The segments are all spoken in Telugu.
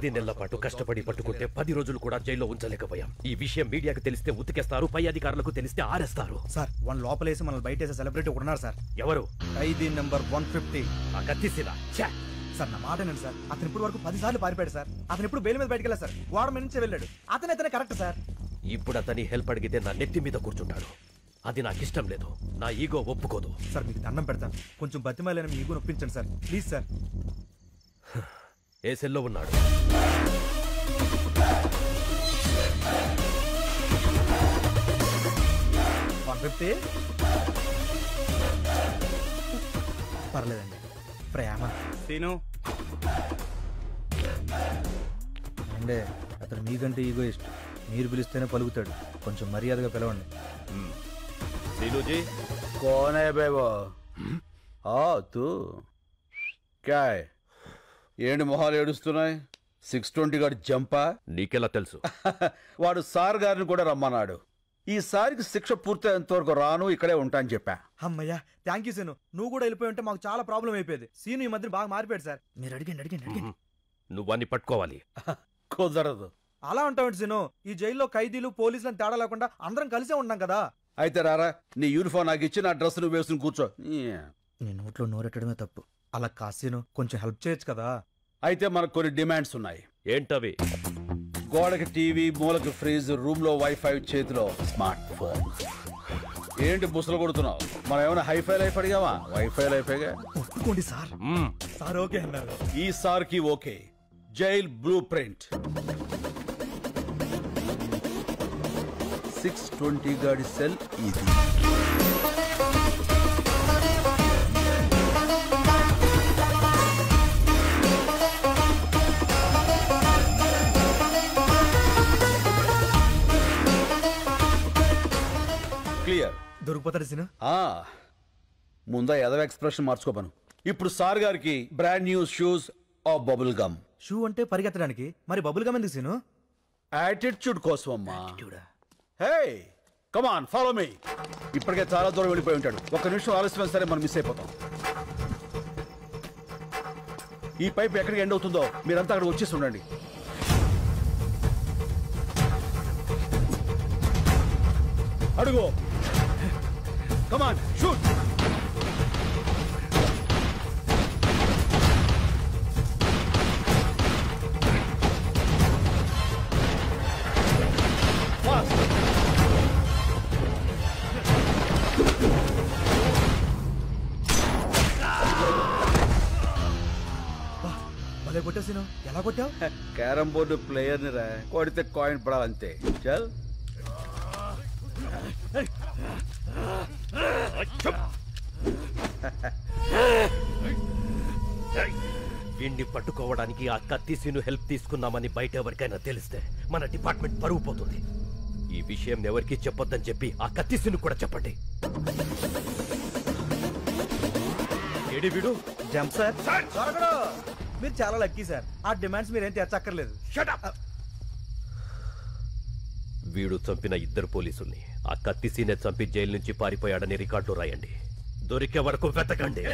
10 నెలల పాటు కష్టపడి పట్టుకుంటే 10 రోజులు కూడా జైల్లో ఉంచలేకపోయాం. ఈ విషయం మీడియాకు తెలిస్తే ఉతికేస్తారు, పై అధికారులకు తెలిస్తే ఆరేస్తారు. సార్ వన్ లోపలేసి మనల్ని బయటేసే సెలబ్రిటీ ఉన్నారు సార్. ఎవరు? ఖైదీ నెంబర్ 150. ఆ కత్తిసీన. సార్ నా మాట వినండి సార్. అతను ఇప్పుడు వరకు 10 సార్లు పారిపోయాడు సార్. అతను ఇప్పుడు బెయిల్ మీద బయటకు వెళ్ళారు సార్. గోడ మీద నుంచి వెళ్ళాడు. అతనే కరెక్ట్ సార్. ఇప్పుడు అతని హెల్ప్ అడిగితే నా నెత్తి మీద కూర్చుంటాడు. అది నాకు ఇష్టం లేదు. నా ఈగో ఒప్పుకోదు. సార్ మీకు దండం పెడతాను, కొంచెం బతిమాలని మీ ఈగో నొప్పించండి సార్ ప్లీజ్ సార్. ఏ సెల్లో ఉన్నాడు? పర్లేదండి. ప్రేమ సీను అంటే అతను మీకంటే ఈగో ఇష్టం. మీరు పిలిస్తేనే పలుకుతాడు. కొంచెం మర్యాదగా పిలవండి. सीनू जी कौन है बे वो? हाँ तू क्या है? ఏంటి మొహాలు ఏడుస్తున్నాయి? 620 గారు జంపా? నీకెలా తెలుసు? వాడు సార్ గారిని కూడా రమ్మన్నాడు. ఈసారికి శిక్ష పూర్తయ్యేంత వరకు రాను, ఇక్కడే ఉంటా అని చెప్పా. అమ్మయ్యా థ్యాంక్ యూ సీను. నువ్వు కూడా వెళ్ళిపోయి ఉంటే మాకు చాలా ప్రాబ్లం అయిపోయేది. సీను ఈ మధ్య బాగా మారిపోయాడు సార్. మీరు అడిగండి. నువ్వన్నీ పట్టుకోవాలి. కుదరదు. అలా ఉంటావు సీను. ఈ జైల్లో ఖైదీలు పోలీసులను తేడా లేకుండా అందరం కలిసే ఉన్నాం కదా. అయితే రారా, నీ యూనిఫామ్ నాకు ఇచ్చి నా డ్రెస్ నువ్వు వేసుకుని కూర్చో. నీ నోట్లో నోరెట్టడమే తప్పు. అలా కాసీను కొంచెం హెల్ప్ చేయొచ్చు కదా. అయితే మనకు కొన్ని డిమాండ్స్ ఉన్నాయి. ఏంటవి? గోడకి టీవీ, మూలకి ఫ్రిజ్, రూమ్ లో వైఫై, చేతిలో స్మార్ట్ ఫోన్. ఏంటి బుసలు కొడుతున్నావు? మనం ఏమైనా హైఫై లైఫ్ అడిగావా? వైఫై లైఫేగా. ఒప్పుకోండి సార్. సార్ ఓకే అన్నారు. ఈ సార్ కి ఓకే. Jail blue print. 620 గాడి సెల్ ఇది. క్లియర్. దొరికిపోతాడు సీను. ముందా ఎదవ ఎక్స్ప్రెషన్ మార్చుకోపను. ఇప్పుడు సార్ గారికి brand new shoes of bubble gum. Shoe అంటే పరిగెత్తడానికి, మరి బబుల్ గమ్ ఎందుకు సీను? యాటిట్యూడ్ కోసం అమ్మా. Hey come on follow me. ఇప్పటికే చాలా దూరం వెళ్ళిపోయి ఉంటాడు. ఒక్క నిమిషం ఆలస్యం సరే మనం మిస్ అయిపోతాం. ఈ పైప్ ఎక్కడికి ఎండ్ అవుతుందో మీరంతా అక్కడ వచ్చేసి ఉండండి. అడుగు. Come on shoot. భలే కొట్టావు సీను. ఎలా కొట్టావు? క్యారం బోర్డు ప్లేయర్ ని రా, కొడితే కాయిన్ పడాలంతే. చల్. వీణ్ణి పట్టుకోవడానికి ఆ కత్తిసీను హెల్ప్ తీసుకున్నామని బయట ఎవరికైనా తెలిస్తే మన డిపార్ట్మెంట్ పరువు పోతుంది. ఈ విషయం ఎవరికి చెప్పొద్దని చెప్పి ఆ కత్తిసీను కూడా చెప్పండి. ఏడి వీడు? Jump sir. మీరు చాలా లక్కీ సార్. ఆ డిమాండ్స్ మీరేం తెచ్చక్కర్లేదు. వీడు చంపిన 2 పోలీసుల్ని ఆ కత్తిసీనే చంపి జైలు నుంచి పారిపోయాడని రికార్డులో రాయండి. దొరికే వరకు వెతకండి.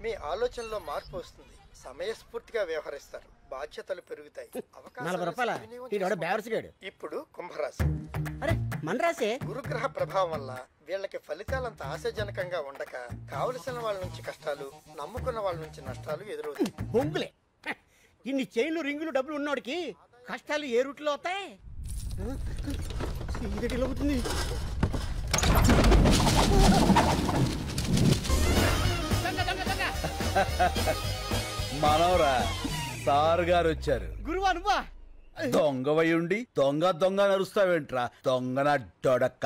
మీ ఆలోచనలో మార్పు వస్తుంది, సమయస్ఫూర్తిగా వ్యవహరిస్తారు, బాధ్యతలు పెరుగుతాయి. 40 రూపాయల ఇప్పుడు కుంభరాశి. అరే మన రాసే గురుగ్రహ ప్రభావం వల్ల వీళ్ళకి ఫలితాలంత ఆశాజనకంగా ఉండక కావలసిన వాళ్ళ నుంచి కష్టాలు, నమ్ముకున్న వాళ్ళ నుంచి నష్టాలు ఎదురవుతాయి. బొంగులే ఇన్ని చైన్లు రింగులు డబ్బులు ఉన్నోడికి కష్టాలు ఏ రూట్లో అవుతాయి? అవుతుంది. మనవరా సార్ గారు వచ్చారు. గురువా నువ్వా? దొంగవై ఉండి దొంగ దొంగ నరుస్తావేంట్రా దొంగన డొడక్క.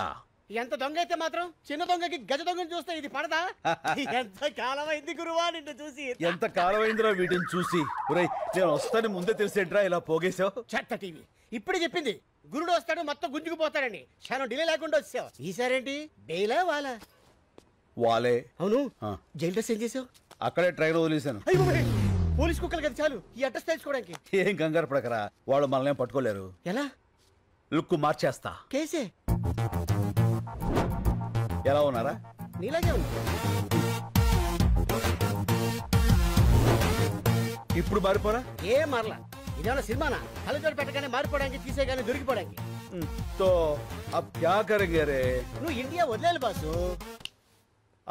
ఎంత దొంగ అయితే మాత్రం చిన్న దొంగకి గజ దొంగని చూస్తే ఇది పడదా? ఎంత కాలమైంది గురువా నిన్ను చూసి. ఎంత కాలమైందిరా వీటిని చూసి. ఒరేయ్ నేను వస్తాను ముందే తెలిసేంట్రా ఇలా పోగేశావు? చెత్త టీవీ ఇప్పుడే చెప్పింది గురుడు వస్తాడు మొత్తం గుంజుకుపోతాడని. చాలా డిలే లేకుండా వచ్చావు. ఈసారేంటి డేలా వాలా? వాలే. అవును జైలు డ్రెస్ ఏం చేసావు? అక్కడే ట్రైన్ వదిలేశాను. పోలీస్ కుక్కలు కదా చాలు ఈ అడ్రస్ తెలుసుకోవడానికి. ఏం కంగారు పడకరా, వాళ్ళు మనల్ని పట్టుకోలేరు. ఎలా? లుక్ మార్చేస్తా. కేసే ఎలా ఉన్నారా? నీలాగే ఉంది. ఇప్పుడు మారిపోరా? ఏ మారలా. ఇదేమన్నా సినిమానా? కళ్ళజోడు పెట్టగానే మారిపోవడానికి తీసేగానే దొరికిపోవడానికి. తో అబ్ క్యా కరేంగే రే? నువ్వు ఇండియా వదిలేలు బాసు.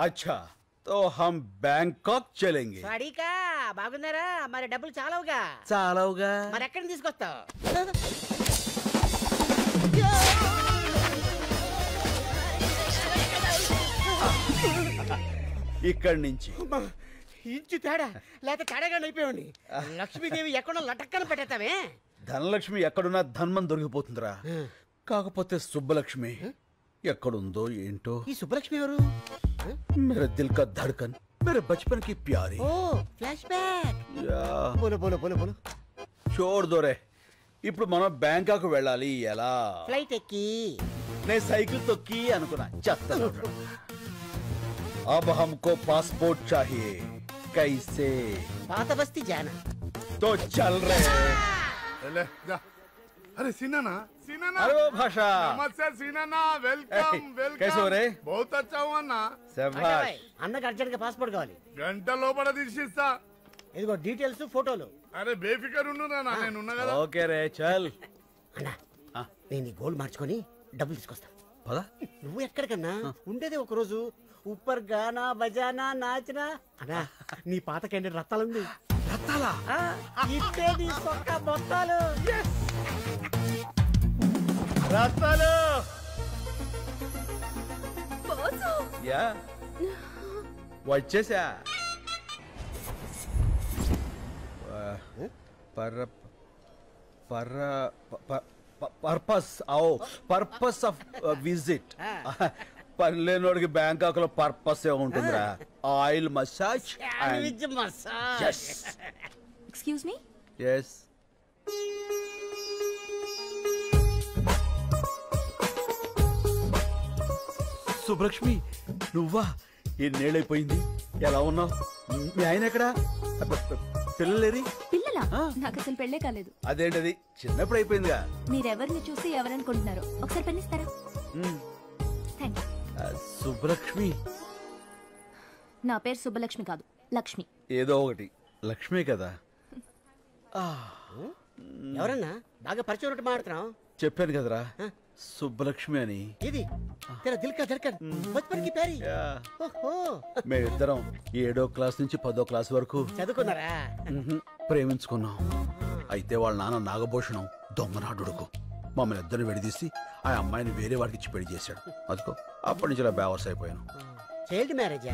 అచ్చా తో హమ్ బ్యాంకాక్ చలేంగే. సడికా బాగున్నారా? మరి డబ్బులు చాలవుగా? చాలవుగా. మరి ఎక్కడి తీసుకొస్తావు? ఇక్కడి నుంచి ఇంచు తేడా లేక తేడాగా అయిపోయాడి. లక్ష్మీదేవి ఎక్కడో లటక్కన పెట్టేస్తావే. ధనలక్ష్మి ఎక్కడున్నా ధన్మం దొరికిపోతుందిరా. కాకపోతే సుబ్బలక్ష్మి ఎక్కడుందో ఏంటో. ఈ సుబ్బలక్ష్మి ఎవరు? మేరే దిల్ కా ధడ్కన్, మేరే బచ్పన్ కి ప్యారీ. ఓ ఫ్లాష్ బ్యాక్. బోలో బోలో బోలో బోలో. చోర్ దోరే. ఇప్పుడు మనం బ్యాంకాక్ వెళ్ళాలి. ఎలా? ఫ్లైట్ ఎక్కి. నేను సైకిల్ తొక్కి అనుకున్నా. చెత్త. अब हमको पासपोर्ट चाहिए. कैसे? पाता बस्ती जाना तो चल रहे. अरे सीनाना सीनाना. अरे वो भाषा. नमस्ते सीनाना. Welcome welcome. कैसे हो रे? बहुत अच्छा हुआ ना. शाबाश. అన్నకి అర్జెంట్ గా పాస్పోర్ట్ కావాలి. గంట లోపల తీసిస్తా. ఇదిగో డీటెయిల్స్ ఫోటోలు. అరే బేఫికర్ ఉండు నా, నేను ఉన్నా కదా. ఓకే రే చల్. అన్నా నేను ఈ గోల్డ్ మార్చుకొని డబ్బులు తీసుకొస్తా. పద. నువ్వు ఎక్కడికన్నా ఉండేది ఒక రోజు. ఉప్పర్ గానా బజానా నాచనా. అన్నా నీ పాత క్యాండిడేట్ రత్తాలుంది. రత్తాలా? ఇట్టే నీ సొక్క బొత్తాలు. రత్తాలు. యా వచ్చేసా. Purpose purpose of visit. పనిలేనోడికి బ్యాంకాక్ లో పర్పస్ ఏ ఉంటుందిరా. Oil massage. Excuse me. yes. Subbalakshmi నువ్వా? ఎన్నేళ్ళైపోయింది. ఎలా ఉన్నావు? మీ ఆయన ఎక్కడా? పిల్లలేరి? పిల్లలా? నాకు అసలు పెళ్ళే కాలేదు. అదేంటది చిన్నప్పుడు అయిపోయిందిగా. మీరెవరిని చూసి ఎవరనుకుంటున్నారు? ఒకసారి పెన్నిస్తారా? Thank you. సుబ్బలక్ష్మి. నా పేరు సుబ్బలక్ష్మి కాదు, లక్ష్మి. ఏదో ఒకటి లక్ష్మి కదా. ఎవరన్నా బాగా పరిచయం ఉన్నట్టు మాట్లాడుతున్నావు. చెప్పాను కదరా సుబ్బలక్ష్మి అని. ఇది తెరా దిల్ కా ధడ్కన్ బచ్పన్ కి ప్యారీ. ఓహో మేమిద్దరం 7వ క్లాస్ నుంచి 10వ క్లాస్ వరకు చదువుకున్నారా? ప్రేమించుకున్నాం. అయితే వాళ్ళ నాన్న నాగభూషణం దొంగనాడుడుకు మమ్మల్ని ఇద్దరిని విడదీసి ఆ అమ్మాయిని వేరే వాడికి ఇచ్చి పెళ్లి చేశాడు. అదిగో అప్పటి నుంచి ఇలా బేవర్స్ అయిపోయాను. చైల్డ్ మ్యారేజా?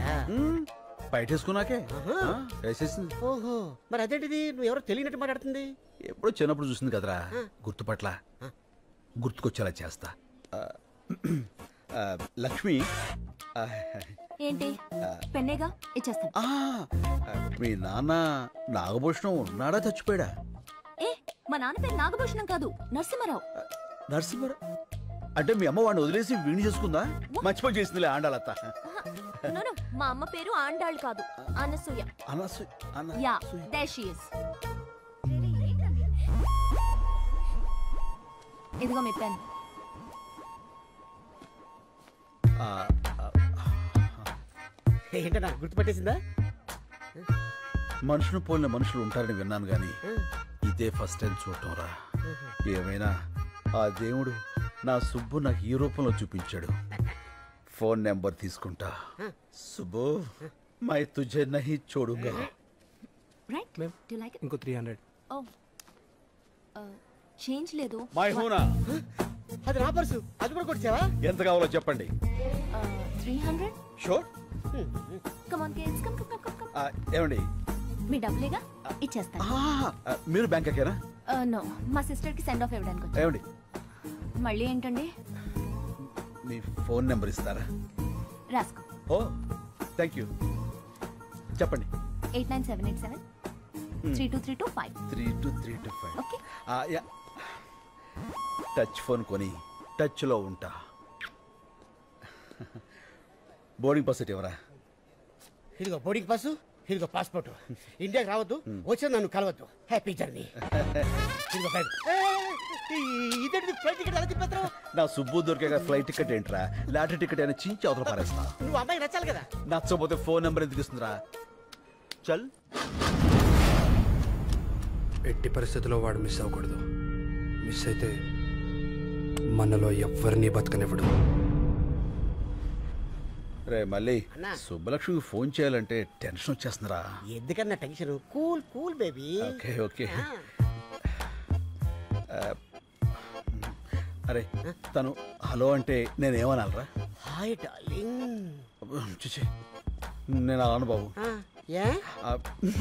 బయటేసుకున్నాకే వేసేసింది. ఓహో మరి అదేంటిది నువ్వు ఎవరో తెలియనట్టు మాట్లాడుతుంది? ఎప్పుడో చిన్నప్పుడు చూసింది కదరా. గుర్తుపట్ల గుర్తుకొచ్చేలా చేస్తా. లక్ష్మి. ఏంటి పెన్నేగా ఇచ్చేస్తాను. మీ నాన్న నాగభూషణం ఉన్నాడా చచ్చిపోయాడా? ఏ మా నాన్న పేరు నాగభూషణం కాదు, నరసింహారావు. నరసింహారావు అంటే మీ అమ్మ వాడిని వదిలేసి వీణి చేసుకుందా? మర్చిపోయి చేసిందిలే ఆండాలత్త. మా అమ్మ పేరు ఆండాళ్ కాదు, Anasuya. Yeah there she is. ఇదిగో మీ పెన్. ఏంటన్నా గుర్తుపట్టేసిందా? మనుషులు పోలిన మనుషులు ఉంటారని విన్నాను గాని ఇదే ఫస్ట్ టైం చూడటం రా. ఏమైనా ఆ దేవుడు నా సుబ్బు నాకు ఈ రూపంలో చూపించాడు. ఫోన్ నెంబర్ తీసుకుంటా. సుబ్బు మై తుజే నహీ చోడుగా. Right do like it? ఇంకో 300. ఓ చేంజ్ లేదు. మై హూనా. అది నా పర్సు, అది కూడా కొట్టావా? ఎంత కావాలో చెప్పండి. 300. Sure. Come on kids, come come come come. ఏమండి మీ డబ్బులేగా ఇచ్చేస్తాను. మీరు బ్యాంక్ ఎక్కారా? నో, మా సిస్టర్ కి సెండ్ ఆఫ్ ఇవ్వడానికి వచ్చాను. ఏమండి మళ్ళీ ఏంటండి? మీ ఫోన్ నెంబర్ ఇస్తారా? రాసుకో. ఓ థ్యాంక్ యూ. చెప్పండి. 89787 32325. 32325. ఓకే. టచ్ ఫోన్ కొని టచ్లో ఉంటా. బోర్డింగ్ పాస్ ఎవరా? ఇదిగో బోర్డింగ్ పాసు, ఇదిగో పాస్పోర్ట్. ఇండియాకి రావద్దు, వచ్చి నన్ను కలవద్దు. Happy journey. ఇదిగో బ్యాగ్. ఇదేంటి ఫ్లైట్ టికెట్ ఎలా తిప్పేస్తావు? నా సుబ్బు దొరికే ఫ్లైట్ టికెట్ ఏంట్రా? లాటరీ టికెట్ అయినా చించి అవతల పారేస్తా. నువ్వు అమ్మాయి నచ్చాలి కదా. నచ్చకపోతే ఫోన్ నెంబర్ ఎందుకు ఇస్తుందిరా? చల్. ఎట్టి పరిస్థితుల్లో వాడు మిస్ అవ్వకూడదు. మిస్ అయితే మనలో ఎవ్వరినీ బతకనివ్వడు. రే మళ్ళీ అన్నా. సుబ్బలక్ష్మికి ఫోన్ చేయాలంటే టెన్షన్ వచ్చేస్తుందిరా. ఎందుకన్నా tension? Cool cool baby. Okay okay. అరే తను హలో అంటే నేనేమనాలరా? Hi darling. చూచి నేను అలాను బాబు. ఏ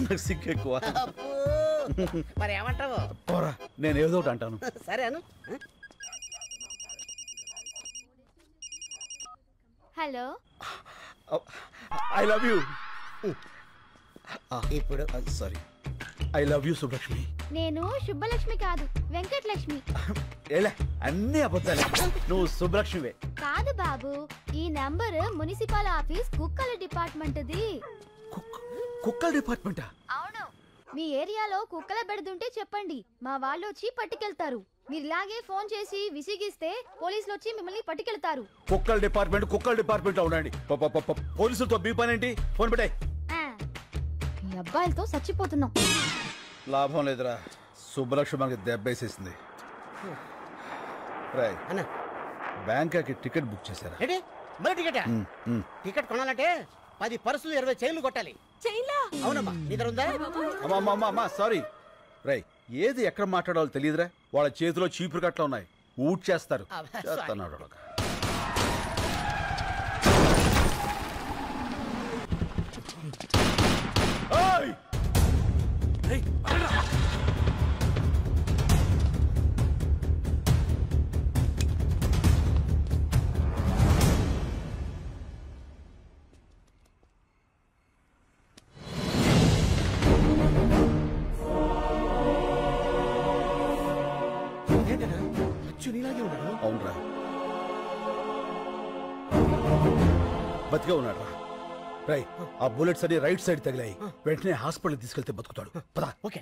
నాకు సిగ్గు ఎక్కువ. అబ్బో. మరి ఏమంటావు? పోరా, నేను ఏదో ఒకటి అంటాను. సరే అను. Hello, I love you. ఇప్పుడు sorry, I love you Subbalakshmi. నేను శుభలక్ష్మి కాదు, వెంకటలక్ష్మి. ఏలే అన్ని అబద్ధాలే. నువ్వు సుబ్బలక్ష్మివే. కాదు బాబు, ఈ నంబర్ మున్సిపల్ ఆఫీస్ కుక్కల డిపార్ట్మెంట్ది. కుక్కల డిపార్ట్మెంటా? అవును. మీ ఏరియాలో కుక్కల బెడదుంటే చెప్పండి, మా వాళ్ళు వచ్చి పట్టుకెళ్తారు. మీరు ఇలాగే ఫోన్ చేసి విసిగిస్తే పోలీసులు వచ్చి మిమ్మల్ని పట్టుకెళ్తారు. కుక్కల డిపార్ట్మెంట్ ఉండండి. పోలీసులతో మీ పని ఏంటి? ఫోన్ పెట్టాయి. ఈ అబ్బాయిలతో చచ్చిపోతున్నాం. లాభం లేదురా, సుబ్బలక్ష్మి మనకి దెబ్బేసేసింది. రాయ్ అన్న, బ్యాంకాకి టికెట్ బుక్ చేశారా? ఏంటి మరి టికెట్? టికెట్ కొనాలంటే 10 పర్సులు 20 చైన్లు కొట్టాలి. చైన్లా? అవునమ్మా, నీ దగ్గర ఉందా? అమ్మా సారీ. రై ఏది ఎక్కడ మాట్లాడాలో తెలియదురా. వాళ్ళ చేతిలో చీపురు కట్ల ఉన్నాయి, ఊట్ చేస్తారు. చేస్తున్నాడు. అవునరా, బతికే ఉన్నాడు రా. రై ఆ బుల్లెట్స్ అన్ని రైట్ సైడ్ తగిలాయి. వెంటనే హాస్పిటల్ తీసుకెళ్తే బతుకుతాడు. పదా. ఓకే.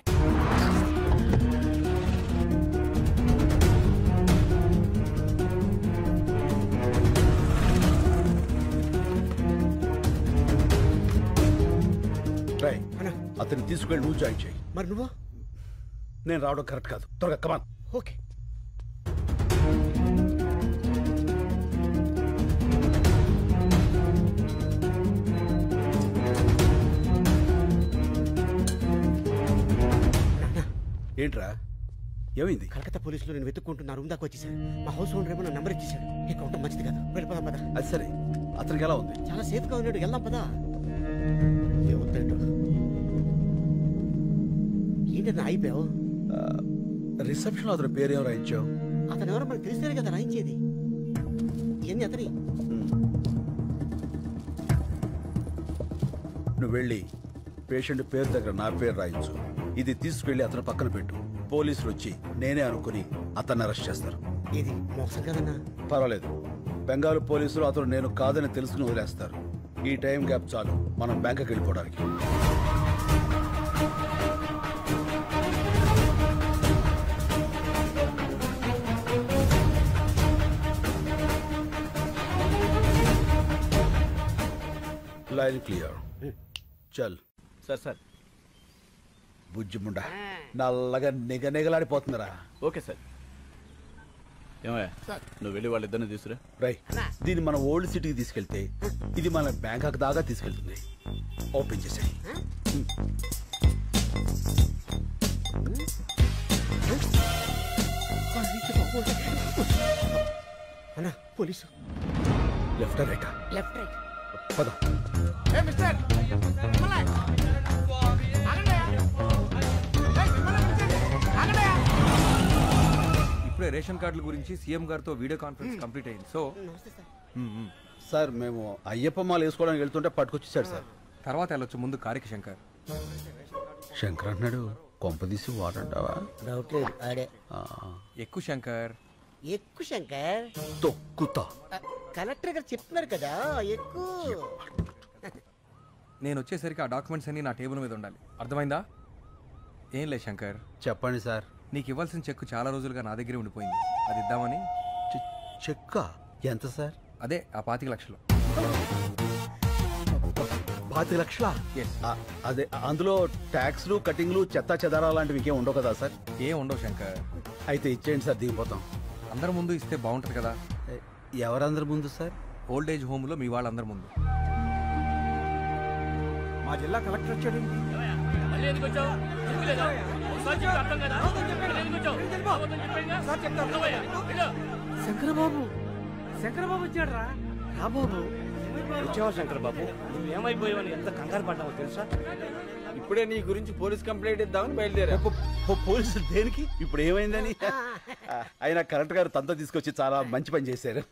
రై అతన్ని తీసుకెళ్ళి నువ్వు జాయిన్ చేయి. మరి నువ్వు? నేను రావడం కరెక్ట్ కాదు. త్వరగా కమాన్. ఓకే. ఏంట్రా ఏమైంది? కలకత్తా పోలీసులు నేను వెతుక్కుంటున్నా రూమ్ దాకా వచ్చేసాను. మా హౌస్ ఓనర్ ఏమో నా నంబర్ ఇచ్చేసాడు. ఇక ఉండడం మంచిది కాదు. వెళ్ళిపోదాం పదా. అది సరే, అతనికి ఎలా ఉంది? చాలా సేఫ్ గా ఉన్నాడు. వెళ్దాం పదా. ఏంటన్నా అయిపోయావు? రిసెప్షన్ అతని పేరేం రాయించావు? అతను ఎవరో మనకు తెలిస్తేనే కదా రాయించేది. ఇవన్నీ అతని. నువ్వు వెళ్ళి పేషెంట్ పేరు దగ్గర నా పేరు రాయించు. ఇది తీసుకెళ్లి అతను పక్కన పెట్టు. పోలీసులు వచ్చి నేనే అనుకుని అతన్ని అరెస్ట్ చేస్తారు. ఇది మోసం కదన్నా. పర్వాలేదు, బెంగాల్ పోలీసులు అతను నేను కాదని తెలుసుకుని వదిలేస్తారు. ఈ టైం గ్యాప్ చాలు మనం బ్యాంకుకి వెళ్ళిపోవడానికి. Line clear. చల్. సార్ బుజ్జిముండా నల్లగా నిగనిగలాడిపోతుందిరా. Okay sir. ఏమయ్యా నువ్వు వెళ్ళి వాళ్ళిద్దరిని తీసుకురా. రై దీన్ని మన ఓల్డ్ సిటీకి తీసుకెళ్తే ఇది మన బ్యాంకాక్ దాకా తీసుకెళ్తుంది. ఓపెన్ చేసాయి. అన్నా police. Left right left right పద. ఇప్పుడే రేషన్ కార్డుల గురించి సీఎం గారితో వీడియో కాన్ఫరెన్స్ కంప్లీట్ అయింది. సో సార్ మేము అయ్యప్ప మాల వేసుకోవడానికి వెళ్తుంటే పట్టుకొచ్చేసాడు సార్. తర్వాత వెళ్ళొచ్చు, ముందు కారికి శంకర్. శంకర్ అన్నాడు కొంపదీసి వాడంటావా? డౌట్ లేదు ఆడే. ఎక్కువ శంకర్. ఎక్కువ శంకర్. తొక్కుతా. కలెక్టర్ గారు చెప్తున్నారు కదా ఎక్కువ. నేను వచ్చేసరికి ఆ డాక్యుమెంట్స్ అన్ని నా టేబుల్ మీద ఉండాలి, అర్థమైందా? ఏం లేదు శంకర్. చెప్పండి సార్. నీకు ఇవ్వాల్సిన చెక్కు చాలా రోజులుగా నా దగ్గరే ఉండిపోయింది, అది ఇద్దామని. చెక్క ఎంత సార్? అదే ఆ 25 లక్షలు. 25 లక్షలా? Yes. అదే అందులో ట్యాక్స్లు కటింగ్లు చెత్త చెదారా లాంటివి ఇంకేం ఉండవు కదా సార్? ఏం ఉండవు శంకర్. అయితే ఇచ్చేయండి సార్, దిగిపోతాం. అందరి ముందు ఇస్తే బాగుంటుంది కదా. ఎవరందరి ముందు సార్? ఓల్డ్ ఏజ్ హోమ్లో మీ వాళ్ళందరి ముందు. మా జిల్లా కలెక్టర్ వచ్చాడు. శంకరబాబు శంకరబాబు వచ్చాడు రా. బాబు వచ్చావా శంకరబాబు? నువ్వేమైపోయావని ఎంత కంగారు పడ్డావో తెలుసా? ఇప్పుడే నీ గురించి పోలీస్ కంప్లైంట్ ఇద్దామని బయలుదేరా. పోలీసులు దేనికి? ఇప్పుడు ఏమైందని? అయినా కలెక్టర్ గారు తనతో తీసుకొచ్చి చాలా మంచి పని చేశారు.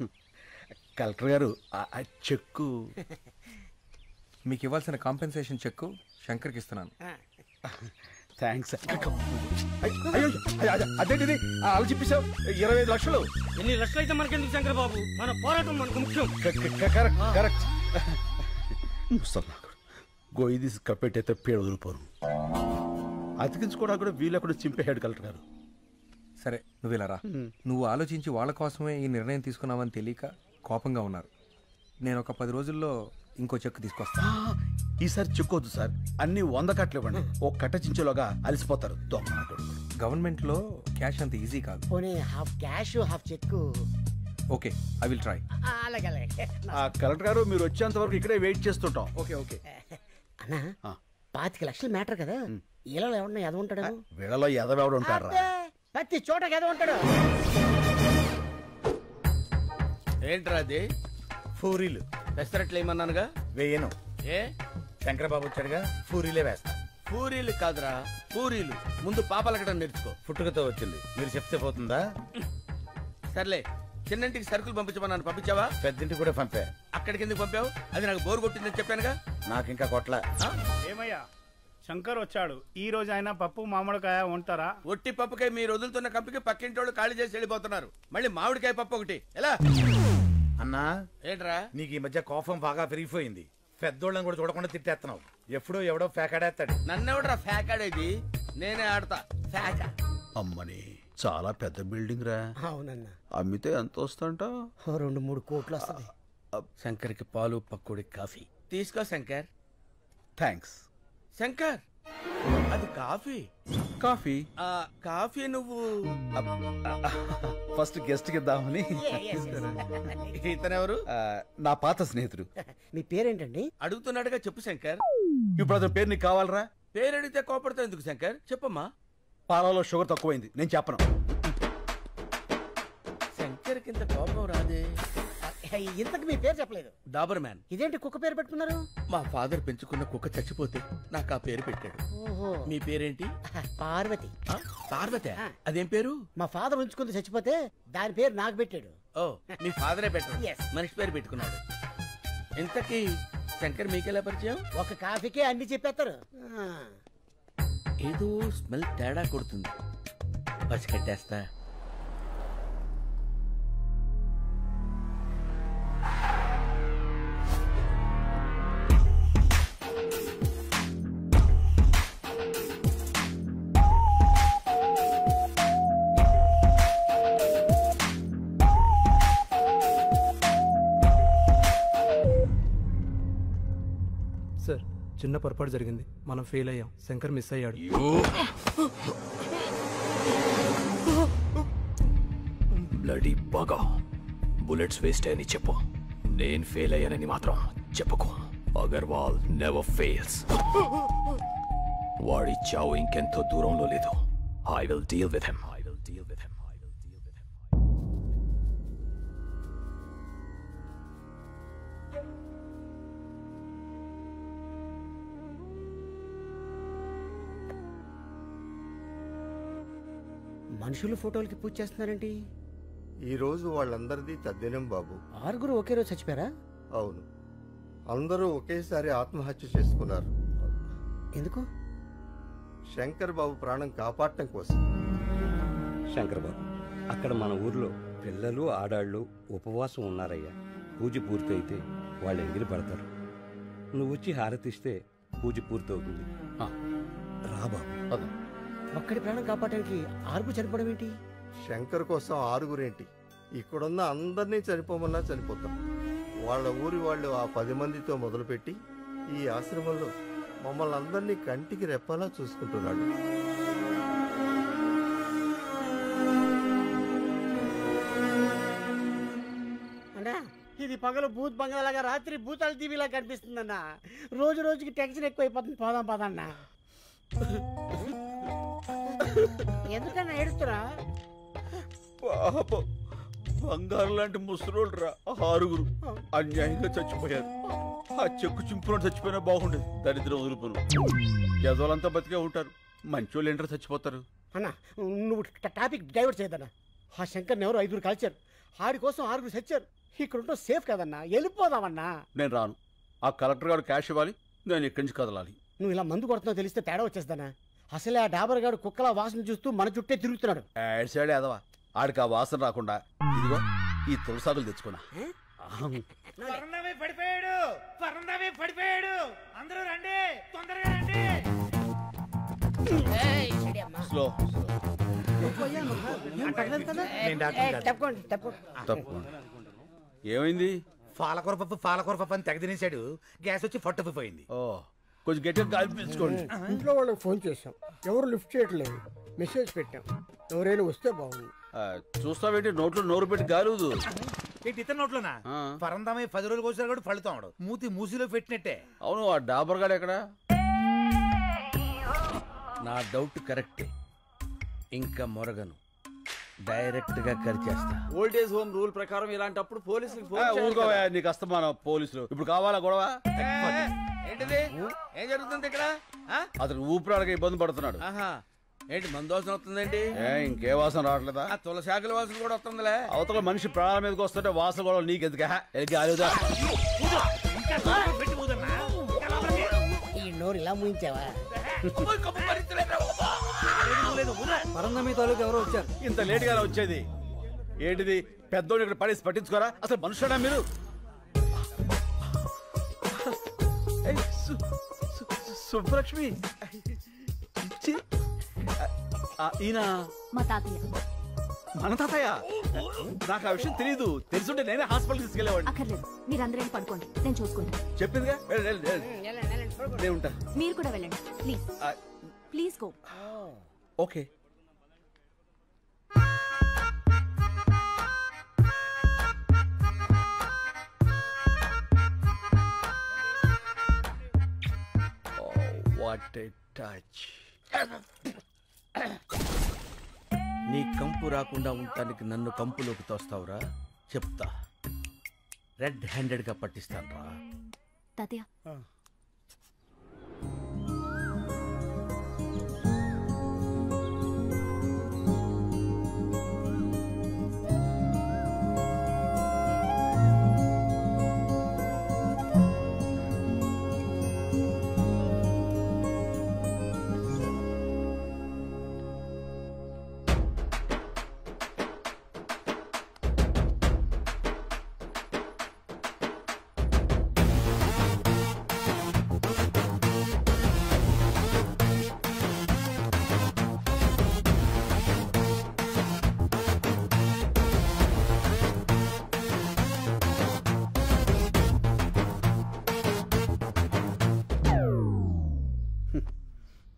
కలెక్టర్ గారు ఆ చెక్కు మీకు ఇవ్వాల్సిన కాంపెన్సేషన్ చెక్కు శంకర్కి ఇస్తున్నాను. థ్యాంక్స్. అయ్యో అదేంటిది అలా చెప్పేశావు? 25 లక్షలు. ఎన్ని లక్షలు అయితే మనకెందుకు శంకరబాబు, మన పోరాటం మనకు ముఖ్యం. కరెక్ట్. గొయ్యి తీసి కప్పెట్టయితే పేడ వదిలిపోను. అతికించుకోవడానికి కూడా వీళ్ళెక్కడ చింపేశాడు కలెక్టర్ గారు. సరే నువ్వు ఇలా రా. నువ్వు ఆలోచించి వాళ్ళ కోసమే ఈ నిర్ణయం తీసుకున్నావని తెలియక కోపంగా ఉన్నారు. నేను ఒక 10 రోజుల్లో ఇంకో చెక్కు తీసుకొస్తా. ఈసారి చెక్కొద్దు సార్, అన్ని 100 కట్టలు ఇవ్వండి. ఒక కట్ట చించేలోగా అలసిపోతారు. గవర్నమెంట్ లో క్యాష్ అంత ఈజీ కాదు. Half cash half cheque. Okay, I will try. అలాగే అలాగే. కలెక్టర్ గారు మీరు వచ్చేంత వరకు ఇక్కడే వెయిట్ చేస్తుంటాం. Okay okay. అన్నా 25 లక్షలు మ్యాటర్ కదా, ఇలా ఎవరన్నా ఎద ఉంటాడు? వీళ్ళలో ఎదవెవడు ఉంటారా? ప్రతి చోట ఎద ఉంటాడు. ఏంట్రా అది? పూరీలు పెసరట్లు ఏమన్నానుగా? వేయను. ఏ శంకరబాబు వచ్చాడుగా, పూరీలే వేస్తా. పూరీలు కాదురా పూరీలు. ముందు పాపలకడం నేర్చుకో. పుట్టుకతో వచ్చింది, మీరు చెప్తే పోతుందా? సర్లే, చిన్నంటికి సరుకులు పంపించమన్నాను, పంపించావా? పెద్దింటికి కూడా పంపా. అక్కడికి ఎందుకు పంపావు? అది నాకు బోరు కొట్టిందని చెప్పానుగా. నాకు ఇంకా కొట్ల. ఏమయ్యా శంకర్ వచ్చాడు, ఈ రోజు ఆయన పప్పు మామిడికాయ ఉంటారా? ఒట్టి పప్పుకాయ మీరు వదులుతున్న కంపికి పక్కింటోళ్ళు ఖాళీ చేసి వెళ్ళిపోతున్నారు. మళ్ళీ మామిడికాయ పప్పు ఒకటి ఎలా? అన్నా ఏంట్రా నీకు ఈ మధ్య కోపం బాగా పెరిగిపోయింది. పెద్దోళ్ళని కూడా చూడకుండా తిట్టేస్తున్నావు. ఎప్పుడో ఎవడో ఫేకాడేస్తాడు. నన్నెవడరా ఫేకాడేది? నేనే ఆడతా ఫేకా. అమ్మని చాలా పెద్ద బిల్డింగ్ రా. అవునన్నా. అమ్మితే ఎంత వస్తుంట? 2-3 కోట్లు వస్తుంది. శంకర్కి పాలు పక్కుడి కాఫీ తీసుకో శంకర్. థ్యాంక్స్ శంకర్, అది కాఫీ. కాఫీ కాఫీ నువ్వు ఫస్ట్ గెస్ట్ కి ఇద్దామని. ఇతనెవరు? నా పాత స్నేహితుడు. మీ పేరేంటండి? అడుగుతున్నాడుగా, చెప్పు శంకర్. ఇప్పుడు అతని పేరు నీకు కావాలరా? పేరు అడిగితే కోపడతావు ఎందుకు శంకర్? చెప్పమ్మా. పాలలో షుగర్ తక్కువైంది, నేను చెప్పను. శంకర్ కింద కోపం రాదే. ఇంతకు మీ పేరు చెప్పలేదు. డాబర్ మ్యాన్. ఇదేంటి కుక్క పేరు పెట్టుకున్నారు? మా ఫాదర్ పెంచుకున్న కుక్క చచ్చిపోతే నాకు ఆ పేరు పెట్టాడు. ఓహో. మీ పేరేంటి? పార్వతి. పార్వతి? అదేం పేరు? మా ఫాదర్ ఉంచుకుంది చచ్చిపోతే దాని పేరు నాకు పెట్టాడు. ఓ, మీ ఫాదరే పెట్టాడు. Yes. మనిషి పేరు పెట్టుకున్నాడు. ఇంతకీ శంకర్ మీకెలా పరిచయం? ఒక కాఫీకే అన్ని చెప్పేస్తారు. ఏదో స్మెల్ తేడా కొడుతుంది, పసికట్టేస్తా. చిన్న పొరపాటు జరిగింది, మనం ఫెయిల్ అయ్యాం, శంకర్ మిస్ అయ్యాడు. బ్లడీ బాగా బుల్లెట్స్ వేస్ట్ అని చెప్పు, నేను ఫెయిల్ అయ్యానని మాత్రం చెప్పుకో. Agarwal never fails. వాడి చావు ఇంకెంతో దూరంలో లేదు. I will deal with him. మనుషులు ఫోటోలకి పూజ చేస్తున్నారేంటి? ఈ రోజు వాళ్ళందరిది తద్దినం బాబు. 6 ఒకే రోజు చచ్చిపోయారా? అవును, అందరూ ఒకేసారి ఆత్మహత్య చేసుకున్నారు. ఎందుకు? శంకర్ బాబు ప్రాణం కాపాడటం కోసం. శంకర్ బాబు, అక్కడ మన ఊర్లో పిల్లలు ఆడాళ్ళు ఉపవాసం ఉన్నారయ్యా. పూజ పూర్తయితే వాళ్ళు ఎంగిలి పడతారు. నువ్వు వచ్చి హారతిస్తే పూజ పూర్తవుతుంది. రా బాబు. ఒక్కడి ప్రాణం కాపాడటానికి 6 చనిపోవడం ఏంటి? శంకర్ కోసం 6 ఏంటి, ఇక్కడున్న అందరినీ చనిపోమన్నా చనిపోతాం. వాళ్ళ ఊరి వాళ్ళు ఆ 10 మందితో మొదలుపెట్టి ఈ ఆశ్రమంలో మమ్మల్ని అందరినీ కంటికి రెప్పలా చూసుకుంటున్నాడు. అన్నా, ఇది పగలు భూత్ బంగాలాగా, రాత్రి భూతాల టీవీలా కనిపిస్తుందన్నా. రోజు రోజుకి టెన్షన్ ఎక్కువైపోతుంది. పోదాం పదన్నా. ఎందుకన్నా ఏడుస్తురా? పాపం, బంగారు లాంటి ముసలోళ్ళు రా 6 అన్యాయంగా చచ్చిపోయారు. ఆ చెక్కు చింపులో చచ్చిపోయినా బాగుండేది. దరిద్రం వదులుపులు యజోలంతా బతికే ఉంటారు, మంచోళ్ళు ఏంటారు చచ్చిపోతారు. అన్నా, నువ్వు టాపిక్ డైవర్ట్ చేయదన్నా. ఆ శంకర్ని ఎవరు 5 కాల్చారు, ఆడి కోసం 6 చచ్చారు. ఇక్కడ ఉంటే సేఫ్ కదన్నా, వెళ్ళిపోదామన్నా. నేను రాను. ఆ కలెక్టర్ గారు క్యాష్ ఇవ్వాలి, నేను ఇక్కడి నుంచి కదలాలి. నువ్వు ఇలా మందు కొడుతున్నావు తెలిస్తే తేడా వచ్చేస్తానా? అసలే ఆ డాబర్ గారు కుక్కల వాసన చూస్తూ మన చుట్టే తిరుగుతున్నాడు. సైడ్ ఎదవా, ఆడికి ఆ వాసన రాకుండా ఇదిగో ఈ తులసాకులు తెచ్చుకున్నా. పడిపోయాడు. అందరూ రండి, తొందరగా రండి. స్లో ఏమైంది? పాలకూర పప్పు అని తెగ తినేశాడు. గ్యాస్ వచ్చి ఫట్టుకుపోయింది. ఓ, కొంచెం గట్టిగా గాలి పీల్చుకోండి. ఇంట్లో వాళ్ళకి ఫోన్ చేశాం, ఎవరు లిఫ్ట్ చేయట్లేదు. మెసేజ్ పెట్టాం, ఎవరైనా వస్తే బాగుంది. చూస్తావేంటి, నోట్లో నోరు పెట్టి గాలుదు. ఏంటి ఇతర నోట్లోనా? పరందామై 10 రోజులు కోసారు కూడా ఫలితాడు. మూతి మూసిలో పెట్టినట్టే. అవును, ఆ డాబర్ గాడు ఎక్కడ? నా డౌట్ కరెక్టే. ఇంకా మొరగను, డైరెక్ట్ గా కరిచేస్తా. ఓల్డేజ్ హోమ్ రూల్ ప్రకారం ఇలాంటప్పుడు పోలీసులకు ఊరుకోవా, నీకు అస్తమానం పోలీసులు. ఇప్పుడు కావాలా గొడవ? ఏంటిది? ఏం జరుగుతుంది ఇక్కడ? అతను ఊపిరాడక ఇబ్బంది పడుతున్నాడు. ఏంటి మందోసన వస్తుందేంటి? ఇంకే వాసన రావట్లేదా? తులసాకుల వాసన కూడా వస్తుందిలే. అవతల మనిషి ప్రాణాల మీదకి వస్తుంటే వాసన కూడా నీకెందుకు? ఈ నోరు ఇలా ముయించావా? పరందమి తాలూకు ఎవరో వచ్చారు. ఇంత లేట్ గా వచ్చేది ఏంటిది? పెద్దోడు ఇక్కడ పడేసి పట్టించుకోరా? అసలు మనుషుడా మీరు? సుబ్బలక్ష్మి, ఈయన మా తాతయ్య. మన తాతయ్య? నాకు ఆ విషయం తెలీదు. తెలుసుంటే నేనే హాస్పిటల్ తీసుకెళ్లేవాడిని. అక్కర్లేదు, మీరందరూ పడుకోండి, నేను చూసుకుంటాను. చెప్పిందిగా, నేను ఉంటా. మీరు కూడా వెళ్ళండి please. Please go. Okay. What a touch. నీ కంపు రాకుండా ఉండటానికి నన్ను కంపులోకి తోస్తావురా? చెప్తా, రెడ్ హ్యాండెడ్ గా పట్టిస్తాను రా. తాతయ్య,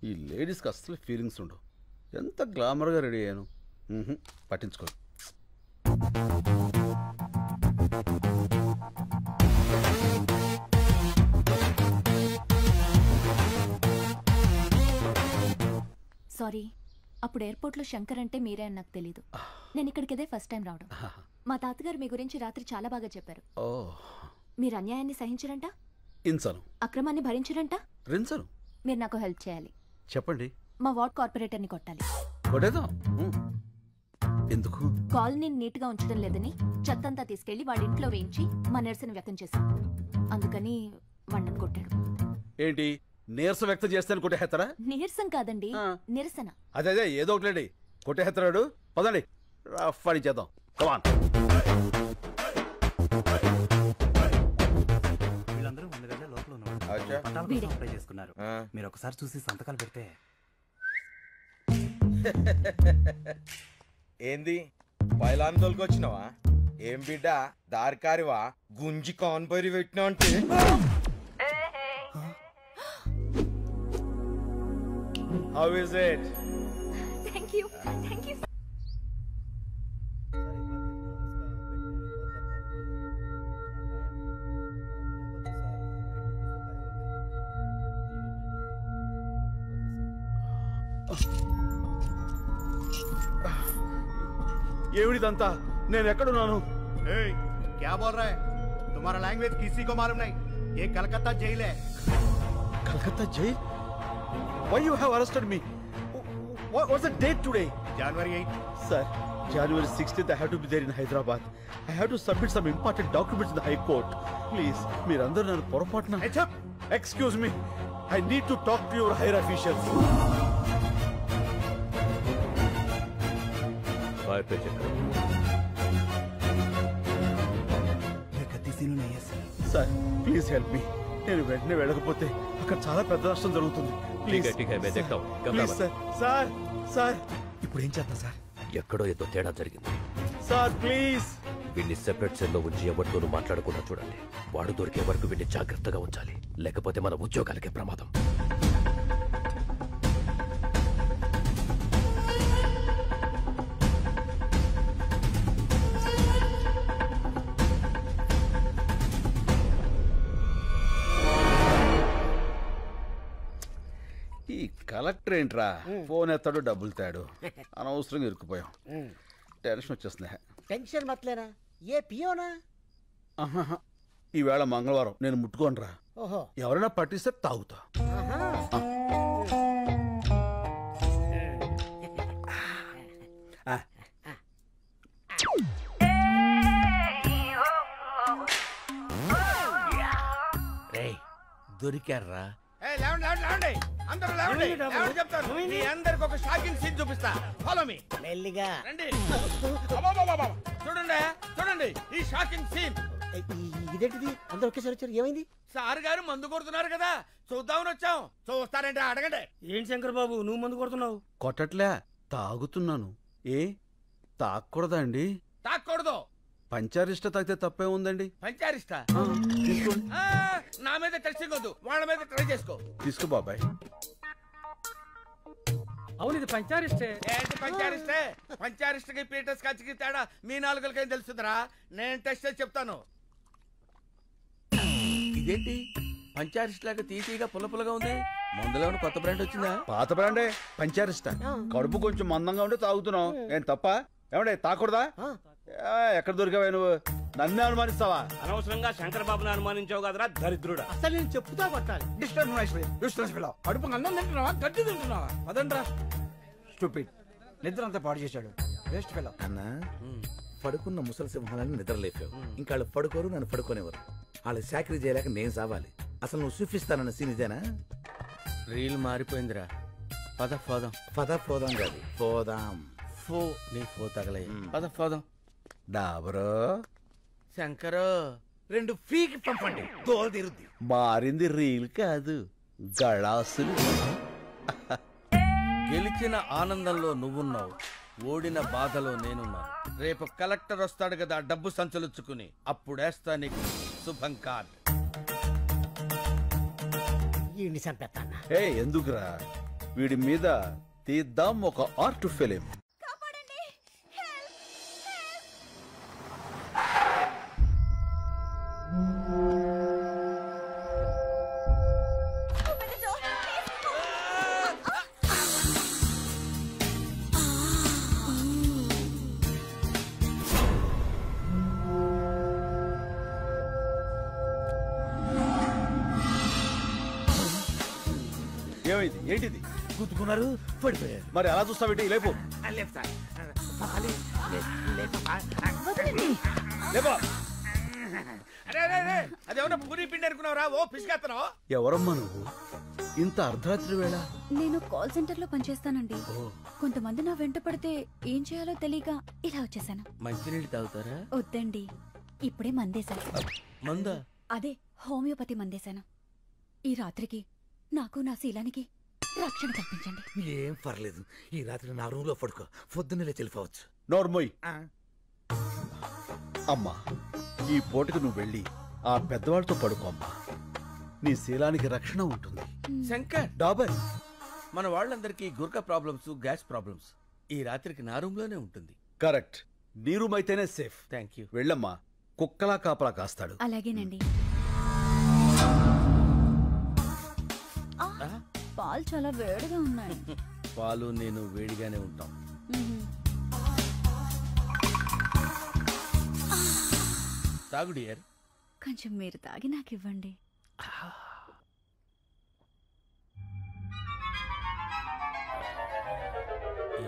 ఈ లేడీస్కి అస్సలు ఫీలింగ్స్ ఉండవు. ఎంత గ్లామర్గా రెడీ అయ్యాను. పట్టించుకో. సారీ, అప్పుడు ఎయిర్పోర్ట్లో శంకర్ అంటే మీరే అని నాకు తెలీదు. నేను ఇక్కడికి ఇదే ఫస్ట్ టైం రావడం. మా తాతగారు మీ గురించి రాత్రి చాలా బాగా చెప్పారు. మీరు అన్యాయాన్ని సహించరంట, ఇంచను. అక్రమాన్ని భరించరంట. రించను. మీరు నాకు హెల్ప్ చేయాలి. చెప్పండి. మా వార్డ్ కార్పొరేటర్ని కొట్టాలి. కొట్టేద్దాం. ఎందుకు? కాలనీని నీట్గా ఉంచడం లేదని చెత్తంతా తీసుకెళ్లి వాడి ఇంట్లో వేయించి మా నిరసన వ్యక్తం చేశాం. అందుకని వండను కొట్టాడు. ఏంటి నీరసం వ్యక్తం చేస్తాను కొట్టేస్తారా? నీరసం కాదండి, నిరసన. అదే ఏదో ఒకటి కొట్టేస్తాడు. పదండి రఫ్ చేద్దాం. కమాన్. వీళ్ళందరూ ముందుగానే లోపల అప్లై చేసుకున్నారు. మీరు ఒకసారి చూసి సంతకాలు పెడితే. ఏంది పైలాన్ తోలుకొచ్చినావా? ఏం బిడ్డ దారికారివా? గుంజి కాన్పరి పెట్టినా అంటే How is it? Thank you. Thank you. ఏమిడిదంతా? నేను ఎక్కడున్నాను? क्या बोल रहा है? तुम्हारा लैंग्वेज किसी को मालूम नहीं. ये कलकत्ता जेल है. Calcutta jail? Why you have arrested me? What's the date today? January 8th. Sir, January 16th I have to be there in Hyderabad. I have to submit some important documents in the High Court. Please, మీరందరూ నన్ను పొరపాటున. Excuse me. I need to talk to your higher officials. Sir, please help me. నేను వెంటనే వెళ్ళకపోతే అక్కడ చాలా పెద్ద నష్టం జరుగుతుంది. Please sir. సార్ సార్ ఇప్పుడు ఏం చేద్దాం సార్? ఎక్కడో ఏదో తేడా జరిగింది సార్. ప్లీజ్ వీడిని సెపరేట్ సెల్లో ఉంచి ఎవరితోనూ మాట్లాడకుండా చూడండి. వాడు దొరికే వరకు వీడిని జాగ్రత్తగా ఉంచాలి, లేకపోతే మన ఉద్యోగాలకే ప్రమాదం. ఈ కలెక్టర్ ఏంట్రా ఫోన్ ఎత్తాడు డబ్బులు తాడు. అనవసరంగా ఇరుక్కుపోయాం. టెన్షన్ వచ్చేస్తుంది. టెన్షన్ మతలేనా? ఏ పియోనా? ఈవేళ మంగళవారం నేను ముట్టుకోనరా. ఓహో, ఎవరైనా పట్టిస్తే తాగుతా. దొరికారా? అందరికి ఒక షాకింగ్ సీన్ చూపిస్తా. Follow me. మెల్లిగా రండి. చూడండి చూడండి ఈ షాకింగ్ సీన్. ఇదేంటిది? అందరూ ఒకేసారి వచ్చారు. ఏమైంది? సార్ గారు మందు కొడుతున్నారు కదా, చూద్దామని వచ్చాం. చూస్తారంటే అడగండి. ఏంటి శంకర్ బాబు నువ్వు మందు కొడుతున్నావు? కొట్టట్లే, తాగుతున్నాను. ఏ తాగకూడదా అండి? తాగకూడదు. పంచారిష్ట తాగితే తప్పే ఉందండి. పంచారిష్ట? నా మీద టెస్టింగ్ వద్దు, వాళ్ళ మీద ట్రై చేసుకో. తీసుకో బాబాయ్. అవును ఇది పంచారిష్టే. ఏంటి పంచారిష్టే? పంచారిష్టకి పీటర్ స్కాచ్కి తేడా మీ నాలుగులకేం తెలుస్తుందిరా? నేను టెస్ట్ చేసి చెప్తాను. ఇదేంటి పంచారిష్ట లాగా తీసిగా పుల్ల పుల్లగా ఉంది? మందులో కొత్త బ్రాండ్ వచ్చిందా? పాత బ్రాండే పంచారిష్ట. కడుపు కొంచెం మందంగా ఉంటే తాగుతున్నావు. ఏం తప్ప? ఏమంటే తాకూడదా? ఎక్కడ దొరికావా నువ్వు? నన్నే అనుమానిస్తావా? అనవసరంగా శంకర్ బాబుని అనుమానించావు కదరా దరిద్రుడా. అసలు నేను చెప్తా కొట్టాలి. కడుపు అన్నం తింటున్నావా గడ్డి తింటున్నావా? అదండ్రా స్టూపిడ్. నిద్ర అంతా పాడు చేశాడు. Waste fellow. అన్నా పడుకున్న ముసలి సింహాలని నిద్రలేపావు. ఇంకా వాళ్ళు పడుకోరు, నన్ను పడుకోనేవారు. వాళ్ళు చాకరీ చేయలేక నేను సావాలి. అసలు నువ్వు చూపిస్తానన్న సీన్ ఇదేనా? రీల్ మారిపోయిందిరా. పద పోదాం. పద పోదాం కాదు, పోదాం. ఫో నీ ఫో తగలే. పద పోదాం. డాబరో శంకరో 2 ఫ్రీకి పంపండి, తోలు తీరుద్ది. మారింది రీల్ కాదు, గళాసులు. గెలిచిన ఆనందంలో నువ్వున్నావు, ఓడిన బాధలో నేనున్నాను. రేపు కలెక్టర్ వస్తాడు కదా డబ్బు సంచలుచ్చుకుని, అప్పుడేస్తా నీకు శుభం కార్డ్. ఈ నిజం పెడతానా? ఏ ఎందుకురా? వీడి మీద తీద్దాం ఒక ఆర్ట్ ఫిలిం. ఏమైంది? ఏంటిది? గుద్దుకున్నారు, పడిపోయారు. మరి అలా చూస్తావేంటి? లేపు. లేపా. అదేమన్నా పూరి పిండి అనుకున్నావురా? ఓ పిసికేస్తున్నావు. ఎవరమ్మా నువ్వు? ఇంత అర్ధరాత్రి వేళ? నేను కాల్ సెంటర్ లో పనిచేస్తానండి. కొంతమంది నా వెంట పడితే ఏం చేయాలో తెలియక ఇలా వచ్చేసాను. మంచినీళ్ళు తాగుతారా? వద్దండి, ఇప్పుడే మందేశాను. మందా? అదే హోమియోపతి మందేశాను. ఈ రాత్రికి నాకు నా శీలానికి రక్షణ కల్పించండి. ఏం పర్లేదు, ఈ రాత్రి నా రూమ్ లో పడుకో, పొద్దున్నే వెళ్ళిపోవచ్చు. నోర్మోయ్. అమ్మా, ఈ పూటకు నువ్వు వెళ్ళి ఆ పెద్దవాళ్ళతో పడుకో అమ్మా. నీ శీలానికి రక్షణ ఉంటుంది. శంకర్, డాబర్, మన వాళ్ళందరికీ గుర్కా ప్రాబ్లమ్స్, గ్యాస్ ప్రాబ్లమ్స్. ఈ రాత్రికి నా రూమ్ లోనే ఉంటుంది. కరెక్ట్. నీ రూమ్ అయితేనే సేఫ్. Thank you. వెళ్ళమ్మా, కుక్కలా కాపలా కాస్తాడు. అలాగేనండి. పాలు చాలా వేడిగా ఉన్నాయి. పాలు నేను వేడిగానే ఉంటాం. తాగు డియర్. కొంచెం మీరు తాగి నాకు ఇవ్వండి.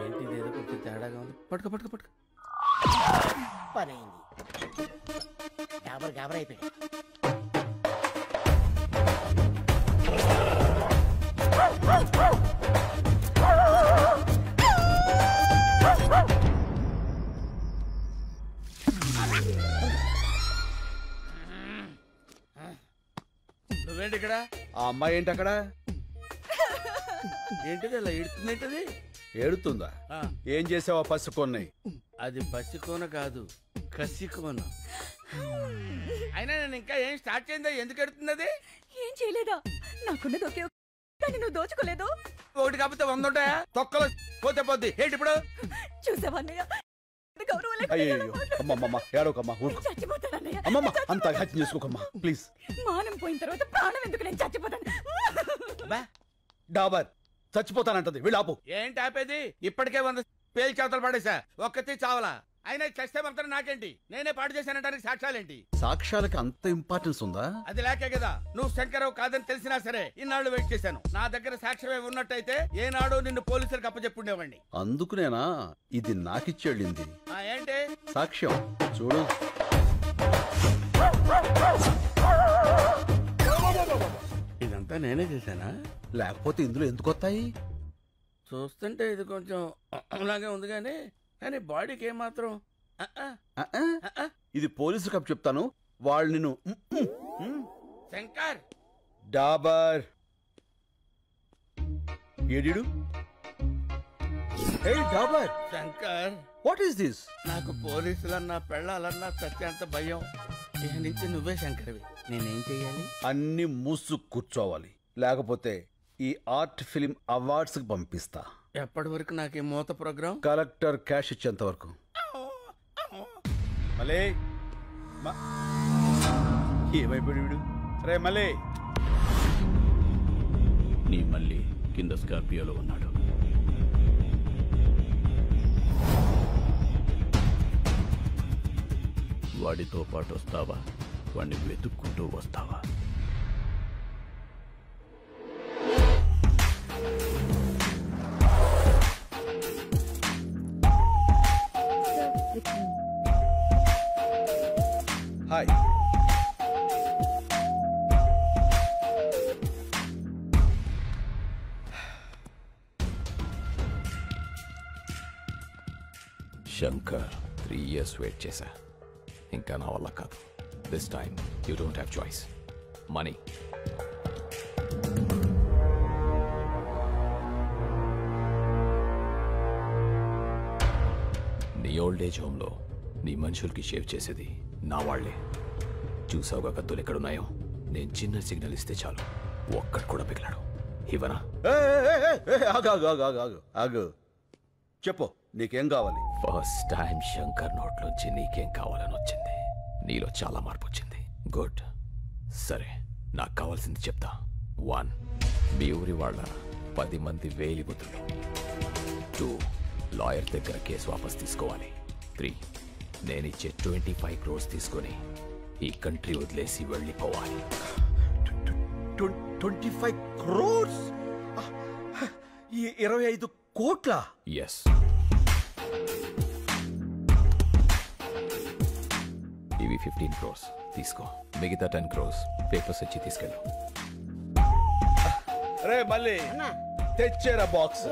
ఏంటి ఇదేదో కొంచెం తేడాగా ఉంది. పట్టుకో పట్టుకో పట్టుకో. పని అయింది. గాబర్ అయిపోయాడు. నువ్వేంటి ఇక్కడ? ఆ అమ్మాయి ఏంటి అక్కడ? ఏంటిది అలా ఏడుతుందేంటది? ఏడుతుందా? ఏం చేసావా పసికొన్నాయి? అది పసికోన కాదు, కసికోన. అయినా నేను ఇంకా ఏం స్టార్ట్ చేయిందా? ఎందుకు ఎడుతుంది అది? ఏం చేయలేదా? నాకున్నది ఒకే కానీ నువ్వు దోచుకోలేదు. ఒకటి కాకపోతే 100 ఉంటాయా? తొక్కలో పోతే పోద్ది. ఏంటి ఇప్పుడు? చూసావన్నయ్య, అయ్యో అమ్మమ్మ, ఏడవకమ్మా, ఊరుకో. అమ్మమ్మ, అంత హత్య చేసుకోకమ్మా ప్లీజ్. మానం పోయిన తర్వాత ప్రాణం ఎందుకు? నేను చచ్చిపోతాను. డాబర్ చచ్చిపోతానంటది, వీళ్ళాపు. ఏంటి ఆపేది? ఇప్పటికే 100 పేలు చేతలు పడేసా, ఒక్కతి చావలా. అయినా చస్తే మాత్రం నాకేంటి? నేనే పాడు చేశానంటానికి సాక్ష్యాలేంటి? సాక్ష్యాలకి అంత ఇంపార్టెన్స్ ఉందా? అది లేకే కదా నువ్వు శంకరావు కాదని తెలిసినా సరే ఇన్నాళ్ళు వెయిట్ చేశాను. నా దగ్గర సాక్ష్యమే ఉన్నట్టయితే ఏనాడు నిన్ను పోలీసులకు అప్పచెప్పుండేవాడిని. అందుకునేనా ఇది నాకిచ్చేళ్ళింది? ఏంటి సాక్ష్యం చూడు. ఇదంతా నేనే చేశానా? లేకపోతే ఇందులో ఎందుకు వస్తాయి? చూస్తుంటే ఇది కొంచెం అలాగే ఉంది కానీ బాడీకి ఏమాత్రం. ఇది పోలీసు కప్ చెప్తాను, వాళ్ళు నిన్ను. శంకర్, డాబర్ ఏడిడు? Hey Dabar. Shankar, what is this? నాకు పోలీసులన్నా పెళ్ళాలన్నా సత్యంత భయం. ఇక నుంచి నువ్వే శంకర్వి. నేనేం చెయ్యాలి? అన్ని మూసు కూర్చోవాలి, లేకపోతే ఈ ఆర్ట్ ఫిలిం అవార్డ్స్ కి పంపిస్తా. ఎప్పటి వరకు నాకు ఈ మూత ప్రోగ్రాం? కలెక్టర్ క్యాష్ ఇచ్చేంత వరకు. మలే ఏమైపోయాడు వీడు? రే మలే. నీ మళ్ళీ కింద స్కార్పియోలో ఉన్నాడు. వాడితో పాటు వస్తావా? వాడిని వెతుక్కుంటూ వస్తావా? హాయ్. శంకర్, 3 years వెయిట్ చేశా. ఇంకా నా వల్ల కాదు. This time you don't have choice. Money. నీ ఓల్డ్ ఏజ్ హోమ్లో నీ మనుషులకి షేవ్ చేసేది నా వాళ్లే. చూసావుగా కత్తులు ఎక్కడున్నాయో? నేను చిన్న సిగ్నల్ ఇస్తే చాలు, ఒక్కడు కూడా పిగలాడు. ఇవనా? ఆగు ఆగు ఆగు ఆగు ఆగు ఆగు. చెప్పు, నీకేం కావాలి? ఫస్ట్ టైం శంకర్ నోట్లోంచి నీకేం కావాలని వచ్చింది. నీలో చాలా మార్పు వచ్చింది. గుడ్. సరే, నాకు కావాల్సింది చెప్తా. 1, మీ ఊరి వాళ్ళ 10 మంది వేలిబుద్ధులు. 2, లాయర్ దగ్గర కేసు వాపస్ తీసుకోవాలి. 3, నేనిచ్చే 25 crores తీసుకొని ఈ కంట్రీ వదిలేసి వెళ్ళిపోవాలి. 25 crores? 25 కోట్ల? ఎస్. ఇవి 15 crores తీసుకో. మిగతా 10 crores పేపర్స్ ఇచ్చి తీసుకెళ్ళు. రే మళ్ళీ తెచ్చేరా బాక్స్.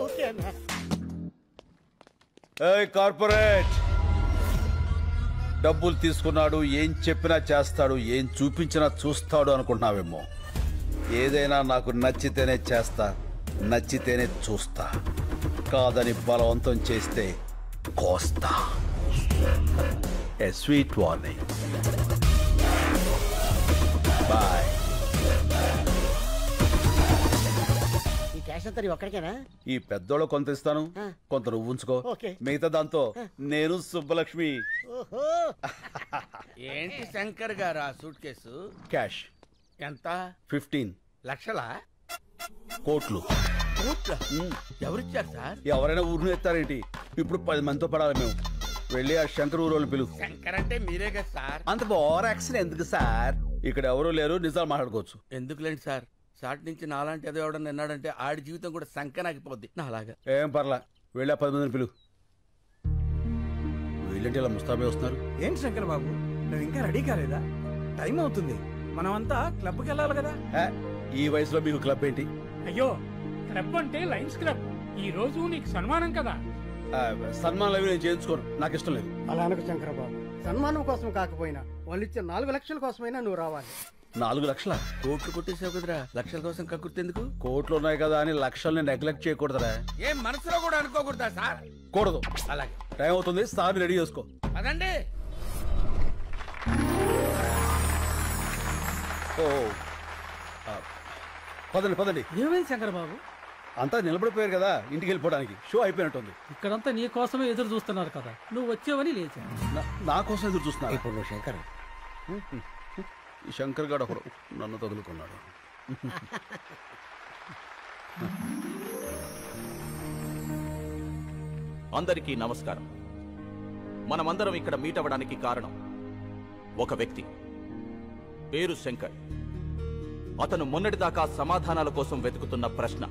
కార్పొరేట్ డబ్బులు తీసుకున్నాడు, ఏం చెప్పినా చేస్తాడు, ఏం చూపించినా చూస్తాడు అనుకుంటున్నావేమో. ఏదైనా నాకు నచ్చితేనే చేస్తా, నచ్చితేనే చూస్తా. కాదని బలవంతం చేస్తే కోస్తా. ఏ స్వీట్ వార్నింగ్. బాయ్. ఈ క్యాష్ అంతా నీవు ఒక్కడికేనా? ఈ పెద్దోళ్ళు కొంత ఇస్తాను, కొంత నువ్వు ఉంచుకో. మిగతా దాంతో నేను సుబ్బలక్ష్మి. ఏంటి శంకర్ గారు ఆ సూట్ కేసు? క్యాష్ ఎంత? 15 లక్షలా? కోట్లు. ఎవరిచ్చారు సార్? ఎవరైనా ఊరిని ఎత్తారేంటి? ఇప్పుడు 10 మందితో పడాలి మేము. వెళ్ళి ఆ శంకర్ ఊరోళ్ళని పిలువు. శంకర్ అంటే మీరే కదా సార్. అంత ఓవర్ యాక్షన్ ఎందుకు సార్? ఇక్కడ ఎవరూ లేరు, నిజాలు మాట్లాడుకోవచ్చు. ఎందుకులేండి సార్, సాటి నుంచి నాలాంటి ఏదో ఎవడన్నా విన్నాడంటే ఆడి జీవితం కూడా సంకనాగిపోద్ది. నా అలాగా ఏం పర్లా, వెళ్ళి ఆ 10 మందిని పిలువు. వీళ్ళంటే ఇలా ముస్తాబే వస్తున్నారు. ఏంటి శంకర్ బాబు, నువ్వు ఇంకా రెడీ కాలేదా? టైం అవుతుంది. మనమంతా క్లబ్కి వెళ్ళాలి కదా. ఈ వయసులో మీకు క్లబ్ ఏంటి? అయ్యో, క్లబ్ అంటే లయన్స్ క్లబ్. ఈ రోజు నీకు సన్మానం కదా. సన్మానాలు అవి నేను చేయించుకోను, నాకు ఇష్టం లేదు. అలా అనకు శంకరబాబు. సన్మానం కోసం కాకపోయినా వాళ్ళు ఇచ్చే 4 లక్షల కోసమైనా నువ్వు రావాలి. 4 లక్షల? కోట్లు కొట్టేసావు కదరా, లక్షల కోసం కక్కుర్తెందుకు? కోట్లు ఉన్నాయి కదా అని లక్షల్ని నెగ్లెక్ట్ చేయకూడదురా. ఏం మనసులో కూడా అనుకోకూడదా సార్? కూడదు. అలాగే, టైం అవుతుంది, సార్ రెడీ చేసుకో. అదండి. ఓ పదండి పదండి. ఏమైంది శంకర్ బాబు? అంతా నిలబడిపోయారు కదా, ఇంటికి వెళ్ళిపోవడానికి. షో అయిపోయినట్టుంది. ఇక్కడంతా నీ కోసమే ఎదురు చూస్తున్నారు కదా, నువ్వు వచ్చావని లేచా. నా కోసం ఎదురు చూస్తున్నారు. ఇప్పుడు నువ్వు శంకర్, ఈ శంకర్ గారు ఒకడు నన్ను తగులుకున్నాడు. అందరికీ నమస్కారం. మనమందరం ఇక్కడ మీట్ అవ్వడానికి కారణం ఒక వ్యక్తి, పేరు శంకర్. అతను మొన్నటిదాకా సమాధానాల కోసం వెతుకుతున్న ప్రశ్న,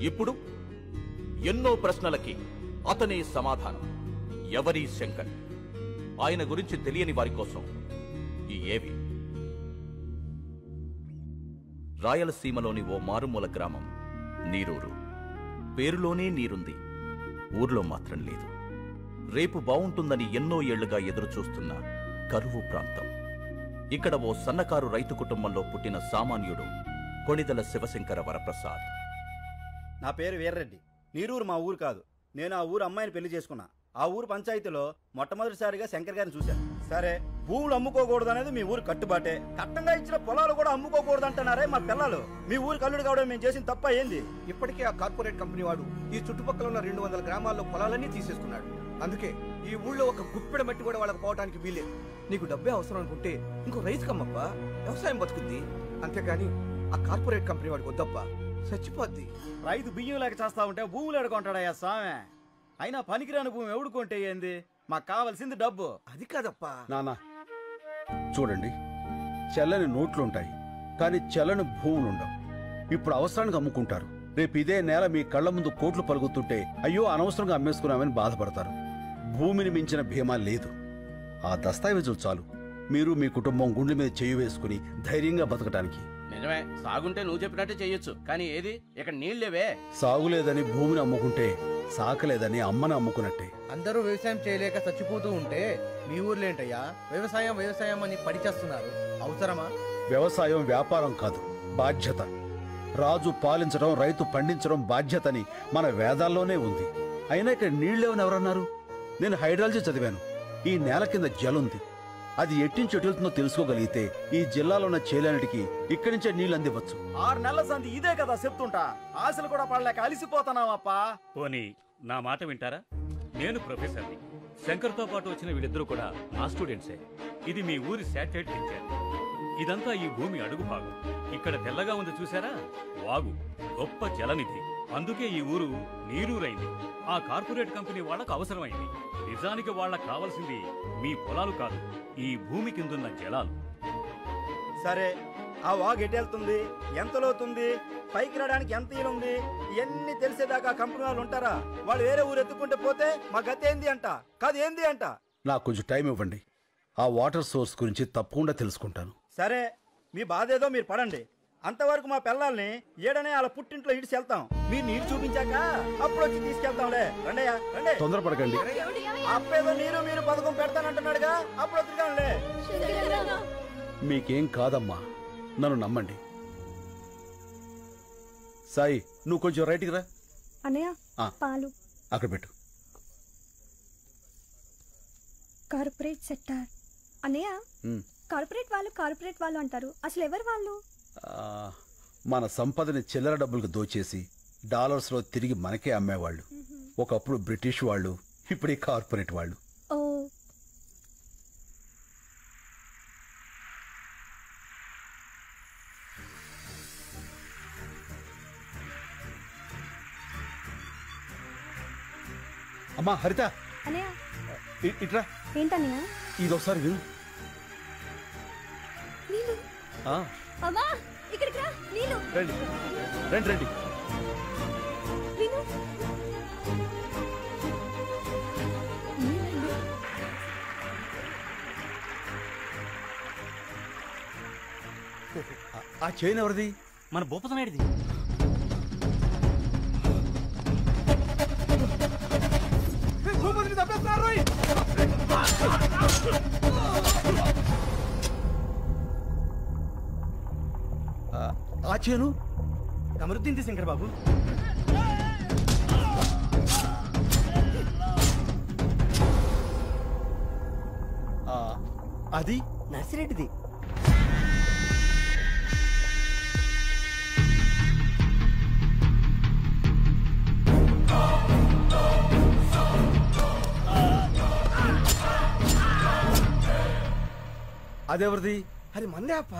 ఇప్పుడు ఎన్నో ప్రశ్నలకి అతనే సమాధానం. ఎవరి శంకర్? ఆయన గురించి తెలియని వారి కోసం ఈ ఏవి. రాయలసీమలోని ఓ మారుమూల గ్రామం నీరూరు. పేరులోనే నీరుంది, ఊర్లో మాత్రం లేదు. రేపు బావుంటుందని ఎన్నో ఏళ్లుగా ఎదురుచూస్తున్న కరువు ప్రాంతం. ఇక్కడ ఓ సన్నకారు రైతు కుటుంబంలో పుట్టిన సామాన్యుడు కొణిదెల శివశంకర వరప్రసాద్. నా పేరు వీర్రెడ్డి. నీరూరు మా ఊరు కాదు. నేను ఆ ఊరు అమ్మాయిని పెళ్లి చేసుకున్నా. ఆ ఊరు పంచాయతీలో మొట్టమొదటిసారిగా శంకర్ గారిని చూశాను. సరే, భూములు అమ్ముకోకూడదు అనేది మీ ఊరు కట్టుబాటే. కట్టంగా ఇచ్చిన పొలాలు కూడా అమ్ముకోకూడదు అంటున్నారే మా పిల్లలు. మీ ఊరు కల్లుడు కావడం మేము చేసిన తప్ప ఏంది? ఇప్పటికే ఆ కార్పొరేట్ కంపెనీ వాడు ఈ చుట్టుపక్కల ఉన్న 200 గ్రామాల్లో పొలాలన్నీ తీసేసుకున్నాడు. అందుకే ఈ ఊళ్ళో ఒక గుప్పెడ మట్టి కూడా వాళ్ళకి పోవడానికి వీలేదు. నీకు డబ్బే అవసరం అనుకుంటే ఇంకో రైతు కమ్మప్పా, వ్యవసాయం బతుకుద్ది. అంతేగాని ఆ కార్పొరేట్ కంపెనీ వాడికి వద్దప్పా, చచ్చిపోద్ది. రైతు బియ్యం లేక చేస్తా ఉంటే భూములు ఎడుకుంటాడయ్యా స్వామి. అయినా పనికిరాని భూమి ఎవడుకుంటే ఏంది? మాకు కావాల్సింది డబ్బు. అది కాదప్పా. నానా చూడండి, చెల్లని నోట్లుంటాయి కానీ చెల్లని భూములుండవు. ఇప్పుడు అవసరానికి అమ్ముకుంటారు. రేపు ఇదే నేల మీ కళ్ళ ముందు కోట్లు పలుకుతుంటే అయ్యో అనవసరంగా అమ్మేసుకున్నామని బాధపడతారు. భూమిని మించిన భీమా లేదు. ఆ దస్తావేజులు చాలు మీరు మీ కుటుంబం గుండె మీద చేయి వేసుకుని ధైర్యంగా బతకటానికి. నిజమే, సాగుంటే నువ్వు చెప్పినట్టే చెయ్యొచ్చు. కానీ ఏది ఇక్కడ నీళ్లేవే. సాగులేదని భూమిని అమ్ముకుంటే సాకలేదని అమ్మని అమ్ముకున్నట్టే. అందరూ వ్యవసాయం చేయలేక చచ్చిపోతూ ఉంటే మీ ఊర్లో ఏంటయ్యా వ్యవసాయం వ్యవసాయం అని పడిచేస్తున్నారు? అవసరమా? వ్యవసాయం వ్యాపారం కాదు, బాధ్యత. రాజు పాలించడం, రైతు పండించడం బాధ్యతని మన వేదాల్లోనే ఉంది. అయినా ఇక్కడ నీళ్ళేవని ఎవరన్నారు? నేను హైడ్రాలజీ చదివాను. ఈ నేల కింద జలుంది, అది ఎట్టించి ఎటుతుందో తెలుసుకోగలిగితే ఈ జిల్లాలో ఉన్న చేలన్నిటికి ఇక్కడి నుంచే నీళ్ళు అందివచ్చు. 6 నెలల సంధి ఇదే కదా చెప్తుంటా. ఆశలు కూడా పడలేక అలిసిపోతున్నావప్పా. పోనీ నా మాట వింటారా? నేను ప్రొఫెసర్ని. శంకర్తో పాటు వచ్చిన వీళ్ళిద్దరూ కూడా నా స్టూడెంట్సే. ఇది మీ ఊరి శాటిలైట్ పిక్చర్. ఇదంతా ఈ భూమి అడుగు భాగం. ఇక్కడ తెల్లగా ఉంది చూసారా, వాగు, గొప్ప జలనిధి. అందుకే ఈ ఊరు నీరూరైంది. ఆ కార్పొరేట్ కంపెనీ వాళ్ళకు అవసరమైంది. నిజానికి వాళ్ళకు కావాల్సింది మీ పొలాలు కాదు, ఈ భూమి కిందున్న జలాలు. సరే, ఆ వాగు ఎటెళ్తుంది, ఎంత లోతుంది, పైకి రావడానికి ఎంత ఈలుంది, ఇవన్నీ తెలిసేదాకా కంపెనీ వాళ్ళు ఉంటారా? వాళ్ళు వేరే ఊరు ఎత్తుకుంటే పోతే మా గతి ఏంది అంట, కాదు ఏంది అంట. నాకు కొంచెం టైం ఇవ్వండి. ఆ వాటర్ సోర్స్ గురించి తప్పకుండా తెలుసుకుంటాను. సరే, మీ బాధ ఏదో మీరు పడండి. అంతవరకు మా పిల్లల్ని ఏడనే వాళ్ళ పుట్టింట్లో ఇడిచి వెళ్తాం. మీరు నీరు చూపించాక అప్పుడు వచ్చి తీసుకెళ్తాంలే. రండయ్యా, రండి. తొందరపడకండి. అప్పేదో నీరు మీరు పథకం పెడతానంటున్నాడుగా, అప్పుడు తిరగానులే. మీకేం కాదమ్మా, నన్ను నమ్మండి. సాయి, నువ్వు కొంచెం రైట్కి రా. అన్నయ్య, పాలు అక్కడ పెట్టు. Corporate sector. అన్నయ్య, కార్పొరేట్ వాళ్ళు అంటారు, అసలు ఎవరు వాళ్ళు? మన సంపదని చిల్లర డబ్బులకు దోచేసి డాలర్స్లో తిరిగి మనకే అమ్మేవాళ్ళు. ఒకప్పుడు బ్రిటిష్ వాళ్ళు, ఇప్పుడు ఈ కార్పొరేట్ వాళ్ళు. ఓ, అమ్మా హరిత, అన్నయ్య. ఇట్రా. ఏంటన్నయ్య? ఇదొకసారి విను. నీళ్ళు. అమ్మా, ఇక్కడికి రా. నీళ్ళు. రండి రండి రండి. విను. ఆ చైన్ ఎవరిది? మన భూపతనాయుడిది. భూపతిని తప్పేస్తున్నారు. ఆ చేను కమరుద్దీన్ శంకర్ బాబు. అది నర్సిరెడ్డిది. అదెవరిది? అది మందే అప్ప.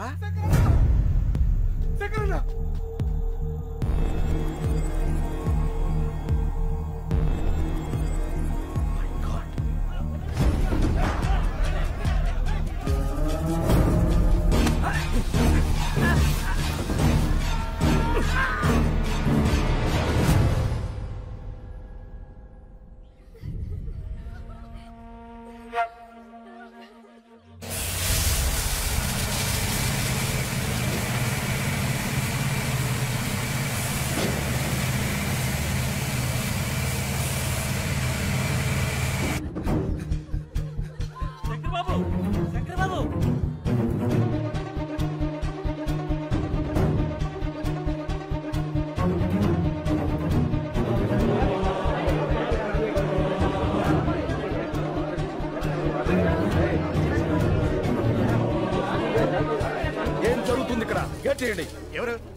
ఏం జరుగుతుంది ఇక్కడ? గట్టియండి.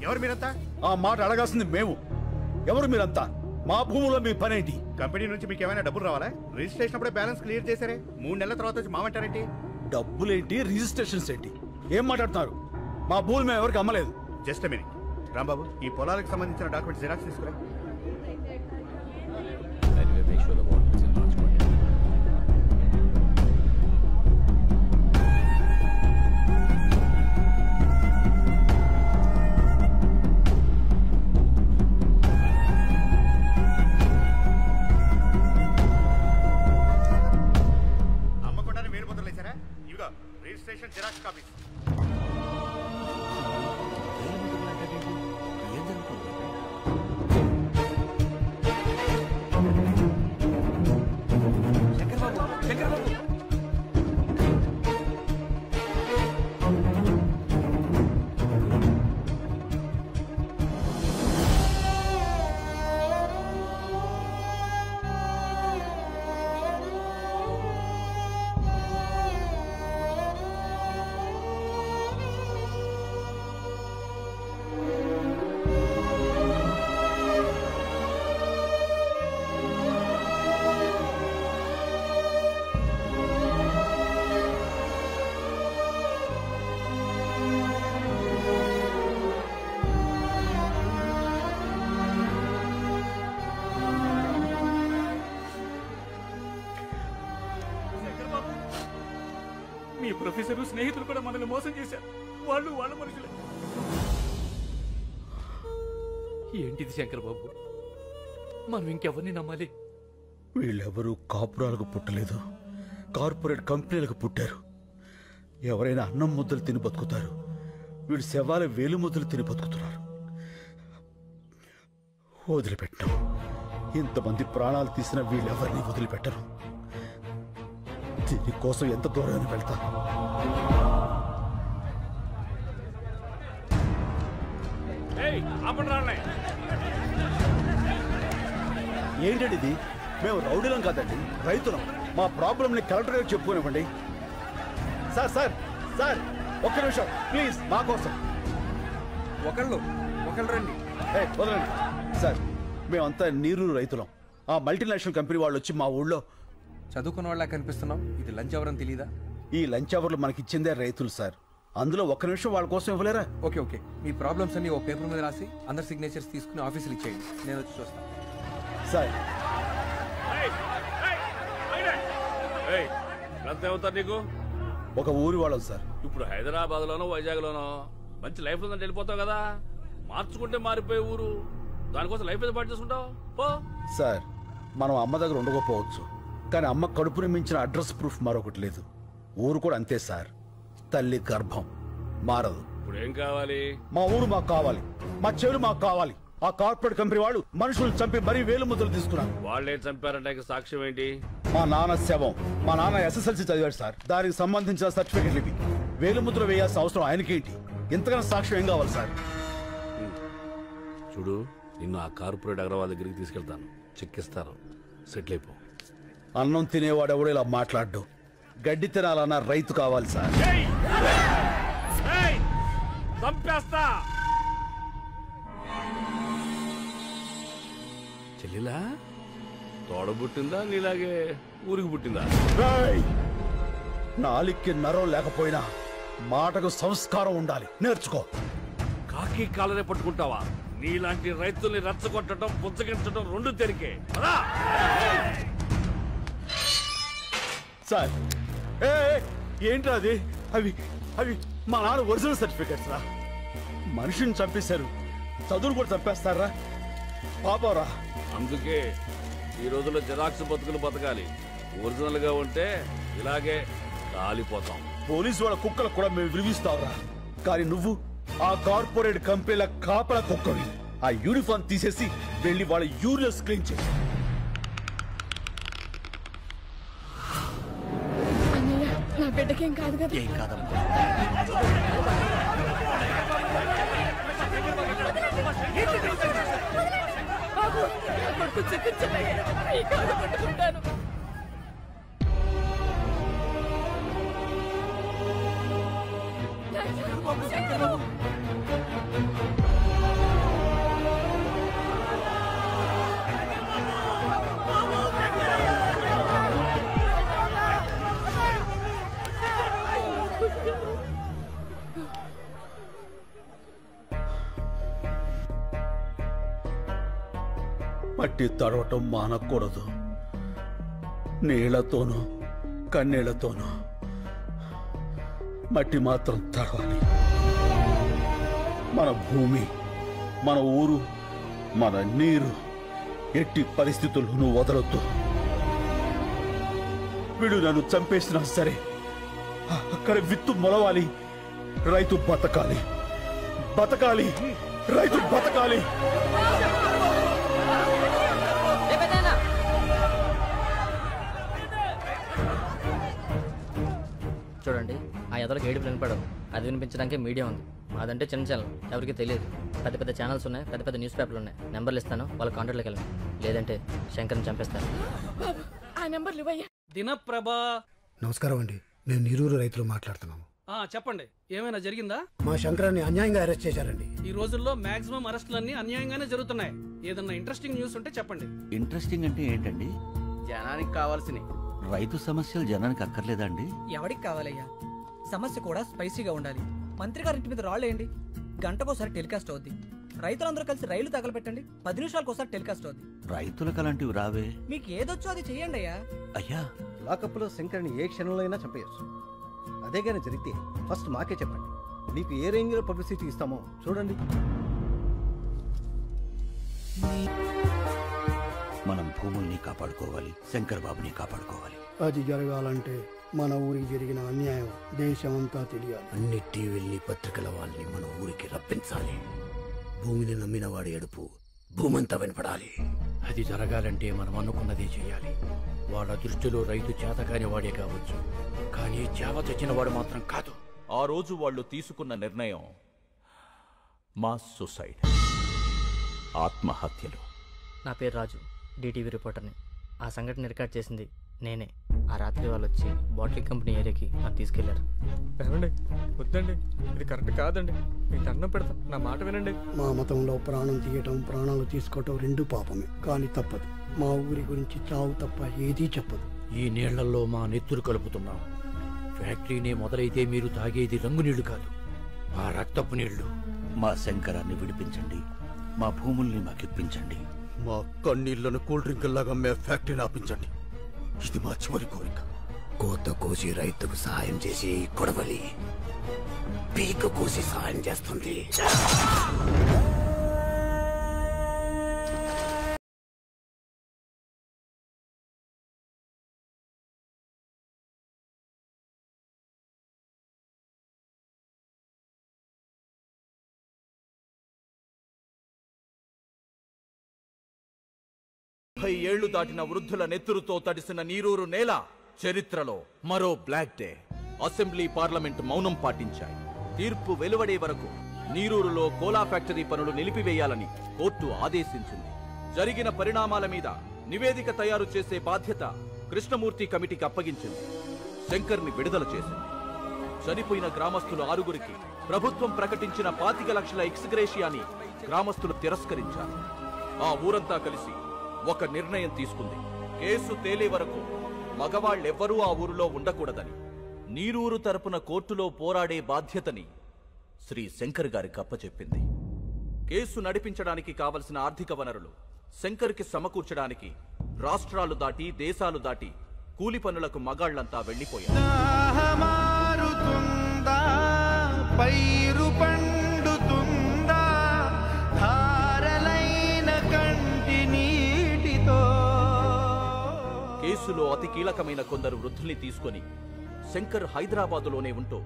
ఎవరు మీరంతా? ఆ మాట అడగాల్సింది మేము. ఎవరు మీరంతా? మా భూములో మీ పనేంటి? కంపెనీ నుంచి మీకు ఏమైనా డబ్బులు రావాలా? రిజిస్ట్రేషన్ అప్పుడే బ్యాలెన్స్ క్లియర్ చేశారే, 3 నెలల తర్వాత వచ్చి మామంటారేంటి? డబ్బులేంటి, రిజిస్ట్రేషన్స్ ఏంటి, ఏం మాట్లాడుతున్నారు? మా భూములు మేము ఎవరికి అమ్మలేదు. జస్ట్ మినిట్ రాంబాబు, ఈ పొలాలకు సంబంధించిన డాక్యుమెంట్ జిరాక్స్ తీసుకురా. అమ్మకుండానే వేరు ముద్రలు వేశారా? ఇవిగో రిజిస్ట్రేషన్ జిరాక్స్ కాపీస్. మీ ప్రొఫెసర్ స్నేహితులు కూడా మనల్ని మోసం చేశారు. వాళ్ళు వాళ్ళ మనుషులే. ఏంటిది శంకర్ బాబు, మనం ఇంకెవరిని నమ్మాలి? వీళ్ళెవరూ కాపురాలకు పుట్టలేదు, కార్పొరేట్ కంపెనీలకు పుట్టారు. ఎవరైనా అన్నం ముద్దలు తిని బతుకుతారు, వీళ్ళు శవాల వేలు ముద్దలు తిని బతుకుతున్నారు. వదిలిపెట్టం. ఇంతమంది ప్రాణాలు తీసిన వీళ్ళెవరిని వదిలిపెట్టరు. దీనికోసం ఎంత దూరాన్ని వెళ్తా. ఏంటండి ఇది? మేము రౌడీలం కాదండి, రైతులం. మా ప్రాబ్లంని కలెక్టర్ గారికి చెప్పుకోనివ్వండి. సార్ సార్ సార్ ఒక్క నిమిషం ప్లీజ్, మా కోసం ఒకళ్ళు రండి. వదలండి సార్, మేమంతా నీరు రైతులం. ఆ మల్టీనేషనల్ కంపెనీ వాళ్ళు వచ్చి మా ఊళ్ళో చదువుకున్న వాళ్ళ కనిపిస్తున్నాం. ఇది లంచ్ అవర్ అని తెలీదా? ఈ లంచ్ అవర్లు మనకిచ్చిందే రైతులు సార్. అందులో ఒక్క నిమిషం వాళ్ళ కోసం ఇవ్వలేరా? ఓకే ఓకే, మీ ప్రాబ్లమ్స్ అన్ని ఓ పేపర్ మీద రాసి అందరి సిగ్నేచర్స్ తీసుకుని ఆఫీసులు ఇచ్చేయండి. నేను వచ్చి చూస్తాను. సార్ ఎంత అవుతారు నీకు? ఒక ఊరి వాళ్ళం సార్. ఇప్పుడు హైదరాబాద్ లోనో వైజాగ్ లోనో మంచి లైఫ్ ఉందని వెళ్ళిపోతావు కదా. మార్చుకుంటే మారిపోయే ఊరు, దానికోసం లైఫ్ ఏదో పాటు చేసుకుంటావు పో. సార్ మనం అమ్మ దగ్గర ఉండకపోవచ్చు, కానీ అమ్మ కడుపుని మించిన అడ్రస్ ప్రూఫ్ మరొకటి లేదు. ఊరు కూడా అంతే సార్, తల్లి గర్భం మారదు. ఇప్పుడు ఏం కావాలి? మా ఊరు మాకు కావాలి, మా చెవులు మాకు కావాలి. ఆ కార్పొరేట్ కంపెనీ వాళ్ళు మనుషులను చంపి మరీ వేలు ముద్దలు తీసుకున్నారు. వాళ్ళేం చంపారంటే సాక్ష్యం ఏంటి? మా నాన్న శవం. మా నాన్న SSLC చదివాడు సార్, దానికి సంబంధించిన సర్టిఫికెట్లు ఇవి. వేలు ముద్ర వేయాల్సిన అవసరం ఆయనకేంటి? ఇంతకన్నా సాక్ష్యం ఏం కావాలి సార్? చూడు, నిన్ను ఆ కార్పొరేట్ అగ్రవాల్ దగ్గరికి తీసుకెళ్తాను, చెక్కిస్తాను, సెటిల్ అయిపో. అన్నం తినేవాడు ఎవడు ఇలా మాట్లాడ్డు. గడ్డి తినాలన్న రైతు కావాలి సార్. చంపేస్తా. చెల్లిలా తోడ పుట్టిందా నీలాగే ఊరికి పుట్టిందా? నాలిక్కి నరం లేకపోయినా మాటకు సంస్కారం ఉండాలి, నేర్చుకో. కాకి కాలనే పట్టుకుంటావా? నీలాంటి రైతుల్ని రెచ్చగొట్టడం, పుచ్చగించడం రెండు తెరికే. సార్ ఏంట్రా అది? అవి అవి మా నాన్న ఒరిజినల్ సర్టిఫికెట్స్ రా. మనిషిని చంపేశారు, చదువులు కూడా చంపేస్తారా? పాపరా. అందుకే ఈ రోజుల్లో జిరాక్స్ బతుకులు బతకాలి. ఒరిజినల్ గా ఉంటే ఇలాగే కాలిపోతాం. పోలీసు వాళ్ళ కుక్కలకు కూడా మేము విలువిస్తావురా, కానీ నువ్వు ఆ కార్పొరేట్ కంపెనీల కాపల కుక్కవి. ఆ యూనిఫామ్ తీసేసి వెళ్ళి వాళ్ళ యూరియస్ క్లీన్ చేసి. నా బిడ్డకేం కాదు కదా? ఏం కాదమ్మా. మట్టి తడవటం మానకూడదు. నీళ్లతోనూ కన్నీళ్లతోనూ మట్టి మాత్రం తడవాలి. మన భూమి, మన ఊరు, మన నీరు ఎట్టి పరిస్థితుల్లోనూ వదలొద్దు. వీడు నన్ను చంపేసినా సరే అక్కడ విత్తు మొలవాలి, రైతు బతకాలి. బతకాలి, రైతు బతకాలి. చూడండి, ఆ ఎదలకు ఏడుపు వినపడదు. అది వినిపించడానికి మీడియా ఉంది. అదంటే చిన్న ఛానల్, ఎవరికి తెలియదు. పెద్ద పెద్ద ఛానల్స్ ఉన్నాయి, పెద్ద పెద్ద న్యూస్ పేపర్లు ఉన్నాయి. నెంబర్లు ఇస్తాను, వాళ్ళ కాంటాక్ట్లోకి వెళ్ళండి. లేదంటే శంకర్ని చంపేస్తాను. ఆ నెంబర్లు ఇవ్వయ్యా. దినప్రభా. నమస్కారం అండి, నేను నీరూరు రైతులు మాట్లాడుతున్నాము. చెప్పండి, ఏమైనా జరిగిందా? మా శంకరాన్ని అన్యాయంగా అరెస్ట్ చేశారండి. ఈ రోజుల్లో మాక్సిమం అరెస్టులన్నీ అన్యాయంగానే జరుగుతున్నాయి. ఏదన్నా ఇంట్రెస్టింగ్ న్యూస్ ఉంటే చెప్పండి. ఇంట్రెస్టింగ్ అంటే ఏంటండి? జనానికి కావాల్సినవి. రైతు సమస్యలు జనానికి అక్కర్లేదా అండి? ఎవరికి కావాలయ్యా? సమస్య కూడా స్పైసీగా ఉండాలి. మంత్రి గారింటి మీద రాళ్ళేయండి, గంటకోసారి టెలికాస్ట్ అవుద్ది. రైతులందరూ కలిసి రైలు తగలబెట్టండి, 10 నిమిషాలకు ఒకసారి టెలికాస్ట్ అవుద్ది. రైతులకు అలాంటివి రావే. మీకు ఏదొచ్చో అది చెయ్యండి అయ్యా. అయ్యా, లాకప్లో శంకర్ని ఏ క్షణంలో అయినా చంపేయచ్చు. అదే కానీ జరిగితే ఫస్ట్ మాకే చెప్పండి. మీకు ఏ రేంజ్లో పబ్లిసిటీ ఇస్తామో చూడండి. మనం భూముల్ని కాపాడుకోవాలి, శంకర్ బాబుని కాపాడుకోవాలి. అది జరగాలంటే మన ఊరికి జరిగిన అన్యాయం దేశమంతా తెలియాలి. అన్ని టీవీల్ని పత్రికల వాళ్ళని మన ఊరికి రప్పించాలి. భూమిని నమ్మిన వాడి ఏడుపు భూమంతా వినపడాలి. అది జరగాలంటే మనం అనుకున్నదే చేయాలి. వాళ్ళ దృష్టిలో రైతు చేతకాని వాడే కావచ్చు, కానీ చేవ చచ్చిన వాడు మాత్రం కాదు. ఆ రోజు వాళ్ళు తీసుకున్న నిర్ణయం మాస్ సూసైడ్, ఆత్మహత్యలు. నా పేరు రాజు, డిటీవీ రిపోర్టర్ని. ఆ సంఘటన రికార్డ్ చేసింది నేనే. ఆ రాత్రి వాళ్ళు వచ్చి బాటిల్ కంపెనీ ఏరియాకి నన్ను తీసుకెళ్లారు. ఏమండి వద్దండి, ఇది కరెక్ట్ కాదండి, మీకు దండం పెడతా, నా మాట వినండి. మా మతంలో ప్రాణం తీయటం ప్రాణాలు తీసుకోవటం రెండు పాపమే, కానీ తప్పదు. మా ఊరి గురించి చావు తప్ప ఏదీ చెప్పదు. ఈ నీళ్లలో మా నెత్తురు కలుపుతున్నాం. ఫ్యాక్టరీనే మొదలైతే మీరు తాగేది రంగు నీళ్లు కాదు, ఆ రక్తపు నీళ్లు. మా శంకరాన్ని విడిపించండి, మా భూముల్ని మాకిప్పించండి. మా కన్నీళ్లను కూల్ డ్రింకుల్లాగా మే ఫ్యాక్టరీని ఆపించండి. ఇది మా చివరి కోరిక. కోత కోసి రైతుకు సహాయం చేసి కొడవలి పీక కోసి సహాయం చేస్తుంది. ఏళ్లు దాటిన వృద్ధుల నెత్తురుతో తడిసిన నీరూరు నేల చరిత్రలో మరో బ్లాక్ డే. అసెంబ్లీ పార్లమెంట్ మౌనం పాటించాయి. తీర్పు వెలువడే వరకు నీరూరులో కోలా ఫ్యాక్టరీ పనులు నిలిపివేయాలని కోర్టు ఆదేశించింది. జరిగిన పరిణామాల మీద నివేదిక తయారు చేసే బాధ్యత కృష్ణమూర్తి కమిటీకి అప్పగించింది. శంకర్ని విడుదల చేసింది. చనిపోయిన గ్రామస్తులు 6గురికి ప్రభుత్వం ప్రకటించిన 25 లక్షల ఎక్స్గ్రేషియాని గ్రామస్తులు తిరస్కరించారు. ఆ ఊరంతా కలిసి ఒక నిర్ణయం తీసుకుంది. కేసు తేలే వరకు మగవాళ్ళెవ్వరూ ఆ ఊరిలో ఉండకూడదని. నీరూరు తరపున కోర్టులో పోరాడే బాధ్యతని శ్రీ శంకర్ గారికి అప్పచెప్పింది. కేసు నడిపించడానికి కావలసిన ఆర్థిక వనరులు శంకర్కి సమకూర్చడానికి రాష్ట్రాలు దాటి దేశాలు దాటి కూలి పనులకు మగాళ్లంతా వెళ్లిపోయారు. పైరు పండుతుందా ధారలైన కంటి నీటితో. కేసులో అతి కీలకమైన కొందరు వృద్ధుల్ని తీసుకొని శంకర్ హైదరాబాదులోనే ఉంటూ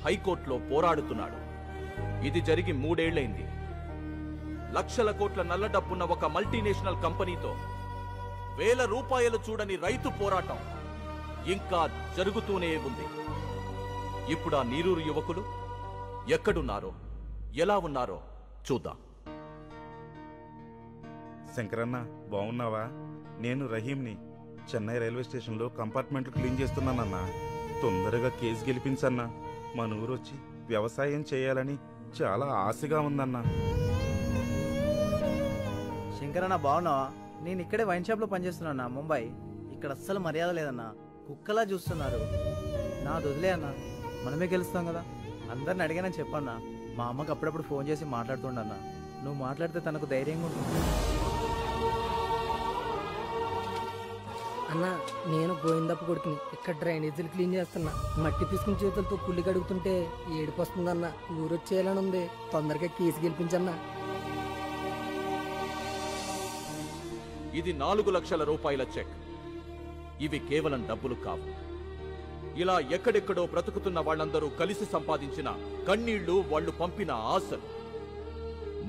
హైకోర్టులో పోరాడుతున్నాడు. ఇది జరిగి 3 ఏళ్లైంది. లక్షల కోట్ల నల్ల డబ్బున్న ఒక మల్టీనేషనల్ కంపెనీతో వేల రూపాయలు చూడని రైతు పోరాటం ఇంకా జరుగుతూనే ఉంది. ఇప్పుడు ఆ నీరూరు యువకులు ఎక్కడున్నారో ఎలా ఉన్నారో చూద్దాం. శంకరన్న బాగున్నావా? నేను రహీంని. చెన్నై రైల్వే స్టేషన్లో కంపార్ట్మెంట్లు క్లీన్ చేస్తున్నానన్నా. తొందరగా కేసు గెలిపించన్నా. మన ఊరొచ్చి వ్యవసాయం చేయాలని చాలా ఆశగా ఉందన్నా. శంకరన్న బాగున్నావా? నేను ఇక్కడే వైన్ షాప్లో పనిచేస్తున్నా ముంబై. ఇక్కడ అస్సలు మర్యాద లేదన్నా, కుక్కలా చూస్తున్నారు. నా వదిలే అన్నా, మనమే గెలుస్తాం కదా. అందరిని అడిగానని చెప్పన్నా. మా అమ్మకి అప్పుడప్పుడు ఫోన్ చేసి మాట్లాడుతుండన్నా. నువ్వు మాట్లాడితే తనకు ధైర్యంగా ఉంటుంది. అన్న నేను గోవిందప్ప కొడుకుని. ఇక్కడ డ్రైనేజీలు క్లీన్ చేస్తున్నా. మట్టి తీసుకుని చేతులతో పుల్లి కడుగుతుంటే ఏడుపు వస్తుందన్న. ఊరొచ్చేయాలని ఉంది. తొందరగా కేసు గెలిపించన్నా. ఇది 4 లక్షల రూపాయల చెక్. ఇవి కేవలం డబ్బులు కావు. ఇలా ఎక్కడెక్కడో బ్రతుకుతున్న వాళ్ళందరూ కలిసి సంపాదించిన కన్నీళ్లు, వాళ్ళు పంపిన ఆశలు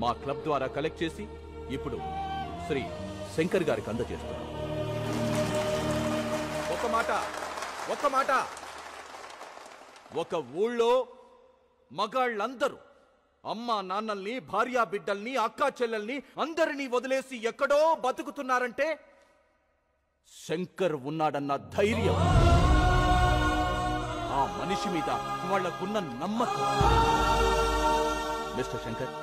మా క్లబ్ ద్వారా కలెక్ట్ చేసి ఇప్పుడు శ్రీ శంకర్ గారికి అందజేస్తున్నాం. ఒక మాట, ఒక ఊళ్ళో మగాళ్ళందరూ అమ్మా నాన్నల్ని, భార్యా బిడ్డల్ని, అక్కా చెల్లెల్ని అందరినీ వదిలేసి ఎక్కడో బతుకుతున్నారంటే శంకర్ ఉన్నాడన్న ధైర్యం, ఆ మనిషి మీద వాళ్లకున్న నమ్మకం. మిస్టర్ శంకర్,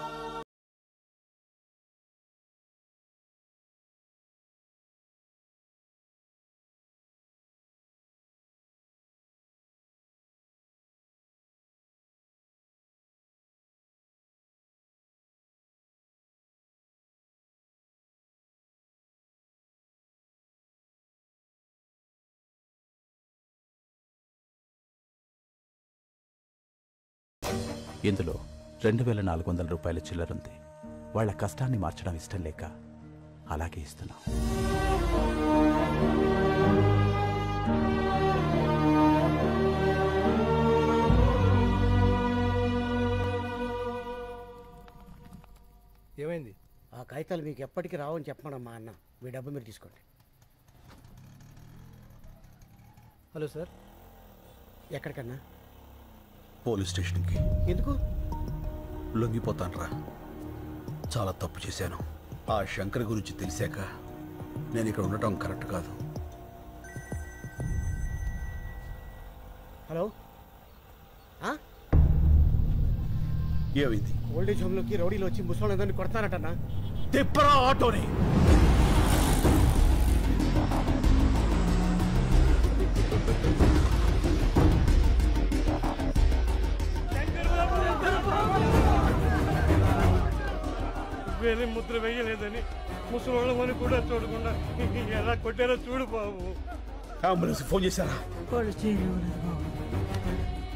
ఇందులో 2400 రూపాయల చిల్లరుంది. వాళ్ళ కష్టాన్ని మార్చడం ఇష్టం లేక అలాగే ఇస్తున్నా. ఏమైంది? ఆ కాగితాలు మీకు ఎప్పటికీ రావని చెప్పమనమ్మా అన్న. మీ డబ్బు మీరు తీసుకోండి. Hello sir. ఎక్కడికన్నా? పోలీస్ స్టేషన్కి. ఎందుకు? లొంగిపోతానురా. చాలా తప్పు చేశాను. ఆ శంకర్ గురించి తెలిసాక నేను ఇక్కడ ఉండటం కరెక్ట్ కాదు. హలో, ఏమైంది? ఓల్డేజ్ హోమ్లోకి రౌడీలు వచ్చి ముసలోళ్ళందరినీ కొడతారటన్నా. తిప్పరా ఆటోని. వేరే ముద్ర వేయలేదని ముసలోళ్ళమని కూడా చూడకుండా ఎలా కొట్టారో చూడు బాబు. అంబులెన్స్ ఫోన్ చేశారా?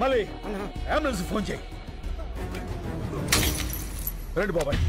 మళ్ళీ అంబులెన్స్ ఫోన్ చేయి. రండి బాబాయ్.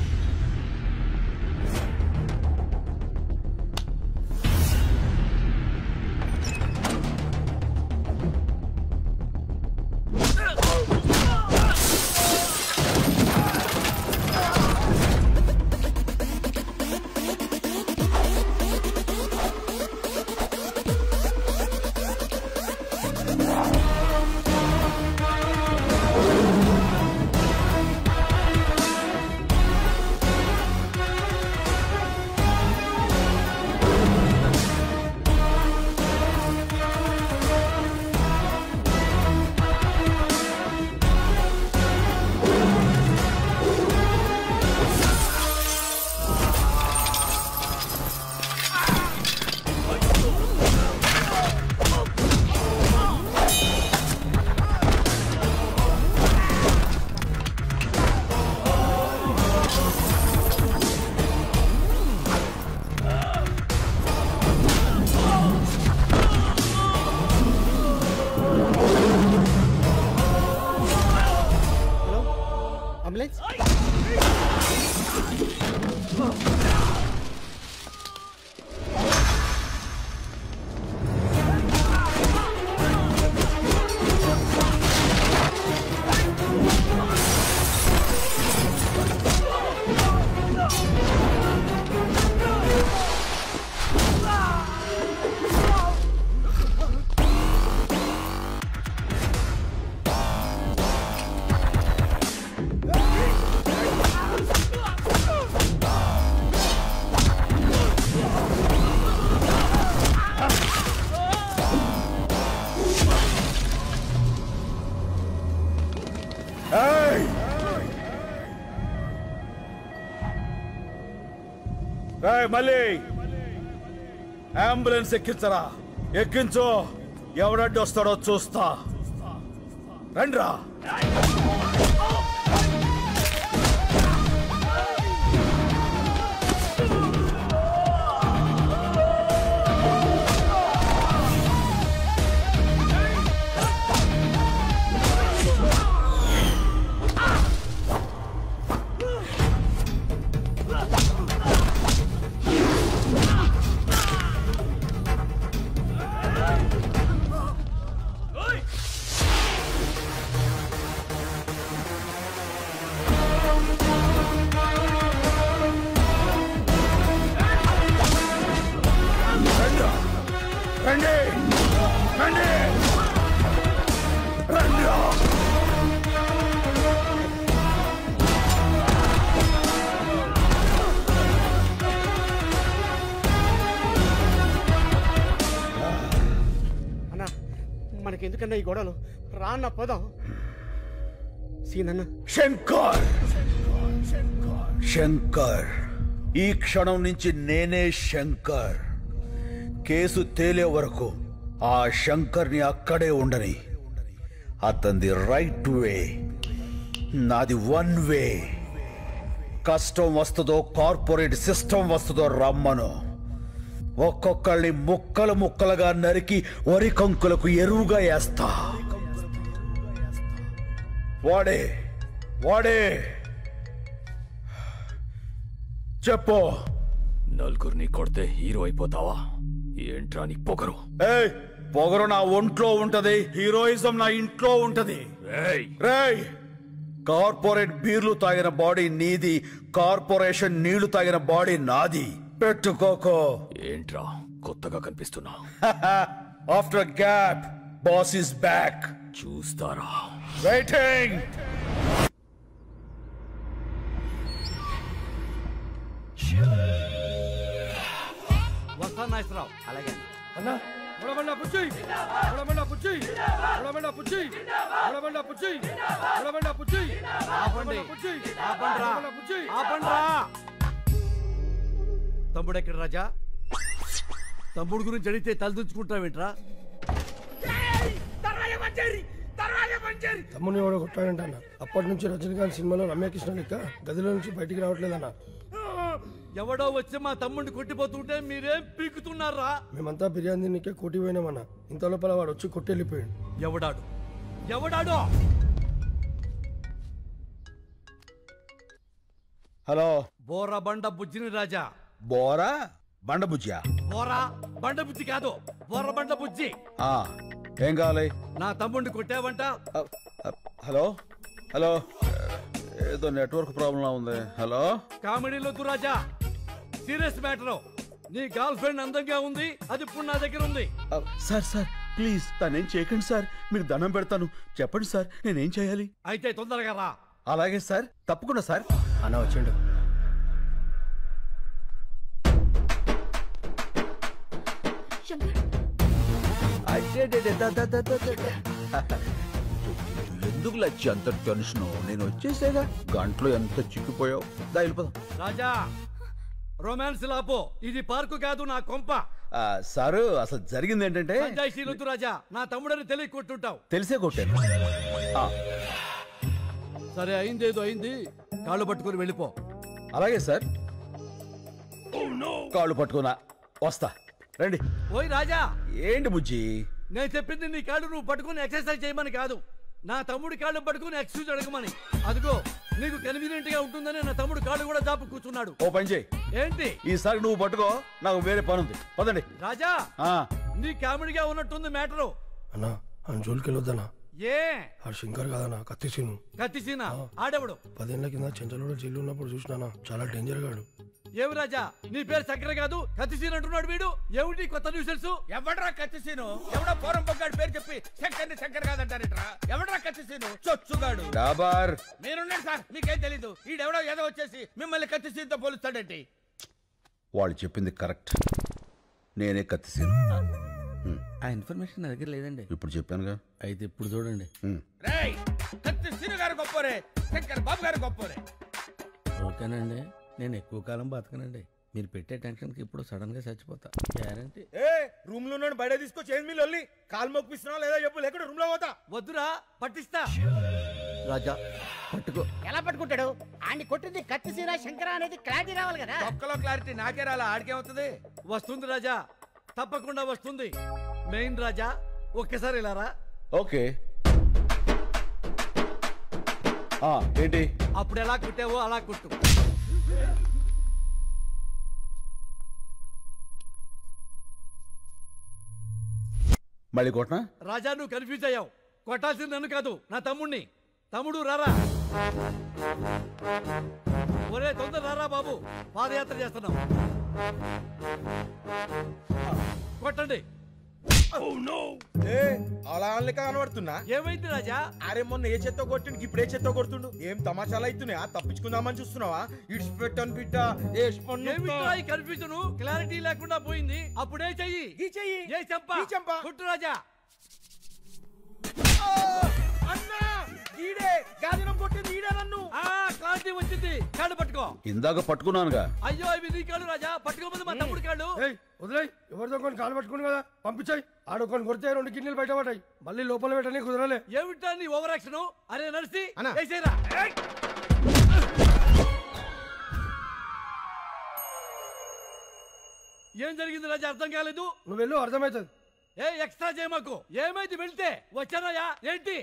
మళ్ళీ అంబులెన్స్ ఎక్కించరా. ఎక్కించు. ఎవడడ్డు వస్తాడో చూస్తా. రండ్రా. మనకెందుకన్నా ఈ గొడవలు? రాన్న పోదాం. సీనన్న. శంకర్, శంకర్, ఈ క్షణం నుంచి నేనే శంకర్. కేసు తేలే వరకు ఆ శంకర్ని అక్కడే ఉండని. అతనిది రైట్ వే, నాది వన్ వే. కష్టం వస్తుందో కార్పొరేట్ సిస్టమ్ వస్తుందో రమ్మను. ఒక్కొక్కళ్ళని ముక్కలు ముక్కలుగా నరికి వరి కంకులకు ఎరువుగా వేస్తా. వాడే వాడే చెప్పు. నలుగురిని కొడితే హీరో అయిపోతావా? ఏంట్రా నీ పొగరు? ఏయ్, పొగరు నా ఒంట్లో ఉంటది, హీరోయిజం నా ఇంట్లో ఉంటది. రేయ్, కార్పొరేట్ బీర్లు తాగిన బాడీ నీది, కార్పొరేషన్ నీళ్లు తాగిన బాడీ నాది. పెట్టుకోకో. ఏంట్రా కొత్తగా కనిపిస్తున్నా? After gap boss is back. చూస్తారా? వెయిటింగ్. వస్తా నాగేశ్వరరావు. అలాగే అన్నా. బుడబండ పుచ్చి, బుడబండ పుచ్చి, బుడబండ పుచ్చి, బుడబండ పుచ్చి, బుడబండ పుచ్చి. ఆపండి, ఆపండ్రా, ఆపండ్రా. తమ్ముడు ఎక్కడ రాజా? తమ్ముడు గురించి అడిగితే తలదించుకుంటావేంట్రా? తమ్ముని ఎవడో కొట్టాడంట అన్న. అప్పటి నుంచి రజనీకాంత్ సినిమాలో రమ్యకృష్ణ లెక్క గదిలో నుంచి బయటికి రావట్లేదన్న. ఎవడో వచ్చి మా తమ్ముడిని కొట్టిపోతుంటే మీరేం పీకుతున్నారా? మేమంతా బిర్యానీ నీకే కొట్టి పోయినామన్న. ఇంత లోపల వాడు వచ్చి కొట్టెళ్ళిపోయాడు. ఎవడాడు? ఎవడాడు? హలో, బోరా బండ బుజ్జిని రాజా. బోరా బండ బుజ్జా? బోరా బండ బుజ్జి కాదు, బోర బండ బుజ్జి. ఏం కావాలి? నా తమ్ముడిని కొట్టావంట. హలో హలో, ఏదో నెట్వర్క్ ప్రాబ్లం ఉంది. హలో, కామెడీలో రాజా, సీరియస్ మ్యాటర్. నీ గర్ల్ ఫ్రెండ్ అందంగా ఉంది, అది ఇప్పుడు నా దగ్గర ఉంది. సార్ సార్ ప్లీజ్ తనేం చేయకండి సార్, మీకు దండం పెడతాను. చెప్పండి సార్, నేనేం చేయాలి? అయితే తొందరగా రా. అలాగే సార్, తప్పకుండా సార్. అన్న వచ్చిండు. ఎందుకు లచ్చి అంత టెన్షన్? నేను వచ్చేసేగా, గంటలో ఎంత చిక్కిపోయావు. దా వెళ్ళిపోదాం. రాజా, రొమాన్స్ లాపో, ఇది పార్కు కాదు, నా కొంప. సారు, అసలు జరిగింది ఏంటంటే, రాజా, నా తమ్ముడని తెలియ కొట్టుంటావు. తెలిసే కొట్టాను. సరే, అయిందేదో అయింది, కాళ్ళు పట్టుకుని వెళ్ళిపో. అలాగే సార్, కాళ్ళు పట్టుకున్నా వస్తా. రండి. ఓయ్ రాజా. ఏంటి బుజ్జి? నేను చెప్పింది నీ కాళ్ళు నువ్వు పట్టుకుని ఎక్సర్సైజ్ చేయమని కాదు, నా తమ్ముడి కాళ్ళు పట్టుకుని ఎక్స్క్యూజ్ అడగమని. అదిగో నీకు కన్వీనియంట్ గా ఉంటుందని నా తమ్ముడు కాళ్ళు కూడా జాపు కూర్చున్నాడు. ఓ పని చేయి. ఏంటి? ఈసారి నువ్వు పట్టుకో, నాకు వేరే పని ఉంది. పదండి. రాజా, నీ కామెడీగా ఉన్నట్టుంది మ్యాటరు. అన్నా అని జోలికి వెళ్ళొద్దన్నా. ఏ? ఆ శంకర్ కదన్నా, కత్తిసీను. కత్తిసీనా? ఆడెవడు? 10 ఏళ్ల కింద చెంచలోడు జైలు ఉన్నప్పుడు చూసినానా, చాలా డేంజర్ గాడు. ఏమి రాజా, నీ పేరు శంకర్ కాదు కత్తిసీన్ అంటున్నాడు వీడు. ఏమిటి కొత్త న్యూసెన్స్? ఎవడ్రా కత్తిసీను? ఎవడో పోరం పొగ్గాడు పేరు చెప్పి శంకర్ని శంకర్ కాదంటారేట్రా? ఎవడ్రా కత్తిసీను? చొచ్చుగాడు. మీరున్నాడు సార్, మీకేం తెలీదు. ఈడెవడో ఏదో వచ్చేసి మిమ్మల్ని కత్తిసీన్తో పోలుస్తాడేంటి? వాళ్ళు చెప్పింది కరెక్ట్, నేనే కత్తిసీను. ఆ ఇన్ఫర్మేషన్ నా దగ్గర లేదండి. ఇప్పుడు చెప్పానుగా. అయితే ఇప్పుడు చూడండి. కత్తిసీను గారు గొప్పరే, శంకర్ బాబు గారు గొప్పరే. ఓకేనండి, నేను ఎక్కువ కాలం బతకనండి. మీరు పెట్టే టెన్షన్కి ఇప్పుడు సడన్ గా చచ్చిపోతా గ్యారంటీ. రూమ్ లో బయట తీసుకొచ్చి ఏం మీరు వెళ్ళి కాలు మొక్కిస్తున్నా లేదా చెప్పు, లేకుండా రూమ్ లో పోతా. వద్దురా, పట్టిస్తా. రాజా పట్టుకో. ఎలా పట్టుకుంటాడు? ఆడిని కొట్టింది కత్తిసీన శంకర అనేది క్లారిటీ రావాలి కదా. ఒక్కలో క్లారిటీ నాకే రాలా, ఆడికేమవుతుంది? వస్తుంది రాజా, తప్పకుండా వస్తుంది. మెయిన్ రాజా, ఒక్కసారి ఇలా రా. ఓకే. ఏంటి? అప్పుడు ఎలా కుట్టావో అలా కుట్టు. మళ్ళీ కొట్టనా? రాజా, నువ్వు కన్ఫ్యూజ్ అయ్యావు. కొట్టాల్సింది నన్ను కాదు, నా తమ్ముణ్ణి. తమ్ముడు రారా. ఒరే తొందర రారా బాబు, పాదయాత్ర చేస్తున్నాం. కొట్టండి. అలా కనబడుతున్నా. ఏమైంది రాజా? అరే మొన్న ఏ చెత్త కొట్టిండు, ఇప్పుడు ఏ చెత్త కొడుతుండు? ఏం తమాషాలు అవుతున్నాయా? తప్పించుకుందామని చూస్తున్నావా? ఇడిచిపెట్టాను బిడ్డ. కన్ఫ్యూజన్ క్లారిటీ లేకుండా పోయింది. అప్పుడే చెయ్యి. ఈ చెయ్యి. ఏ చంపా చంపా కొట్టు రాజా. అన్నా ఈడే గాదినం కొట్టింది, ఈడే నన్ను. క్లారిటీ వచ్చింది. కాళ్ళు పట్టుకో. ఇందాక పట్టుకున్నానుగా. అయ్యో ఇవి నీ కాళ్ళు రాజా, పట్టుకోమంది మా తమ్ముడు కాళ్ళు. వదిలే, ఎవరితో కొన్ని కాలు పట్టుకుని కదా పంపించాయి. ఆడుకొని కొడితే 2 కిడ్నీలు బయట పడ్డాయి. మళ్ళీ లోపల పెట్టని కుదరలే. ఏమిటా నీ ఓవర్ యాక్షన్? అరే నడిసి వేసేరా. ఏం జరిగింది రాజా? అర్థం కాలేదు. నువ్వు వెళ్ళు, అర్థమవుతుంది. ఏ ఎక్స్ట్రా చేయమాకు. ఏమైంది? వెళ్తే వచ్చానయ్యా. ఏంటి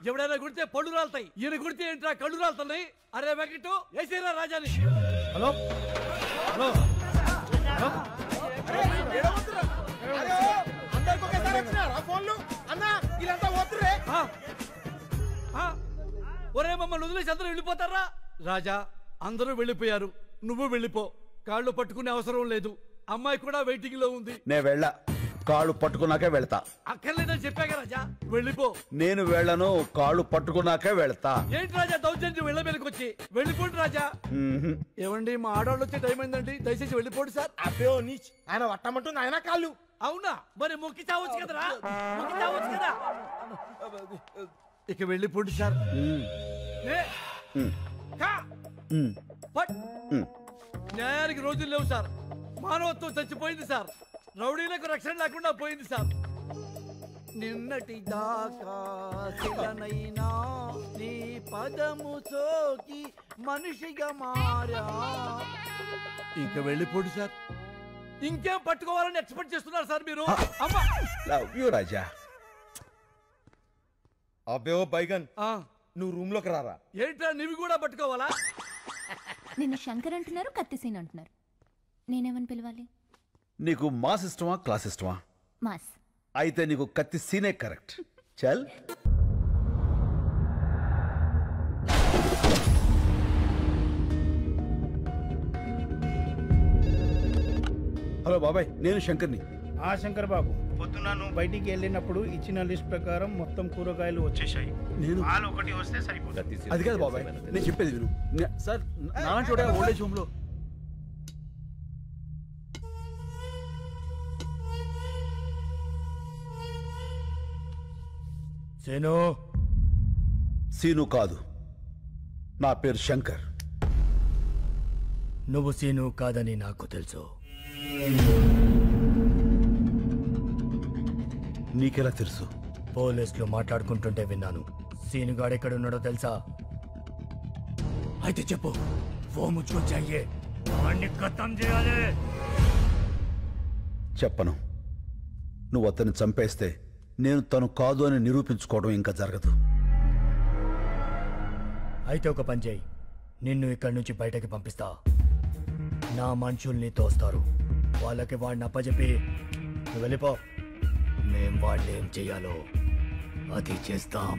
ఎవడైనా కుడితే పళ్ళు రాలుతాయి, ఈయన కుడితే ఏంట్రా కళ్ళు రాలుతున్నాయి. అరే వెంకటు వేసేరా రాజాని. హలో హలో ఒరే మమ్మల్ని వదిలేసి అందరూ వెళ్ళిపోతారా? రాజా అందరూ వెళ్ళిపోయారు, నువ్వు వెళ్ళిపో. కాళ్ళు పట్టుకునే అవసరం లేదు, అమ్మాయి కూడా వెయిటింగ్ లో ఉంది. నే వెళ్ళా, కాళ్ళు పట్టుకున్నాకే వెళ్తా. అక్కర్లేదని చెప్పాక రాజా, వెళ్ళిపో. నేను వెళ్ళను, కాళ్ళు పట్టుకున్నాకే వెళ్తా. ఏంటి రాజా దౌర్జన్యం వెళ్ళ మీదకి వచ్చి? వెళ్ళిపోండి రాజా. ఏమండి మా ఆడవాళ్ళు వచ్చే టైం అయిందండి, దయచేసి వెళ్ళిపోండి సార్. అబ్బో నీచ్, ఆయన వట్టమంటుంది ఆయన కాళ్ళు. అవునా, మరి మొక్కి చావచ్చు కదరా, మొక్కి చావచ్చు కదా. ఇక వెళ్ళిపోండి సార్. న్యాయానికి రోజులు లేవు సార్, మానవత్వం చచ్చిపోయింది సార్, రౌడీలకు రక్షణ లేకుండా పోయింది సార్. నిన్నటి దాకా శిలనైనా నీ పదము సోకి మనిషిగా మారా. ఇక వెళ్ళిపోండి సార్. ఇంకేం పట్టుకోవాలని ఎక్స్పెక్ట్ చేస్తున్నారు సార్ మీరు? అమ్మా లవ్ యూ రాజా. అబ్బో బైగన్, నువ్వు రూమ్ లోకి రారా. ఏంట్రా నీవి కూడా పట్టుకోవాలా? నిన్ను శంకర్ అంటున్నారు, కత్తిసీన్ అంటున్నారు, నేనేమని పిలవాలి? నీకు మాస్ ఇష్టమా క్లాస్ ఇష్టమా? మాస్. అయితే నీకు కత్తి సీనే కరెక్ట్. చల్. హలో బాబాయ్, నేను శంకర్ని. శంకర్ బాబు, పొద్దున నువ్వు బయటికి వెళ్ళినప్పుడు ఇచ్చిన లిస్ట్ ప్రకారం మొత్తం కూరగాయలు వచ్చేసాయి. నేను పాలు ఒకటి వస్తే సరిపోతుంది. అది కాదు బాబాయ్, నేను చెప్పేది విను. సార్ నాన్న చూడ ఓల్డేజ్ హోమ్ లో సీను కాదు, నా పేరు శంకర్. నువ్వు సీను కాదని నాకు తెలుసు. నీకెలా తెలుసు? పోలీసులు మాట్లాడుకుంటుంటే విన్నాను. సీనుగాడు ఎక్కడున్నాడో తెలుసా? అయితే చెప్పు, वो मुझको चाहिए, వాణ్ణి ఖతం చేయాలి. చెప్పను. నువ్వు అతన్ని చంపేస్తే నేను తను కాదు అని నిరూపించుకోవడం ఇంకా జరగదు. అయితే ఒక పని చేయి, నిన్ను ఇక్కడి నుంచి బయటకి పంపిస్తా. నా మనుషుల్ని తోస్తారు, వాళ్ళకి వాడిని అప్పచెప్పి నువ్వు వెళ్ళిపో. మేం వాడిని ఏం చెయ్యాలో అది చేస్తాం.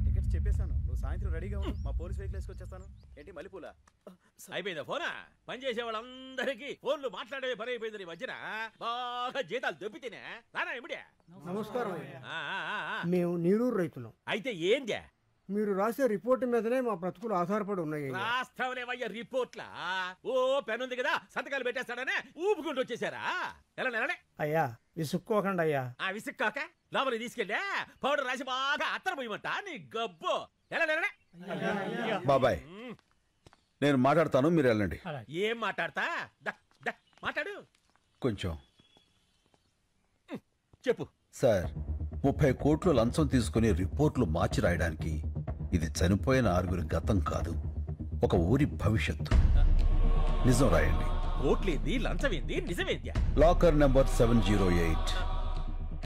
టికెట్స్ చెప్పేశాను, నువ్వు సాయంత్రం రెడీగా ఉండు. మా పోలీస్ వెహికల్ వేసుకొచ్చేస్తాను. ఏంటి మల్లెపూల అయిపోయిందా ఫోనా? పనిచేసే వాళ్ళందరికీ ఫోన్లు మాట్లాడే పని అయిపోయింది. మధ్యన బాగా జీతాలు దొబ్బితేనే రానా ఇమిడే. నమస్కారం. మేము నీరూరు రైతులం. అయితే ఏందే? మీరు రాసే రిపోర్ట్ మీదనే మా బ్రతుకులు ఆధారపడి ఉన్నాయి. రాస్తావులేవయ్యా రిపోర్ట్లా? ఓ పెన్ ఉంది కదా, సంతకాలు పెట్టేస్తాడనే ఊపుకుంటూ వచ్చేసారా? ఎలా నెలనే అయ్యా విసుక్కోకండి అయ్యా. ఆ విసుక్కాక లోపలికి తీసుకెళ్ళా పౌడర్ రాసి బాగా అత్తర పోయమంట నీ గబ్బు. ఎలా నెలనే బాబాయ్, నేను మాట్లాడతాను, మీరు వెళ్ళండి. ఏం మాట్లాడతా? మాట్లాడు కొంచెం. చెప్పు సార్, 30 కోట్లు లంచం తీసుకుని రిపోర్ట్లు మార్చి రాయడానికి ఇది చనిపోయిన 6 గతం కాదు, ఒక ఊరి భవిష్యత్తు. నిజం రాయండి. కోట్లేంది, లంచమేంది, నిజమేంది? లాకర్ నెంబర్ 708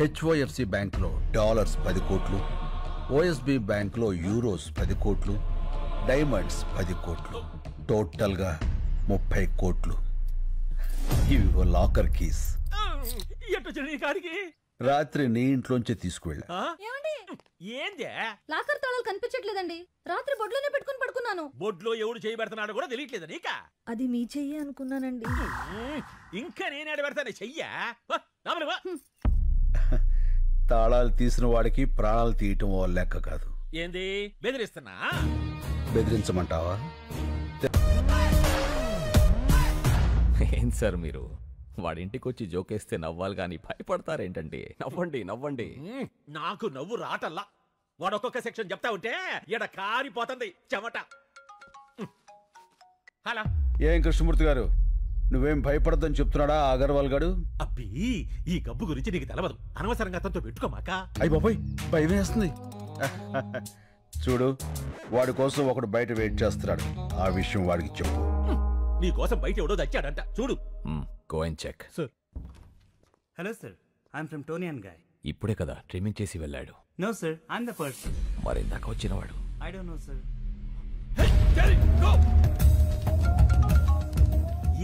హెచ్ఓఎఫ్సి బ్యాంక్లో డాలర్స్ 10 కోట్లు, ఓఎస్బి బ్యాంక్లో యూరోస్ 10 కోట్లు, డైమండ్స్ 10 కోట్లు, టోటల్గా 30 కోట్లు. ఇవి లాకర్ కీస్. రాత్రి నీ ఇంట్లోంచి తీసుకువెళ్ళా. ఏందే? లాకర్ తాళాలు కనిపించట్లేదండి, రాత్రి బొడ్లోనే పెట్టుకుని పడుకున్నాను. బొడ్లో ఎవడు చేయబెడుతున్నాడో కూడా తెలియట్లేదు నీకా? అది మీ చెయ్యి అనుకున్నానండి. ఇంకా నేనేడ పెడతాను చెయ్యా? తాళాలు తీసిన వాడికి ప్రాణాలు తీయటం ఓ లెక్క కాదు. ఏంది బెదిరిస్తున్నా? బెదిరించమంటావా? ఏం సార్ మీరు వాడింటికి వచ్చి జోకేస్తే నవ్వాలి కానీ భయపడతారేంటండి? నవ్వండి నవ్వండి. నాకు నవ్వు రాటల్లా. వాడు ఒక్కొక్క సెక్షన్ చెప్తా ఉంటే ఈడ కారిపోతుంది చెమట. హలా ఏం కృష్ణమూర్తి గారు, నువ్వేం భయపడద్దని చెప్తున్నాడా అగర్వాల్ గాడు? అబ్బి ఈ గబ్బు గురించి నీకు తెలవదు, అనవసరంగా అతనితో పెట్టుకోమాక. అయ్య బాబోయ్, భయం వేస్తుంది. చూడు, వాడి కోసం ఒకడు బయట వెయిట్ చేస్తున్నాడు, ఆ విషయం వాడికి చెప్పు. నీ కోసం బయట ఎవడో దచ్చాడంట చూడు. Go and check. Sir. Hello sir, I'm from Toni and Guy. ఇప్పుడే కదా ట్రిమ్మింగ్ చేసి వెళ్ళాడు. No sir, I'm the person. మరి ఇందాక వచ్చినవాడు? I don't know sir.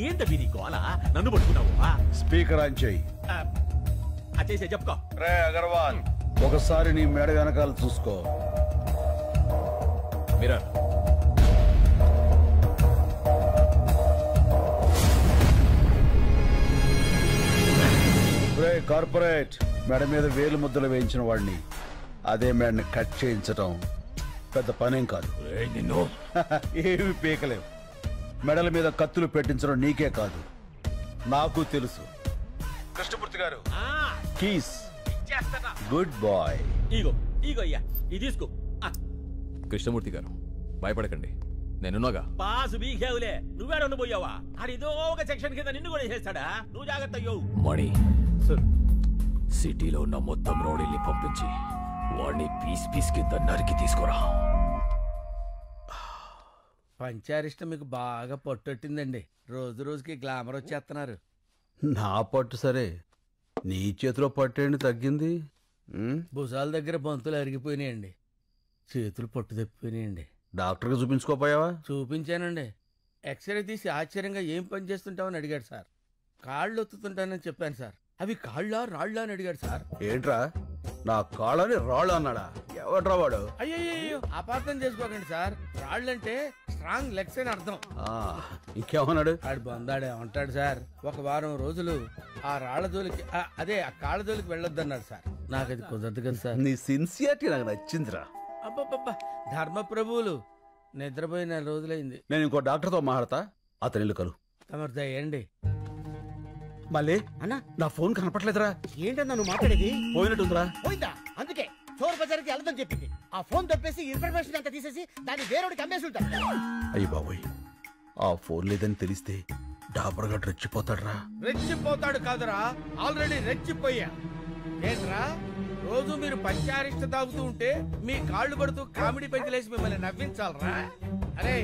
ఏంటవి నీ గోల? నన్ను పట్టుకున్నావా? స్పీకర్ ఆన్ చేయి. చేసే చెప్పుకో. రే అగర్వాల్, ఒకసారి నీ మెడ వెనకాల చూసుకో. మిర్రర్. రే కార్పొరేట్, మెడ మీద వేలు ముద్దలు వేయించిన వాడిని అదే మెడని కట్ చేయించటం పెద్ద పనేం కాదు. నిన్ను ఏమి పీకలేవు. మెడల మీద కత్తులు పెట్టించడం నీకే కాదు, నాకు తెలుసు. కృష్ణమూర్తి గారు, కీస్. Good boy. ఇగో ఇగో అయ్యా, ఇది తీసుకో. కృష్ణమూర్తి గారు, భయపడకండి, నేనున్నాగా. పాసు బీకేవులే, నువ్వేడ పోయావా? ఆడిదో ఒక సెక్షన్ కింద నిన్ను కూడా చేస్తాడా? నువ్వు జాగ్రత్త అయ్యో. మణి, సిటీలో ఉన్న మొత్తం రౌడీల్ని పంపించి వాడిని పీస్ పీస్ కింద నరికి తీసుకురా. పంచారిష్ట మీకు బాగా పట్టొట్టిందండి. రోజు రోజుకి గ్లామర్ వచ్చేస్తున్నారు. నా పట్టు సరే, నీ చేతిలో పట్టేండి తగ్గింది. భుజాల దగ్గర బంతులు అరిగిపోయినాయండి, చేతులు పట్టు తప్పిపోయినాయండి. డాక్టర్కి చూపించుకోపోయావా? చూపించానండి. ఎక్స్రే తీసి ఆశ్చర్యంగా ఏం పని చేస్తుంటావని అడిగాడు సార్. కాళ్ళు ఒత్తుతుంటానని చెప్పాను సార్. అవి కాళ్ళ రాళ్ళ అని అడిగాడు సార్. ఏంట్రా, నా కాళ్ళని రాళ్ళు అన్నాడా? ఎవడ్రా వాడు? అయ్యో అపార్థం చేసుకోకండి సార్. రాళ్ళంటే స్ట్రాంగ్ లెగ్స్ అని అర్థం. ఇంకేమన్నాడు? ఆడు బందాడే ఉంటాడు సార్. ఒక వారం రోజులు ఆ రాళ్ల జోలికి అదే ఆ కాళ్ళ జోలికి వెళ్ళొద్దన్నాడు సార్. నాకు అది కుదరదు కదా సార్. నీ సిన్సియారిటీ నాకు నచ్చిందిరా. అబ్బబ్బబ్బా, ధర్మప్రభువులు. నిద్రపోయిన రోజులైంది. నేను ఇంకో డాక్టర్తో మాట్లాడతా, అతని ఇల్లు కలు. తమరు దయండి. మళ్ళీ అన్నా, నా ఫోన్ కనపట్లేదురా. ఏంటన్నా నువ్వు మాట్లాడేది? పోయినట్టుందిరా. పోయిందా? అందుకే చోర్ బజార్కి వెళ్ళదని చెప్పింది. ఆ ఫోన్ తప్పేసి ఇన్ఫర్మేషన్ అంతా తీసేసి దాన్ని వేరేవాడికి అమ్మేసి ఉంటారు. అయ్యి బాబోయ్, ఆ ఫోన్ లేదని తెలిస్తే డాబర్గా రెచ్చిపోతాడురా. రెచ్చిపోతాడు కాదురా, ఆల్రెడీ రెచ్చిపోయా. ఏంట్రా, రోజు మీరు పంచారిష్ట తాగుతూ ఉంటే మీ కాళ్ళు పడుతూ కామెడీ పెంచలేసి మిమ్మల్ని నవ్వించాలరా? అరే,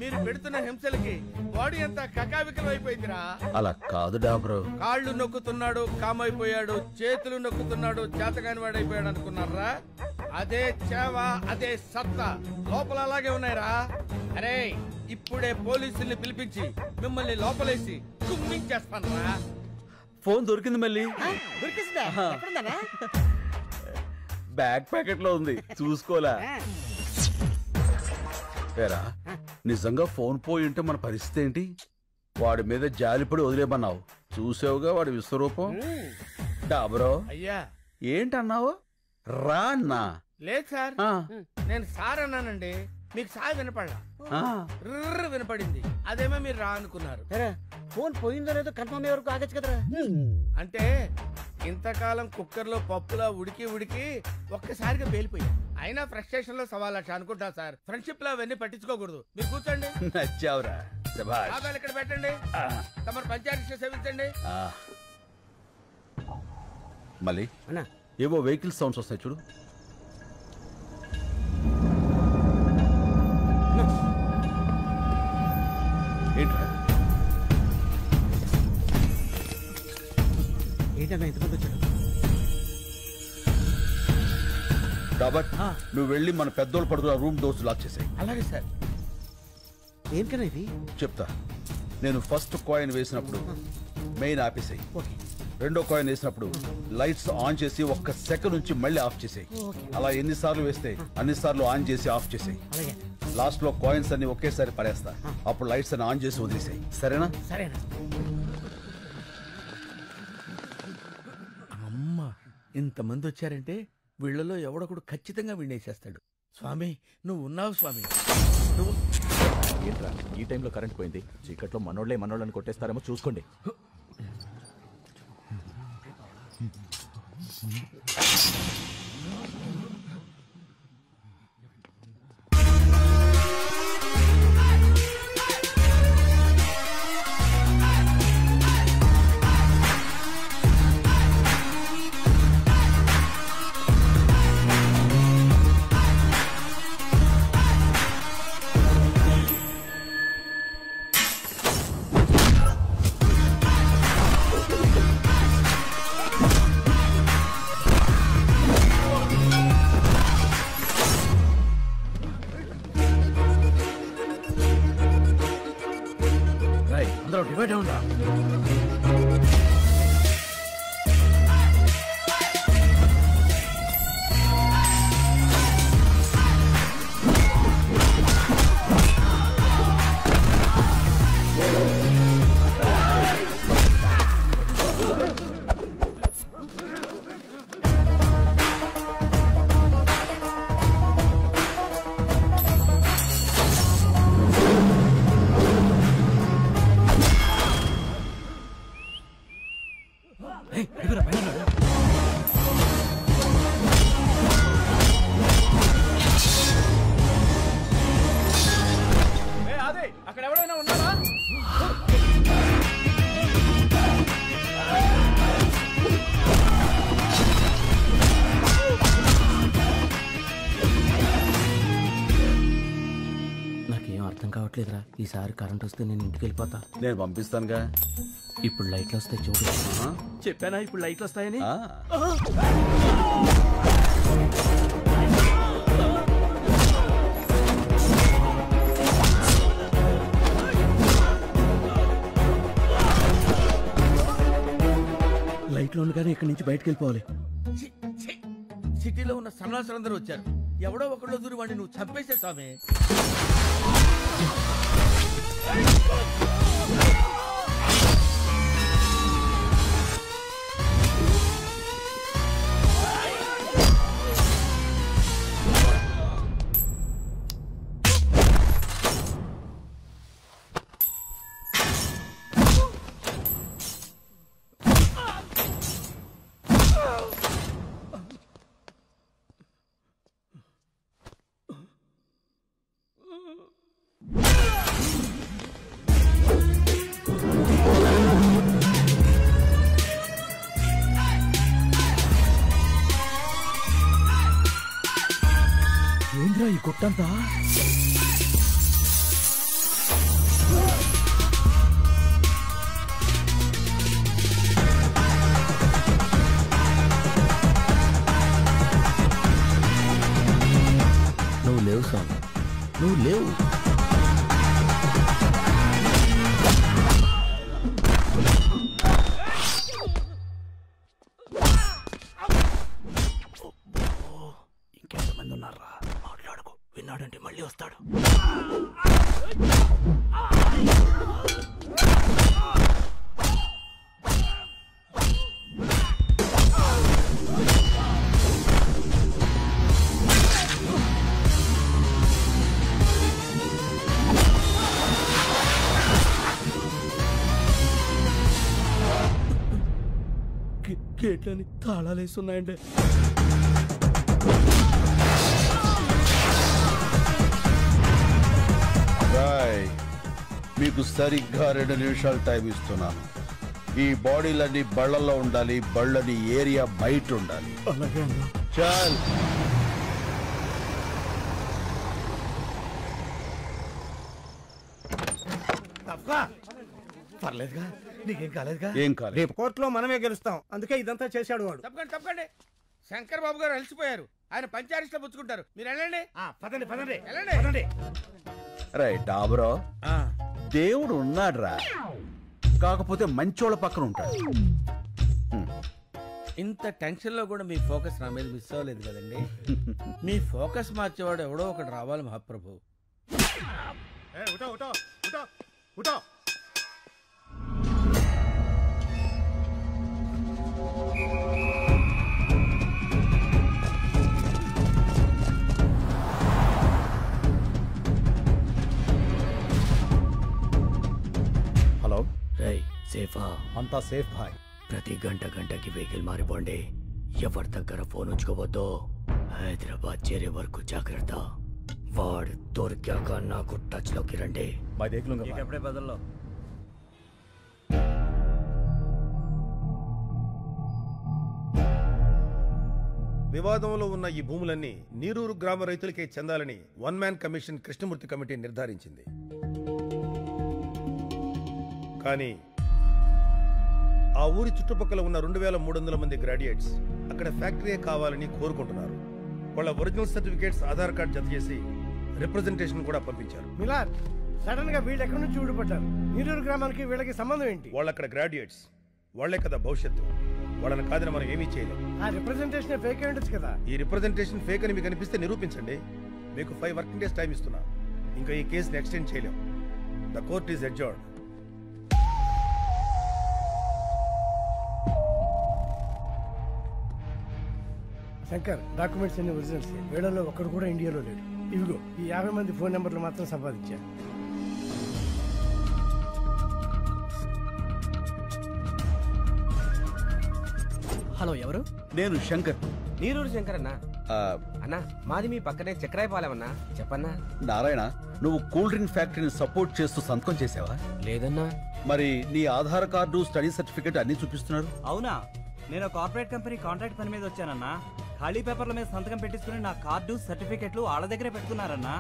మీరు పెడుతున్న హింసలకి బాడీ అంతా కకావికలం అయిపోయిందిరా. అలా కాదు డాబరు. కాళ్ళు నొక్కుతున్నాడు కామైపోయాడు, చేతులు నొక్కుతున్నాడు చేతగాని వాడైపోయాడు అనుకున్నారా? అదే చేవ, అదే సత్తా లోపల అలాగే ఉన్నాయిరా. అరే, ఇప్పుడే పోలీసుల్ని పిలిపించి మిమ్మల్ని లోపలేసి కుమ్మించేస్తానరా. ఫోన్ దొరికింది మళ్ళీ. బ్యాక్ ప్యాకెట్ లో ఉంది, చూసుకోలే. ఏరా, నిజంగా ఫోన్ పోయి ఉంటే మన పరిస్థితి ఏంటి? వాడి మీద జాలిపడి వదిలేమన్నావు, చూసావుగా వాడి విశ్వరూపం. డాబరో అయ్యా, ఏంటన్నావు? రా అన్నా. లేదు సార్, నేను సార్ అన్నానండి. మీకు సార్ వినపడలా, వినపడింది. అదేమో మీరు రా అనుకున్నారు. ఫోన్ పోయిందో లేదో కన్ఫర్మ్ అయ్యే వరకు ఆగచ్చు కదరా. అంటే ఇంతకాలం కుక్కర్లో పప్పులా ఉడికి ఉడికి ఒక్కసారిగా పేలిపోయా. అయినా ఫ్రస్ట్రేషన్ లో సవాలక్ష అనుకుంటా సార్. ఫ్రెండ్షిప్ లో అవన్నీ పట్టించుకోకూడదు. మీరు కూర్చోండి. నచ్చావురా, ఆగాలి ఇక్కడ పెట్టండి. తమరు పంచాయతీ సేవించండి. మళ్ళీ ఏవో వెహికల్ సౌండ్స్ వస్తాయి చూడు. ఏంట్రా, ఏంటన్నా ఇంతమంది వచ్చాడు? రాబర్ట్, నువ్వు వెళ్ళి మన పెద్దోళ్ళు పడుకున్న రూమ్ డోర్స్ లాక్ చేసాయి. అలాగే సార్. ఏంటన్నా ఇది? చెప్తా. నేను ఫస్ట్ కాయిన్ వేసినప్పుడు మెయిన్ ఆపేసాయి. రెండో కాయిన్ వేసినప్పుడు లైట్స్ ఆన్ చేసి 1 సెకండ్ నుంచి మళ్ళీ ఆఫ్ చేసాయి. అలా ఎన్నిసార్లు వేస్తే అన్నిసార్లు ఆన్ చేసి ఆఫ్ చేసాయి. లాస్ట్ లో కాయిన్స్ అన్ని ఒకేసారి పడేస్తా, అప్పుడు లైట్స్ అన్ని ఆన్ చేసి వదిలేసాయి. సరేనా? సరేనా. అమ్మ, ఇంతమంది వచ్చారంటే వీళ్ళలో ఎవడొకడు ఖచ్చితంగా వినేసేస్తాడు. స్వామి, నువ్వు ఉన్నావు స్వామి. నువ్వు ఏంట్రా, ఈ టైంలో కరెంట్ పోయింది? చీకట్లో మనోళ్ళని కొట్టేస్తారేమో చూసుకోండి. అందరూ డివైడ్ ఉందా? అక్కడ ఎవరైనా ఉన్నారా? నాకేం అర్థం కావట్లేదురా. ఈసారి కరెంట్ వస్తే నేను ఇంటికి వెళ్ళిపోతా. నేను పంపిస్తానుగా. ఇప్పుడు లైట్లు వస్తాయి చూడు. చెప్పానా ఇప్పుడు లైట్లు వస్తాయని? లైట్లో ఉండగానే ఇక్కడి నుంచి బయటకు వెళ్ళిపోవాలి. సిటీలో ఉన్న సన్నాసులందరూ వచ్చారు. ఎవడో ఒకళ్ళు దూరి వాడిని నువ్వు చంపేసే స్వామి. ఏంద్రా ఈ కొట్టంతా? నువ్వు లేవు స్వామి, నువ్వు లేవు. ఇంకెంతమంది ఉన్నారా? మాట్లాడుకో, విన్నాడంటే మళ్ళీ వస్తాడు. గేట్లని తాళాలేస్తున్నాయండి. మీకు సరిగ్గా 2 నిమిషాలు టైం ఇస్తున్నాను. ఈ బాడీలన్నీ బళ్ళల్లో ఉండాలి, బళ్ళని ఏరియా బయట ఉండాలి. అలాగే అన్నా. చాల్. పర్లేదుగా, నీకేం కాలేదుగా? ఏం కాలేదు. రేపు కోర్టులో మనమే గెలుస్తాం. అందుకే ఇదంతా చేశాడు వాడు. తప్పకండి తప్పకండి. శంకర్ బాబు గారు అలసిపోయారు. ఆయన పంచారిస్ట్లో పుచ్చుకుంటారు. మీరు వెళ్ళండి. పదండి పదండి వెళ్ళండి. రైట్ డాబరో, దేవుడు ఉన్నాడ్రా, కాకపోతే మంచోళ్ళ పక్కన ఉంటాడు. ఇంత టెన్షన్ లో కూడా మీ ఫోకస్ నా మీద మిస్ అవ్వలేదు కదండి. మీ ఫోకస్ మార్చేవాడు ఎవడో ఒకటి రావాలి మహాప్రభు. హలో రై, సేఫా? అంతా సేఫ్ భాయ్. ప్రతి గంటకి వెహికల్ మారిపోండి. ఎవరి దగ్గర ఫోన్ ఉంచుకోవద్దు. హైదరాబాద్ చేరే వరకు జాగ్రత్త. వాడు దొరికాక నాకు టచ్ లోకి రండి. ఎప్పుడే బదుల్లో వివాదంలో ఉన్న ఈ భూములన్నీ నీరూరు గ్రామ రైతులకే చెందాలని 1 మ్యాన్ కమిషన్ కృష్ణమూర్తి కమిటీ నిర్ధారించింది. కానీ ఆ ఊరి చుట్టుపక్కల ఉన్న 2300 మంది గ్రాడ్యుయేట్స్ అక్కడ ఫ్యాక్టరీయే కావాలని కోరుకుంటున్నారు. వాళ్ళ ఒరిజినల్ సర్టిఫికేట్స్, ఆధార్ కార్డ్ జత చేసి రిప్రజెంటేషన్ కూడా పంపించారు. మిలార్, సడన్ గా వీళ్ళు ఎక్కడి నుంచి ఊడిపడ్డారు? నీరూరు గ్రామానికి వీళ్ళకి సంబంధం ఏంటి? వాళ్ళు అక్కడ గ్రాడ్యుయేట్స్, వాళ్లే కదా భవిష్యత్తు. వాళ్ళని కాదని మనం ఏమీ చేయలేం. ఆ రిప్రజెంటేషన్ ఫేక్ అయి ఉండొచ్చు కదా. ఈ రిప్రజెంటేషన్ ఫేక్ అని మీకు అనిపిస్తే నిరూపించండి. మీకు 5 వర్కింగ్ డేస్ టైం ఇస్తున్నా. ఇంకా ఈ కేసుని ఎక్స్టెండ్ చేయలేం. The court is adjourned. Shankar, documents అన్ని ఒరిజినల్స్. వీళ్ళలో ఒక్కడు కూడా ఇండియాలో లేడు. ఇవిగో ఈ 50 మంది ఫోన్ నెంబర్లు మాత్రం సంపాదించా. హలో, ఎవరు? నేను శంకర్. నీరూరు శంకర్ అన్నా. అన్నా, మాది మీ పక్కనే చక్రాయపాలెమన్నా. చెప్పన్నా. నారాయణ, నువ్వు కూల్ డ్రింక్ ఫ్యాక్టరీని సపోర్ట్ చేస్తూ సంతకం చేసావా? లేదన్నా. మరి నీ ఆధార్ కార్డు, స్టడీ సర్టిఫికేట్ అన్ని చూపిస్తున్నారు. అవునా? నేను కార్పొరేట్ కంపెనీ కాంట్రాక్ట్ పని మీద వచ్చానన్నా. ఖాళీ పేపర్ల మీద సంతకం పెట్టించుకుని నా కార్డు, సర్టిఫికెట్లు వాళ్ళ దగ్గరే పెట్టుకున్నారన్నా.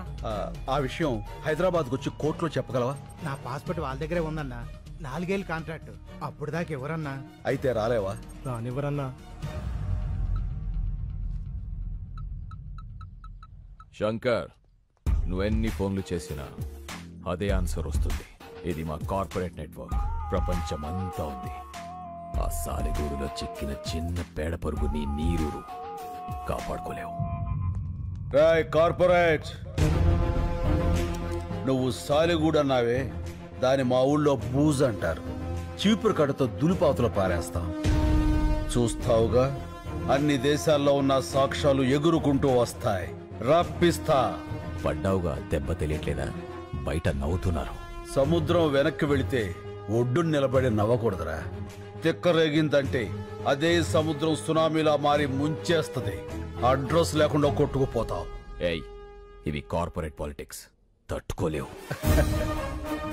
ఆ విషయం హైదరాబాద్కు వచ్చి కోర్టులో చెప్పగలవా? నా పాస్పోర్ట్ వాళ్ళ దగ్గరే ఉందన్నా. 4 ఏళ్ళు కాంట్రాక్ట్. అప్పుడు దాకా ఎవరన్నా? అయితే రాలేవా? రానివ్వరన్నా. శంకర్, నువ్వెన్ని ఫోన్లు చేసినా అదే ఆన్సర్ వస్తుంది. ఇది మా కార్పొరేట్ నెట్వర్క్. ప్రపంచమంతా ఉంది. ఆ సాలెగూడులో చిక్కిన చిన్న పేడ పరుగు నీ నీరూరు కాపాడుకోలేవు. కార్పొరేట్, నువ్వు సాలెగూడు అన్నావే, దాని మా ఊళ్ళో బూజ్ అంటారు. చీపురు కడతో దులిపాతులు పారేస్తాం. చూస్తావుగా, అన్ని దేశాల్లో ఉన్న సాక్ష్యాలు ఎగురుకుంటూ వస్తాయి. రప్పిస్తా. పడ్డావుగా, దెబ్బ తెలియట్లేదా? బయట నవ్వుతున్నారు. సముద్రం వెనక్కి వెళితే ఒడ్డును నిలబడి నవ్వకూడదురా. తిక్కరేగిందంటే అదే సముద్రం సునామీలా మారి ముంచేస్తుంది. అడ్రస్ లేకుండా కొట్టుకుపోతావు. ఏయ్, ఇవి కార్పొరేట్ పాలిటిక్స్, తట్టుకోలేవు.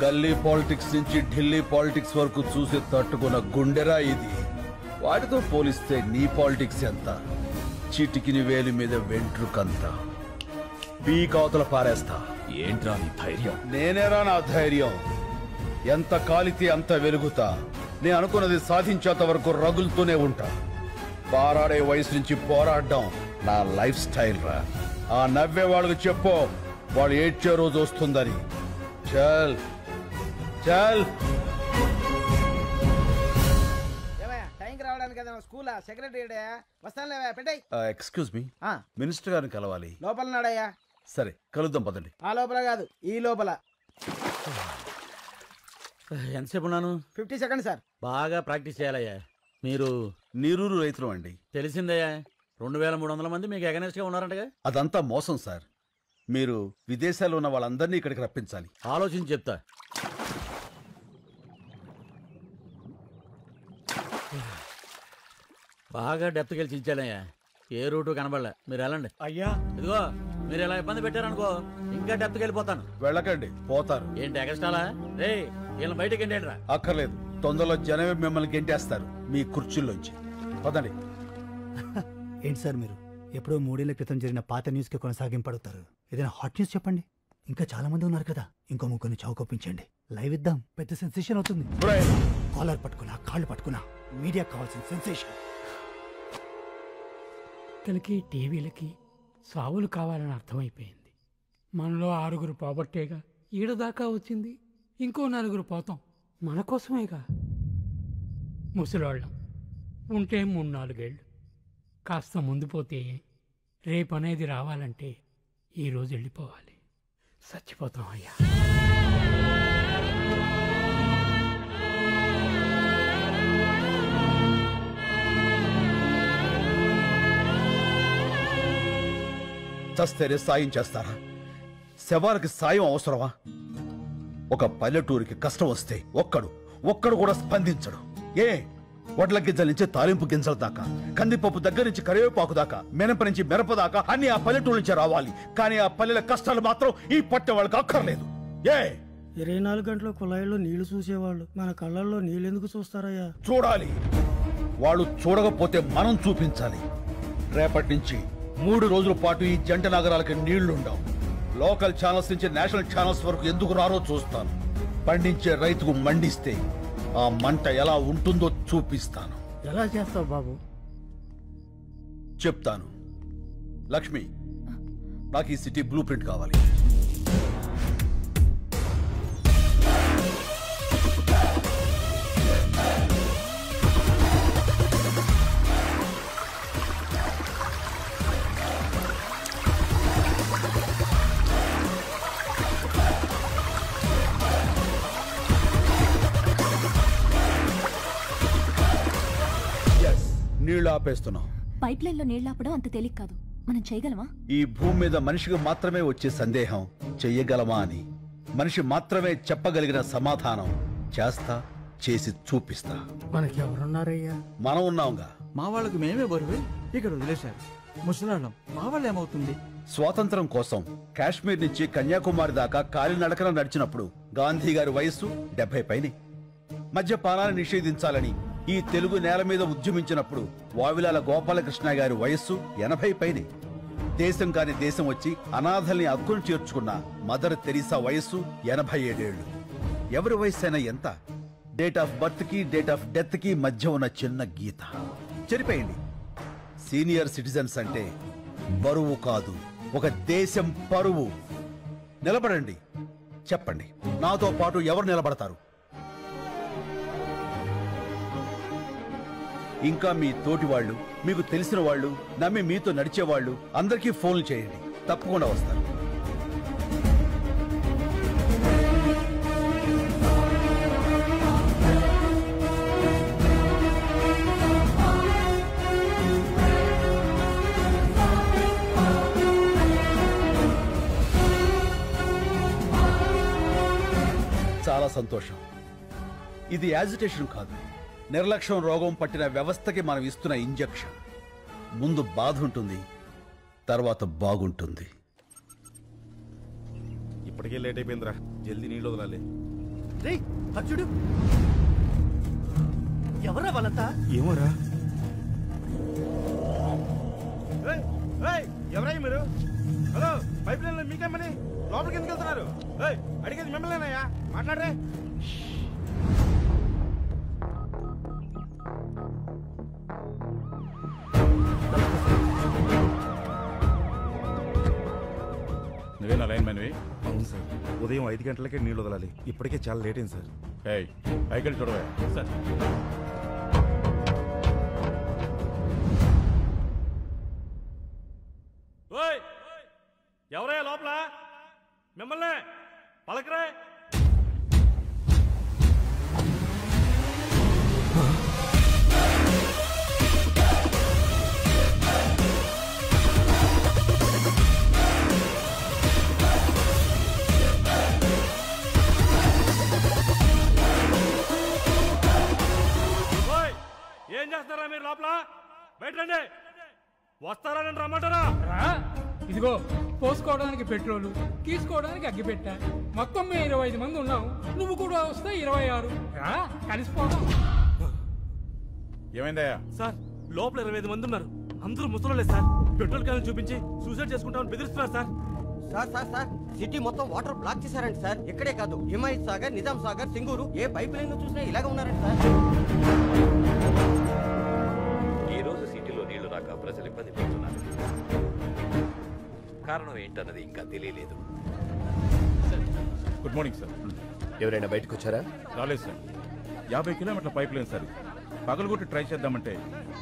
గల్లీ పాలిటిక్స్ నుంచి ఢిల్లీ పాలిటిక్స్ వరకు చూసి తట్టుకున్న గుండెరా ఇది. వాటితో పోలిస్తే నీ పాలిటిక్స్ ఎంత? చిటికిని వేలి మీద వెంట్రుకంత. పీకావతల పారేస్తా. ఏంట్రా నీ ధైర్యం? నేనేరా నా ధైర్యం. ఎంత కాలితే అంత వెలుగుతా. నేను అనుకున్నది సాధించేంత వరకు రగులుతూనే ఉంటా. పారాడే వయసు నుంచి పోరాడడం నా లైఫ్ స్టైల్ రా. ఆ నవ్వే వాళ్ళకి చెప్పు, వాళ్ళు ఏడ్చే రోజు వస్తుందని. చల్ చల్. టైంకి రావడానికి కదా స్కూల్ సెక్రటరీ వస్తాను. పెట్టాయి. ఎక్స్క్యూజ్ మీ, మినిస్టర్ గారిని కలవాలి. లోపల నాడయ్యా. సరే, కలుద్దాం పదండి. ఆ లోపల కాదు, ఈ లోపల. ఎంతసేపు ఉన్నాను? 50 సెకండ్స్ సార్. బాగా ప్రాక్టీస్ చేయాలయ్యా. మీరు నీరూరు రైతులు అండి. తెలిసిందయ్యా. 2300 మంది మీకు అగనెస్ట్ గా ఉన్నారంటగా? అదంతా మోసం సార్. మీరు విదేశాల్లో ఉన్న వాళ్ళందరినీ ఇక్కడికి రప్పించాలి. ఆలోచించి చెప్తా. బాగా డెప్త్ గెలిచి ఇచ్చానయ్యా. ఏ రూటు కనబడలే. మీరు వెళ్ళండి. అయ్యా, ఇదిగో, మీరు ఇలా ఇబ్బంది పెట్టారనుకో ఇంకా డెప్త్ వెళ్ళిపోతాను. వెళ్ళకండి, పోతారు. ఏంటి ఎగస్టాలా? రే, వీళ్ళని బయటకి ఎంటేంట్రా? అక్కర్లేదు, తొందరలో జనమే మిమ్మల్ని గెంటేస్తారు మీ కుర్చీల్లోంచి. పదండి. ఏంటి సార్ మీరు ఎప్పుడో 3 ఏళ్ల క్రితం జరిగిన పాత న్యూస్ కి కొనసాగింపడుతారు? ఏదైనా హాట్ న్యూస్ చెప్పండి. ఇంకా చాలా మంది ఉన్నారు కదా, ఇంకో ముగ్గురిని చౌకొప్పించండి. లైవ్ ఇద్దాం, పెద్ద సెన్సేషన్ అవుతుంది. కాలర్ పట్టుకున్నా, కాళ్ళు పట్టుకున్నా, మీడియా కావాల్సిన సెన్సేషన్. తనకి టీవీలకి సావులు కావాలని అర్థమైపోయింది. మనలో 6 పోబట్టేగా ఈడదాకా వచ్చింది. ఇంకో 4 పోతాం, మన కోసమేగా. ముసలోళ్ళం ఉంటే 3-4 ఏళ్ళు. కాస్త ముందు పోతే రేపు అనేది రావాలంటే ఈరోజు వెళ్ళిపోవాలి. చచ్చిపోతాం అయ్యా. చస్తేనే సాయం చేస్తారా? శవాలకి సాయం అవసరమా? ఒక పల్లెటూరికి కష్టం వస్తే ఒక్కడు కూడా స్పందించడు. ఏ వడ్ల గింజల నుంచి తాలింపు గింజల దాకా, కందిపప్పు దగ్గర నుంచి కరివేపాకు దాకా, మినప నుంచి మిరప దాకా అన్ని ఆ పల్లెటూరు నుంచి రావాలి. కానీ ఆ పల్లెల కష్టాలు మాత్రం ఈ పట్టె వాళ్ళకి అక్కర్లేదు. ఏ 24 గంటల కుళాయిలో నీళ్లు చూసేవాళ్ళు మన కళ్ళల్లో నీళ్ళెందుకు చూస్తారయ్యా? చూడాలి. వాళ్ళు చూడకపోతే మనం చూపించాలి. రేపటి నుంచి 3 రోజుల పాటు ఈ జంట నగరాలకి నీళ్లుండవు. లోకల్ ఛానల్స్ నుంచి నేషనల్ ఛానల్స్ వరకు ఎందుకు రారో చూస్తాను. పండించే రైతుకు మండిస్తే ఆ మంట ఎలా ఉంటుందో చూపిస్తాను. ఎలా చేస్తావు బాబు? చెప్తాను. లక్ష్మి, నాకు ఈ సిటీ బ్లూ ప్రింట్ కావాలి. నీళ్లు ఆపేస్తున్నాం. పైప్ లైన్ లో నీళ్లాపడం అంత తేలిక కాదు. మనం చేయగలమా? ఈ భూమి మీద మనిషికి మాత్రమే వచ్చే సందేహం చెయ్యగలమా అని, మనిషి మాత్రమే చెప్పగలిగిన సమాధానం చేస్తా, చేసి చూపిస్తా. మనకి ఎవరున్నారయ్యా? మనం ఉన్నాంగా. మా వాళ్ళకి మేమే బరువే ఇక్కడ వదిలేశారు. ముసలాళ్ళం మా వాళ్ళు ఏమవుతుంది? స్వాతంత్రం కోసం కాశ్మీర్ నుంచి కన్యాకుమారి దాకా కాలినడకన నడిచినప్పుడు గాంధీ గారి వయస్సు 70 పైనే. మద్యపానాన్ని నిషేధించాలని ఈ తెలుగు నేల మీద ఉద్యమించినప్పుడు వావిలాల గోపాలకృష్ణ గారి వయస్సు 80 పైనే. దేశం కాని దేశం వచ్చి అనాథల్ని అక్కును చేర్చుకున్న మదర్ తెరీసా వయస్సు 87 ఏళ్లు. ఎవరి వయస్సు అయినా ఎంత? డేట్ ఆఫ్ బర్త్ కి డేట్ ఆఫ్ డెత్ కి మధ్య ఉన్న చిన్న గీత చెరిపేయండి. సీనియర్ సిటిజన్స్ అంటే బరువు కాదు, ఒక దేశం పరువు. నిలబడండి, చెప్పండి, నాతో పాటు ఎవరు నిలబడతారు? ఇంకా మీ తోటి వాళ్ళు, మీకు తెలిసిన వాళ్ళు, నమ్మి మీతో నడిచేవాళ్ళు అందరికీ ఫోన్లు చేయండి, తప్పకుండా వస్తారు. చాలా సంతోషం. ఇది యాజిటేషన్ కాదు, నిర్లక్ష్యం రోగం పట్టిన వ్యవస్థకి మనం ఇస్తున్న ఇంజెక్షన్. ముందు బాధ ఉంటుంది, తర్వాత బాగుంటుంది. ఇప్పటికే లేట్ అయిపోయిందిరా, జల్దీ నీళ్ళు వదలాలి. రేయ్ అచ్చుడు, ఎవరా వాళ్ళంతా? ఏమోరా. ఎవరయ్య మీరు? హలో, పైప్ లైన్ లో మీకేమని లోపలికి ఎందుకు వెళ్తున్నారు? అడిగేది మిమ్మల్నేనయ్యా, మాట్లాడరే. నువ్వేనా లైన్ మ్యాన్వి? అవును సార్, ఉదయం 5 గంటలకే నీళ్ళు వదలాలి. ఇప్పటికే చాలా లేట్ అయింది సార్. పైకి చూడవా సార్. ఎవరయ్యా లోపల? మిమ్మల్ని పలకరే. ఏం చేస్తారా మీరు లోపల? బయట రండి. వస్తారా నేను రమ్మంటారా? ఇదిగో పోసుకోవడానికి పెట్రోలు, తీసుకోవడానికి అగ్గిపెట్ట. మొత్తం మేము 25 మంది ఉన్నాం. నువ్వు కూడా వస్తే 26. కలిసిపోదాం. ఏమైందయ్యా? సార్, లోపల 25 మంది ఉన్నారు. అందరూ ముసలోళ్ళే సార్. పెట్రోల్ క్యాన్ చూపించి సూసైడ్ చేసుకుంటామని బెదిరిస్తున్నారు sir. Sir sir sir, city మొత్తం వాటర్ బ్లాక్ చేశారండి సార్. ఇక్కడే కాదు, హిమాయత్ సాగర్, నిజాం సాగర్, సింగూరు, ఏ పైప్ లైన్ చూసినా ఇలాగే ఉన్నారండి సార్. ఈ రోజు సిటీలో నీళ్లు రాక ప్రజలు ఇబ్బంది పడుతున్నారు. కారణం ఏంటన్నది ఇంకా తెలియలేదు. Good morning sir. ఎవరైనా బయటకు వచ్చారా? రాలేదు సార్. 50 కిలోమీటర్ల పైప్ లైన్ సార్. పగలగొట్టి ట్రై చేద్దామంటే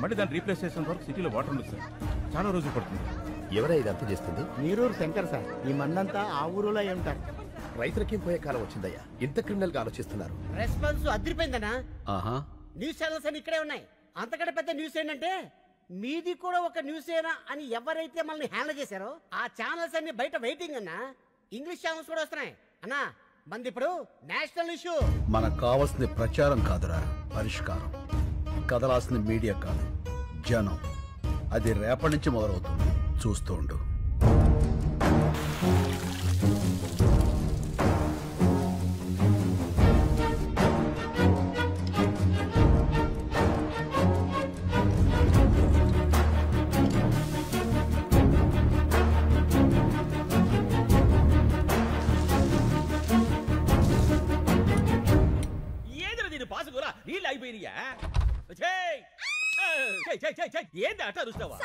మళ్ళీ దాన్ని రీప్లేస్ చేసిన వరకు సిటీలో వాటర్ ఉండదు సార్. చాలా రోజులు పడుతుంది. ఎవరై ఇదంతా చేస్తుంది? నీరూరు శంకర్ సార్. ఈ మందంతా ఆ ఊరులో ఉంటారు. రైతులకి పోయే కాలం వచ్చిందయ్యా. ఇంత క్రిమినల్ గా ఆలోచిస్తున్నారు. రెస్పాన్స్ అదిరిపోయిందనా? ఆహా, న్యూస్ ఛానల్స్ అని ఇక్కడే ఉన్నాయి. అంతకంటే పెద్ద న్యూస్ ఏంటంటే మీది కూడా ఒక న్యూస్ ఏనా అని ఎవరైతే మనల్ని హ్యాండిల్ చేశారో ఆ ఛానల్స్ అన్ని బయట వెయిటింగ్ అన్నా. ఇంగ్లీష్ ఛానల్స్ కూడా వస్తున్నాయి అన్నా. మంది ఇప్పుడు నేషనల్ ఇష్యూ. మనకు కావాల్సింది ప్రచారం కాదురా, పరిష్కారం. కదలాల్సింది మీడియా కాదు, జనం. అది రేపటి నుంచి మొదలవుతుంది, చూస్తూ ఉండు. నీళ్ళు అయిపోయినాయా? ఏంది అట్లా అరుస్తావా?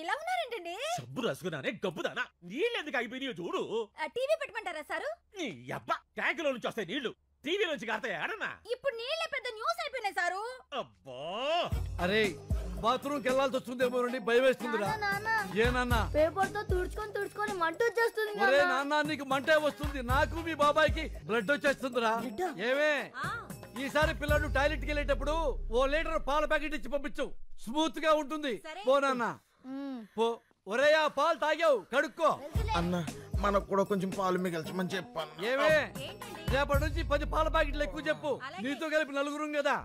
ఇలా ఉన్నారేంటండి? సబ్బు రసుకున్నానే గబ్బుదానా. నీళ్ళు ఎందుకు అయిపోయినాయో చూడు. టీవీ పెట్టమంటారా సారు? నీ అబ్బా, ట్యాంకులో నుంచి వస్తాయి నీళ్లు, టీవీ నుంచి కాస్తాయి ఆడన్నా. ఇప్పుడు నీళ్ళే పెద్ద న్యూస్ అయిపోయినాయి సారు. అబ్బా, అరే బాత్రూమ్కి వెళ్ళాల్సి వస్తుందేమో రండి, భయం వేస్తుందిరా. ఏ నాన్న? పేపర్ తో తుడుచుకొని మంట వచ్చేస్తుంది. ఒరే నాన్న, నీకు మంటే వస్తుంది, నాకు మీ బాబాయ్కి బ్లడ్ వచ్చేస్తుందిరా. ఏమే ఈసారి పిల్లడు టాయిలెట్ కి వెళ్ళేటప్పుడు ఓ లీటర్ పాల ప్యాకెట్ ఇచ్చి పంపించు, స్మూత్ గా ఉంటుంది. పోనన్నా పో. ఒరే ఆ పాలు తాగావు, కడుక్కో. అన్న మనకు కూడా కొంచెం పాలు మిగల్చమని చెప్పాను. ఏమే రేపటి నుంచి 10 పాల ప్యాకెట్లు ఎక్కువ చెప్పు, నీతో కలిపి 4 కదా.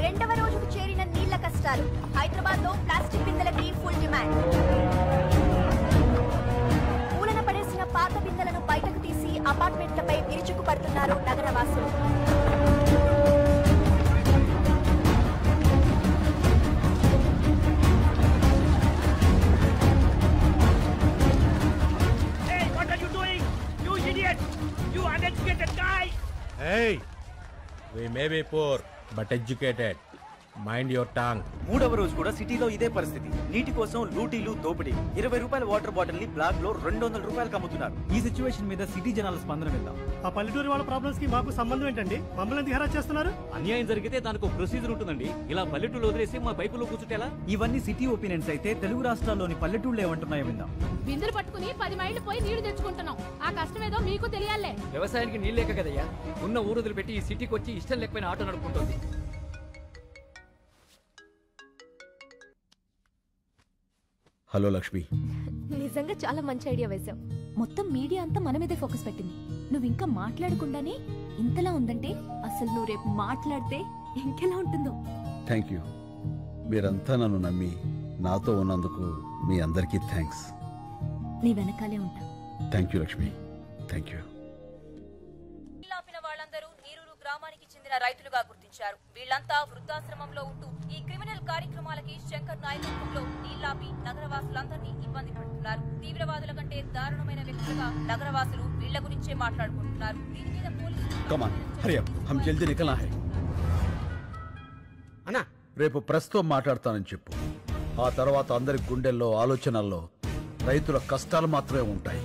రెండవ రోజుకు చేరిన నీళ్ల కష్టాలు. హైదరాబాద్ లో ప్లాస్టిక్ బిందెలకి ఫుల్ డిమాండ్. మూలన పడేసిన పాత బిందెలను బయటకు తీసి అపార్ట్మెంట్లపై విరుచుకు పడుతున్నారు నగరవాసులు. Hey, we may be poor but educated. Mind your Tang. 3వ రోజు కూడా సిటీలో ఇదే పరిస్థితి. నీటి కోసం లూటీలు, దోపిడీ. 20 రూపాయల వాటర్ బాటిల్ ని బ్లాక్ లో 200 రూపాయలకు అమ్ముతున్నారు. ఈ సిచ్యువేషన్ మీద సిటీ జనాల స్పందన విందాం. ఆ పల్లెటూరు వాళ్ళ ప్రాబ్లమ్స్ కి మాకు సంబంధం ఏంటండి? మమ్మల్ని ఎందుకు హెరాస్ చేస్తున్నారు? అన్యాయం జరిగితే దానికి ఒక ప్రొసీజర్ ఉంటుందండి. ఇలా పల్లెటూరు వదిలేసి మా పైపులో కూర్చుంటేలా? ఇవన్నీ సిటీ ఒపీనియన్స్ అయితే తెలుగు రాష్ట్రాల్లోని పల్లెటూళ్ళు ఏమంటున్నాయో విందాం. బిందెలు పట్టుకుని 10 మైళ్ళు పోయి నీళ్లు తెచ్చుకుంటున్నాం. ఆ కష్టం ఏదో మీకు తెలియాలే. వ్యవసాయానికి నీళ్ళు లేక కదయ్యా ఉన్న ఊరు వదిలిపెట్టి ఈ సిటీకి వచ్చి ఇష్టం లేకపోయిన ఆటో నడుపుకుంటుంది. హలో లక్ష్మి. నిజంగా చాలా మంచి ఐడియా వేశావు. మొత్తం మీడియా అంతా మన మీదే ఫోకస్ పెట్టింది. నువ్వు ఇంకా మాట్లాడకుండానే ఇంతలా ఉందంటే అసలు నువ్వు రేపు మాట్లాడితే ఇంకెలా ఉంటుందో. Thank you. మీరంతా నన్ను నమ్మి నాతో ఉన్నందుకు మీ అందరికీ థ్యాంక్స్. నీ వెనకాలే ఉంటా. Thank you Lakshmi. Thank you. వాళ్ళందరూ నీరూరు గ్రామానికి చెందిన రైతులుగా గుర్తించారు. వీళ్లంతా వృద్ధాశ్రమంలో ఉంటూ ఈ క్రిమినల్ కార్యక్రమాలకి శంకర్ నాయకత్వంలో నీళ్లాపి నగరవాసులందరినీ ఇబ్బంది పెడుతున్నారు. తీవ్రవాదుల కంటే దారుణమైన వ్యక్తులుగా నగరవాసులు వీళ్ల గురించే మాట్లాడుకుంటున్నారు. దీని మీద పోలీసులు రేపు ప్రస్తుతం మాట్లాడతానని చెప్పు. ఆ తర్వాత అందరి గుండెల్లో ఆలోచనల్లో రైతుల కష్టాలు మాత్రమే ఉంటాయి.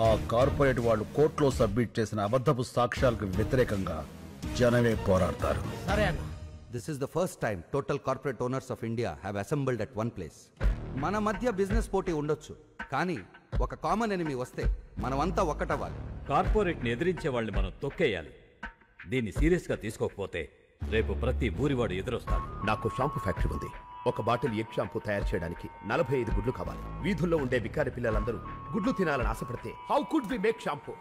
ఆ కార్పొరేట్ వాళ్ళు కోర్టులో సబ్మిట్ చేసిన అబద్ధపు సాక్ష్యాలకు వ్యతిరేకంగా జనమే పోరాడతారు. సరే అన్న. This is the first time total corporate owners of India have assembled at one place. మన మధ్య బిజినెస్ పోటీ ఉండొచ్చు, కానీ ఒక కామన్ ఎనిమీ వస్తే మనమంతా ఒక్కటవ్వాలి. కార్పొరేట్ని ఎదిరించే వాళ్ళని మనం తొక్కేయాలి. దీన్ని సీరియస్గా తీసుకోకపోతే రేపు ప్రతి ఊరివాడు ఎదురొస్తాడు. నాకు షాంపూ ఫ్యాక్టరీ ఉంది. ఒక బాటిల్ ఎగ్ షాంపూ తయారు చేయడానికి 45 గుడ్లు కావాలి. వీధుల్లో ఉండే బికారి పిల్లలందరూ గుడ్లు తినాలని ఆశపడితే how could we make shampoo?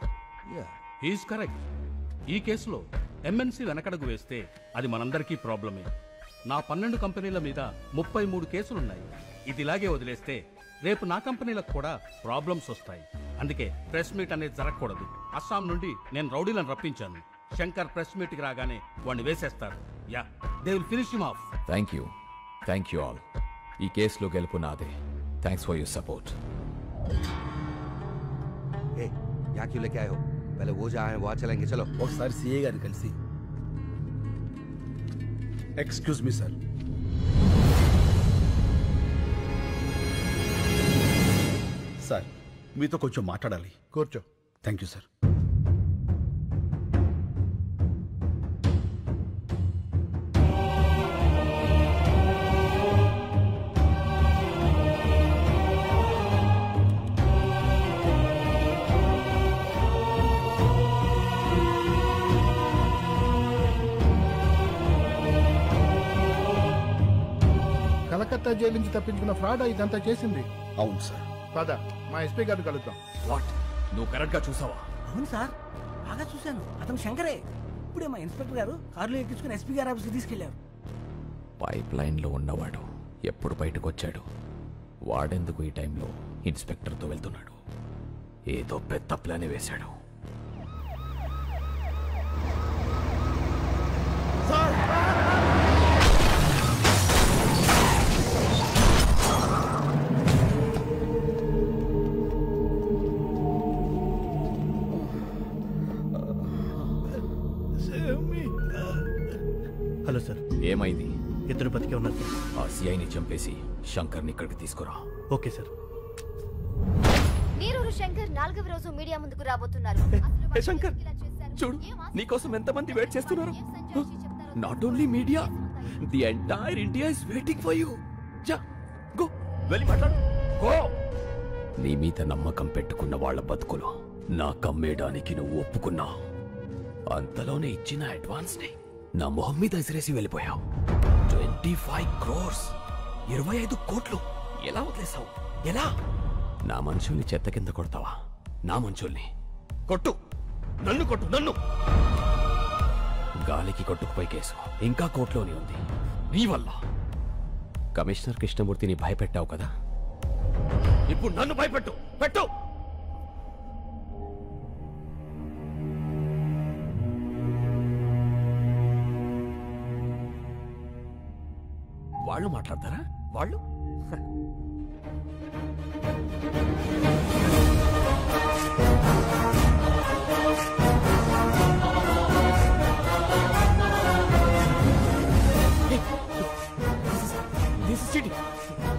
He's correct. ఈ కేసులో ఎంఎన్సీ వెనకడుగు వేస్తే అది మనందరికీ ప్రాబ్లమే. నా 12 కంపెనీల మీద 33 కేసులున్నాయి. ఇది ఇలాగే వదిలేస్తే రేపు నా కంపెనీలకు కూడా ప్రాబ్లమ్స్ వస్తాయి. అందుకే ప్రెస్ మీట్ అనేది జరగకూడదు. అస్సాం నుండి నేను రౌడీలను రప్పించాను. శంకర్ ప్రెస్ మీట్కి రాగానే వాడిని వేసేస్తారు. Yeah, they will finish him of. Thank you all. ఈ కేసులో గెలుపు నాదే. Thanks for your support. क्या क्यों लेके आए हो? पहले वो जहाँ है वहाँ चलेंगे. चलो. ఒకసారి సిఏ గారిని కలిసి. Excuse me sir. సార్ మీతో కొంచెం మాట్లాడాలి. కూర్చో. Thank you sir. Calcutta jail నుంచి తప్పించుకున్న ఫ్రాడ్ ఇదంతా చేసింది. అవును సార్. పద మా ఎస్పీ గారిని కలుద్దాం. వాట్? నువ్వు కరెక్ట్ గా చూసావా? అవును సార్, బాగా చూశాను. అతను శంకరే. ఇప్పుడే మా ఇన్స్పెక్టర్ గారు కారులో ఎక్కించుకుని ఎస్పీ గారి ఆఫీస్కి తీసుకెళ్లారు. పైప్ లైన్ లో ఉన్నవాడు ఎప్పుడు బయటకు వచ్చాడు? వాడెందుకు ఈ టైంలో ఇన్స్పెక్టర్తో వెళ్తున్నాడు? ఏదో పెద్ద ప్లాన్ వేశాడు. Hello sir. ఏమైంది? ఇద్దరు బతికే ఉన్నారు సార్. ఆ సిఐని చంపేసి శంకర్ని ఇక్కడికి తీసుకురా. Okay sir. నీరూరు శంకర్ 4వ రోజు మీడియా ముందుకు రాబోతున్నారు. హే శంకర్, చూడు నీకోసం ఎంతమంది వెయిట్ చేస్తున్నారు. Not only media, the entire India is waiting for you. జా, గో, వెళ్ళి మాట్లాడు. గో. నీ మీద నమ్మకం పెట్టుకున్న వాళ్ళ బతుకులు నా కమ్మేయడానికి నువ్వు ఒప్పుకున్నావు. అంతలోనే ఇచ్చిన అడ్వాన్స్ ని నా మొహం మీద విసిరేసి వెళ్ళిపోయావు. 25 crores, 25 కోట్లు ఎలా వదిలేసావు? ఎలా? నా మనుషుల్ని చెత్త కింద కొడతావా? నా మనుషుల్ని కొట్టు, నన్ను కొట్టు, నన్ను. గాలికి కొట్టుకుపోయి కేసు ఇంకా కోర్టులోనే ఉంది నీ వల్ల. కమిషనర్ కృష్ణమూర్తిని భయపెట్టావు కదా, ఇప్పుడు నన్ను భయపెట్టు, పెట్టు. వాళ్ళు మాట్లాడతారా? వాళ్ళు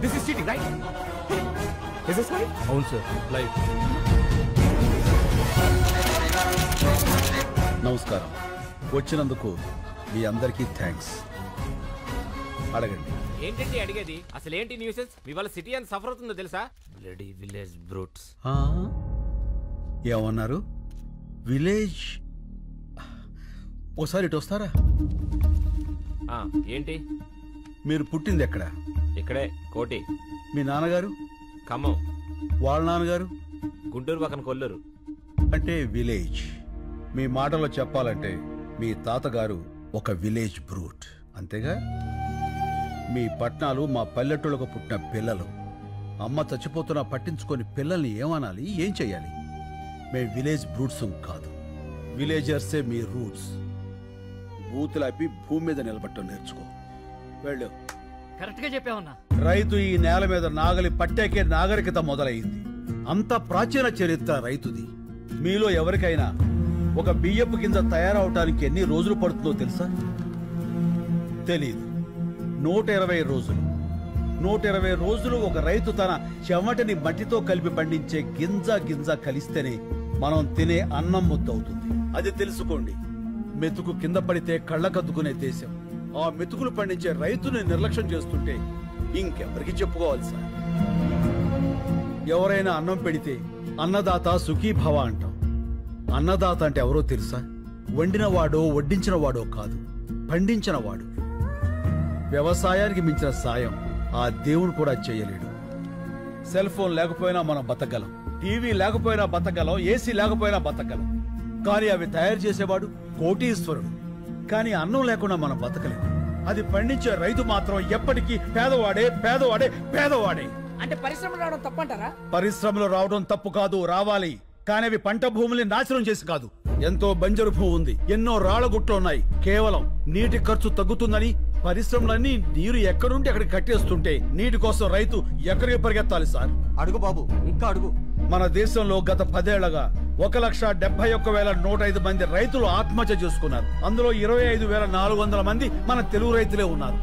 This is cheating, right? Is this right? అవును సార్, లైవ్. నమస్కారం. వచ్చినందుకు మీ అందరికీ థ్యాంక్స్. అడగండి. ఏంటంటే అడిగేది? అసలు ఏంటి న్యూసెన్స్? మీ వాళ్ళ సిటీ అని సఫర్ అవుతుందో తెలుసా? Bloody village brutes. ఏమన్నారు? విలేజ్? ఓసారి ఇటు వస్తారా? ఏంటి? మీరు పుట్టింది ఎక్కడ? ఇక్కడే, కోటి. మీ నాన్నగారు? ఖమ్మం. వాళ్ళ నాన్నగారు? గుంటూరు పక్కన కొల్లూరు. అంటే విలేజ్. మీ మాటలో చెప్పాలంటే మీ తాతగారు ఒక విలేజ్ బ్రూట్, అంతేగా? మీ పట్నాలు మా పల్లెటూళ్ళకు పుట్టిన పిల్లలు. అమ్మ చచ్చిపోతున్నా పట్టించుకొని పిల్లల్ని ఏమనాలి, ఏం చెయ్యాలి? మేము విలేజ్ బ్రూట్స్ కాదు, విలేజర్సే మీ రూట్స్. బూతులాపి భూమి మీద నిలబట్టం నేర్చుకో. వెళ్ళు. కరెక్ట్ గా చెప్పావన్నా. రైతు ఈ నేల మీద నాగలి పట్టాకే నాగరికత మొదలైంది. అంత ప్రాచీన చరిత్ర రైతుది. మీలో ఎవరికైనా ఒక బియ్యపు గింజ తయారవటానికి ఎన్ని రోజులు పడుతుందో తెలుసా? తెలీదు. 120 రోజులు. 120 రోజులు ఒక రైతు తన చెమటని మట్టితో కలిపి పండించే గింజ కలిస్తేనే మనం తినే అన్నం ముద్దవుతుంది. అది తెలుసుకోండి. మెతుకు కింద పడితే కళ్ళకద్దుకునే దేశం. ఆ మెతుకులు పండించే రైతుని నిర్లక్ష్యం చేస్తుంటే ఇంకెవరికి చెప్పుకోవాలి సార్? ఎవరైనా అన్నం పెడితే అన్నదాత సుఖీభవ అంటాం. అన్నదాత అంటే ఎవరో తెలుసా? వండినవాడో వడ్డించినవాడో కాదు, పండించినవాడు. వ్యవసాయానికి మించిన సాయం ఆ దేవుడు కూడా చేయలేడు. సెల్ ఫోన్ లేకపోయినా మనం బతకగలం, టీవీ లేకపోయినా బతకగలం, ఏసీ లేకపోయినా బతకగలం. కానీ అవి తయారు చేసేవాడు కోటీశ్వరుడు. కానీ అన్నం లేకుండా మనం బతకలేము. అది పండించే రైతు మాత్రం ఎప్పటికీ పేదవాడే పేదవాడే పేదవాడే. అంటే పరిశ్రమలు రావడం తప్పంటారా? పరిశ్రమలు రావడం తప్పు కాదు, రావాలి. కానీ అవి పంట భూముల్ని నాశనం చేసి కాదు. ఎంతో బంజరు భూమి ఉంది, ఎన్నో రాళ్లగుట్లు ఉన్నాయి. కేవలం నీటి ఖర్చు తగ్గుతుందని పరిశ్రమలన్నీ నీరు ఎక్కడుంటే అక్కడికి కట్టేస్తుంటే నీటి కోసం రైతు ఎక్కడికి పరిగెత్తాలి సార్? అడుగు బాబు, ఇంకా అడుగు. మన దేశంలో గత 10 ఏళ్లగా 1,71,105 మంది రైతులు ఆత్మహత్య చేసుకున్నారు. అందులో 25,400 మంది మన తెలుగు రైతులే ఉన్నారు.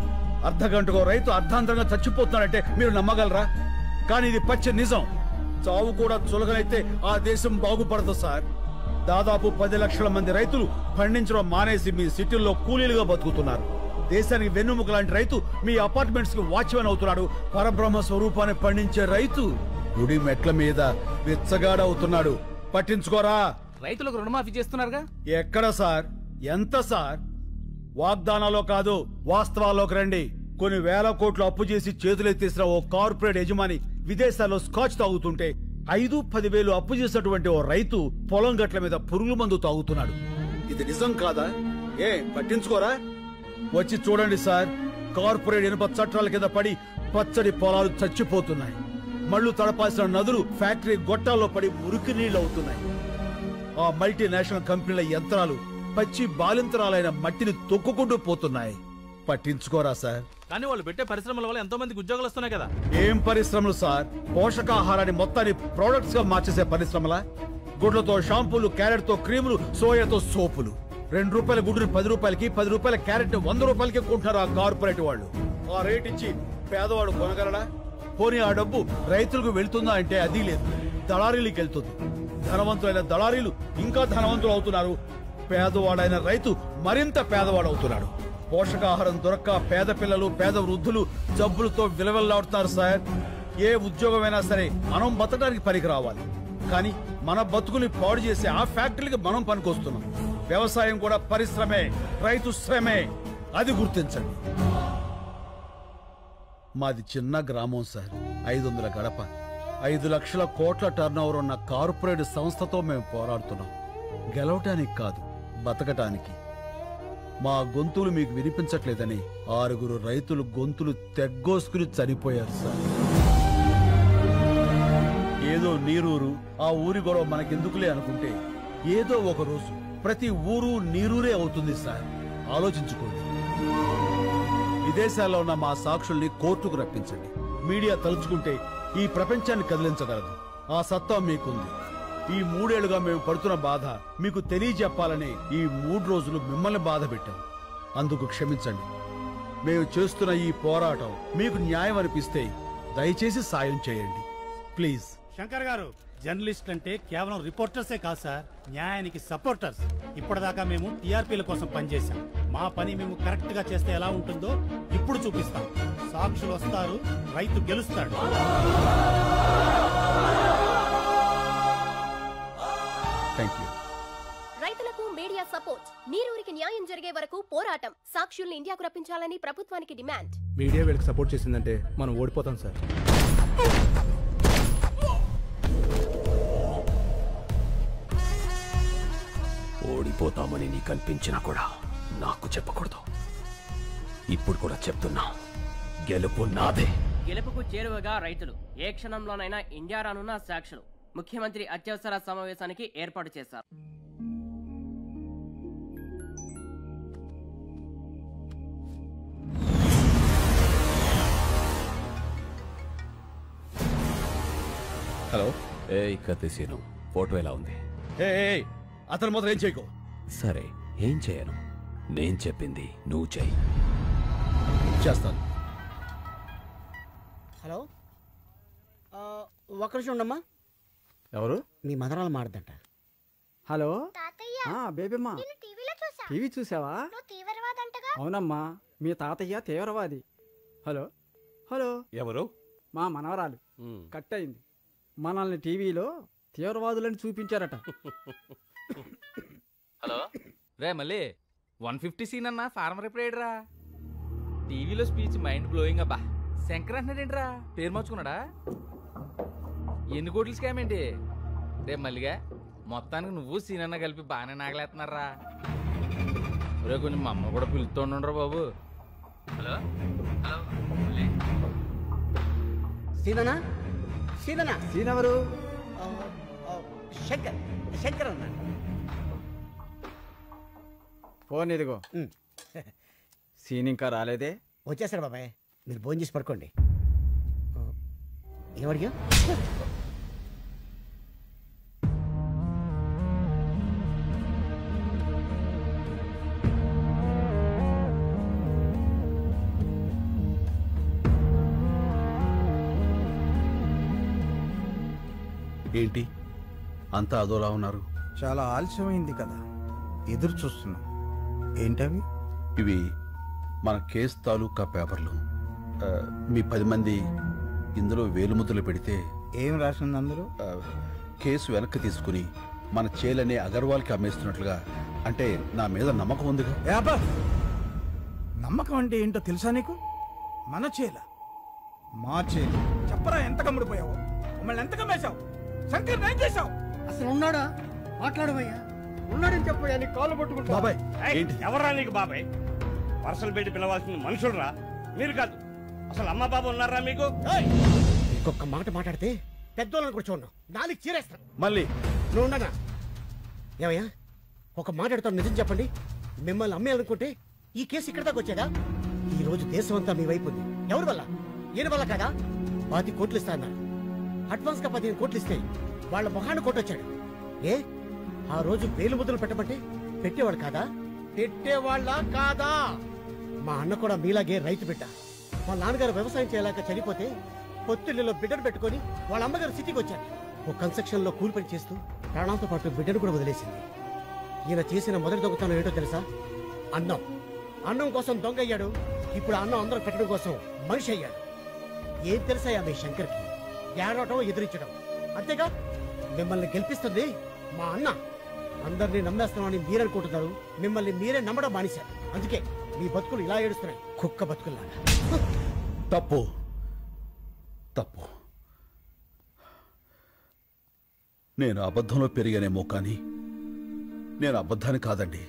అర్ధగంటకో రైతు అర్ధాంతరంగా చచ్చిపోతున్నాడంటే మీరు నమ్మగలరా? కానీ ఇది పచ్చి నిజం. చావు కూడా చులకనైతే ఆ దేశం బాగుపడదు సార్. దాదాపు 10 లక్షల మంది రైతులు పండించడం మానేసి మీ సిటీల్లో కూలీలుగా బతుకుతున్నారు. దేశానికి వెన్నుముక లాంటి రైతు మీ అపార్ట్మెంట్స్ కి వాచ్మెన్ అవుతున్నాడు. పరబ్రహ్మ స్వరూపాన్ని పండించే రైతు గుడి మెట్ల మీద విచ్చగాడవుతున్నాడు. పట్టించుకోరా? రైతులకు రుణమాఫీ చేస్తున్నారుగా. ఎక్కడ సార్? ఎంత సార్? వాగ్దానాల్లో కాదు, వాస్తవాల్లోకి రండి. కొన్ని వేల కోట్లు అప్పు చేసి చేతులెత్తేసిన ఓ కార్పొరేట్ యజమాని విదేశాల్లో స్కాచ్ తాగుతుంటే 5-10 వేలు అప్పు చేసినటువంటి ఓ రైతు పొలం గట్ల మీద పురుగుల మందు తాగుతున్నాడు. ఇది నిజం కాదా? ఏ పట్టించుకోరా? వచ్చి చూడండి సార్. కార్పొరేట్ ఇనుప చట్టాల కింద పడి పచ్చడి పొలాలు చచ్చిపోతున్నాయి. మళ్లు తడపాల్సిన నదులు ఫ్యాక్టరీ గొట్టాల్లో పడి మురికి నీళ్లు అవుతున్నాయి. ఆ మల్టీనేషనల్ కంపెనీల యంత్రాలు పచ్చి బాలింతరాలైన మట్టిని తొక్కుకుంటూ పోతున్నాయి. పట్టించుకోరా సార్? కానీ వాళ్ళు పెట్టే పరిశ్రమల వల్ల ఎంతో మందికి ఉద్యోగాలు వస్తున్నాయి కదా. ఏం పరిశ్రమలు సార్? పోషకాహారాన్ని మొత్తాన్ని ప్రొడక్ట్స్ గా మార్చేసే పరిశ్రమలా? గుడ్లతో షాంపూలు, క్యారెట్ తో క్రీములు, సోయాతో సోపులు. 2 రూపాయల గుడ్డుని 10 రూపాయలకి, 10 రూపాయల క్యారెట్ 100 రూపాయలకి కొంటున్నారు ఆ కార్పొరేట్ వాళ్ళు. ఆ రేట్ ఇచ్చి పేదవాడు కొనగలడా? పోనీ ఆ డబ్బు రైతులకు వెళ్తుందా అంటే అది లేదు, దళారీలకు వెళ్తుంది. ధనవంతులైన దళారీలు ఇంకా ధనవంతులు అవుతున్నారు. పేదవాడైన రైతు మరింత పేదవాడు అవుతున్నాడు. పోషకాహారం దొరక్క పేద పిల్లలు, పేద వృద్ధులు జబ్బులతో విలవెల్లాడుతున్నారు సార్. ఏ ఉద్యోగమైనా సరే మనం బతకడానికి పనికి రావాలి. కానీ మన బతుకుని పాడు చేసే ఆ ఫ్యాక్టరీకి మనం పనికొస్తున్నాం. వ్యవసాయం కూడా పరిశ్రమే, రైతు శ్రమే, అది గుర్తించండి. మాది చిన్న గ్రామం సార్, 500 గడప, 5 లక్షల కోట్ల టర్నోవర్ ఉన్న కార్పొరేట్ సంస్థతో మేము పోరాడుతున్నాం. గెలవటానికి కాదు, బతకటానికి. మా గొంతులు మీకు వినిపించట్లేదని 6 రైతులు గొంతులు తెగ్గోసుకుని చనిపోయారు సార్. ఏదో నీరూరు, ఆ ఊరి గొడవ మనకెందుకులే అనుకుంటే ఏదో ఒక రోజు ప్రతి ఊరు నీరూరే అవుతుంది సార్. ఆలోచించుకోండి. విదేశాల్లో ఉన్న మా సాక్షుల్ని కోర్టుకు రప్పించండి. మీడియా తలుచుకుంటే ఈ ప్రపంచాన్ని కదిలించగలదు. ఆ సత్తా మీకుంది. ఈ 3 ఏళ్లుగా మేము పడుతున్న బాధ మీకు తెలియజెప్పాలని ఈ 3 రోజులు మిమ్మల్ని బాధ పెట్టాం. అందుకు క్షమించండి. మేము చేస్తున్న ఈ పోరాటం మీకు న్యాయం అనిపిస్తే దయచేసి సాయం చేయండి ప్లీజ్. శంకర్ గారు, జర్నలిస్ట్ అంటే కేవలం రిపోర్టర్సే కాదు సార్, న్యాయానికి సపోర్టర్స్. ఇప్పటిదాకా మేము టీఆర్పీల కోసం పనిచేశాం. మా పని మేము కరెక్ట్ గా చేస్తే ఎలా ఉంటుందో ఇప్పుడు చూపిస్తాం. సాక్షులు వస్తారు, రైతు గెలుస్తాడు. రైతులకు మీడియా సపోర్ట్. నీరూరికి న్యాయం జరిగే వరకు పోరాటం. సాక్షుల్ని ఇండియాకు రప్పించాలని ప్రభుత్వానికి డిమాండ్. మీడియా వీళ్ళకి సపోర్ట్ చేసిందంటే మనం ఓడిపోతాం సార్. ఓడిపోతామని నీకు అనిపించినా కూడా నాకు చెప్పకూడదు. ఇప్పుడు కూడా చెప్తున్నా, గెలుపు నాదే. గెలుపుకు చేరువగా రైతులు. ఏ క్షణంలోనైనా ఇండియా రానున్న సాక్షులు. ముఖ్యమంత్రి అత్యవసర సమావేశానికి ఏర్పాటు చేశారు. హలో. ఏ కత్తిసీను, ఫోటో ఎలా ఉంది? అతను మొదలు ఏం చేయకు. సరే, ఏం చేయను. నేను చెప్పింది నువ్వు చెయ్యి. చేస్తాను. హలో, ఒక్క నిమిషం ఉండమ్మా. ఎవరు? మీ మదరాలు మాడదంట. హలో బేబీమ్మా, టీవీ చూసావా? అవునమ్మా, మీ తాతయ్య తీవ్రవాది. హలో హలో, ఎవరు? మా మనవరాలు. కట్ అయింది. మనల్ని టీవీలో తీవ్రవాదులని చూపించారట. హలో రే, మళ్ళీ 150 సీన్ అన్న ఫార్మర్ ఎప్పుడు రా? టీవీలో స్పీచ్ మైండ్ బ్లోయింగ్. అబ్బా, శంకర్ అంటున్నాడేంట్రా? పేరు మార్చుకున్నాడా? ఎన్ని కోట్లు స్కామ్ ఏంటి రే మల్లిగా? మొత్తానికి నువ్వు సీన్ అన్న కలిపి బాగానే నాగలేస్తున్నారా? రే, కొంచెం మా అమ్మ కూడా పిలుస్తుండ్రా బాబు. హలో హలో, సీననా? సీననా? సీన్ ఎవరు? శంకర్. శంకర్ అన్న. ఫోన్ ఇదిగో. సీన్ ఇంకా రాలేదే? వచ్చేసాడు బాబాయ్, మీరు భోజనం చేసి పడుకోండి. ఏమడిగా? ఏంటి అంతా అదోలా ఉన్నారు? చాలా ఆలస్యమైంది కదా, ఎదురు చూస్తున్నాం. ఏంటవి? ఇవి మన కేసు తాలూకా పేపర్లు. మీ 10 మంది ఇందులో వేలుముద్రలు పెడితే ఏం రాసింది అందులో? కేసు వెనక్కి తీసుకుని మన చేలనే అగర్వాల్కి అమ్మేస్తున్నట్లుగా. అంటే నా మీద నమ్మకం ఉందిగా. నమ్మకం అంటే ఏంటో తెలుసా నీకు? మన చేల, మా చేల. చెప్పరా, ఎంత కమ్ముడిపోయావు? మమ్మల్ని ఎంత కమ్మేశావు? శంకర్ ఏం చేశావు? అసలు ఉన్నాడా? మాట్లాడవయ్యా. ఉన్నాడని చెప్పయ్యా, నీ కాళ్ళు పట్టుకుంటా. బాబాయ్, ఎవరా నీకు బాబాయ్? పర్సలు పెట్టి పిలవాల్సిన మనుషులరా మీరు కాదు. అసలు అమ్మ బాబు ఉన్నారా మీకు? ఇంకొక మాట మాట్లాడితే పెద్దోళ్ళని కూడా చూడను, నాలుగు చీరేస్తాను. మళ్ళీ నువ్వు ఉండనా? ఏమయ్యా, ఒక మాట్లాడుతాను, నిజం చెప్పండి. మిమ్మల్ని అమ్మేయాలనుకుంటే ఈ కేసు ఇక్కడ దాకా వచ్చేదా? ఈ రోజు దేశం అంతా మీ వైపు ఉంది. ఎవరి వల్ల? ఈయన వల్ల కదా. 10 కోట్లు ఇస్తా అన్నారు. అడ్వాన్స్ గా 15 కోట్లు ఇస్తే వాళ్ళ మొహాన్ని కొట్టొచ్చాడు. ఏ ఆ రోజు వేలు ముద్రలు పెట్టమంటే పెట్టేవాడు కాదా? పెట్టేవాళ్ళ కాదా? మా అన్న కూడా మీలాగే రైతు బిడ్డ. మా నాన్నగారు వ్యవసాయం చేయలేక చనిపోతే పొత్తిళ్ళలో బిడ్డను పెట్టుకుని వాళ్ళ అమ్మగారు సిటీకి వచ్చారు. ఓ కన్స్ట్రక్షన్ లో కూలి పని చేస్తూ ప్రాణాలతో పాటు బిడ్డను కూడా వదిలేసింది. ఈయన చేసిన మొదటి దొంగతనం ఏంటో తెలుసా? అన్నం. అన్నం కోసం దొంగ అయ్యాడు. ఇప్పుడు అన్నం అందరూ పెట్టడం కోసం మనిషి అయ్యాడు. ఏం తెలుసాయా మీ శంకర్కి? ఏడవటం ఎదిరించడం అంతేగా మిమ్మల్ని గెలిపిస్తుంది మా అన్న. అందరినీ నమ్మేస్తున్నామని మీరనుకుంటున్నారు, మిమ్మల్ని మీరే నమ్మడం మానేశారు. అందుకే మీ బతుకులు ఇలా ఏడుస్తున్నాయి, కుక్క బతుకుల్లాగా. తప్పు తప్పు. నేను అబద్ధంలో పెరిగానేమో కానీ నేను అబద్ధాన్ని కాదండి.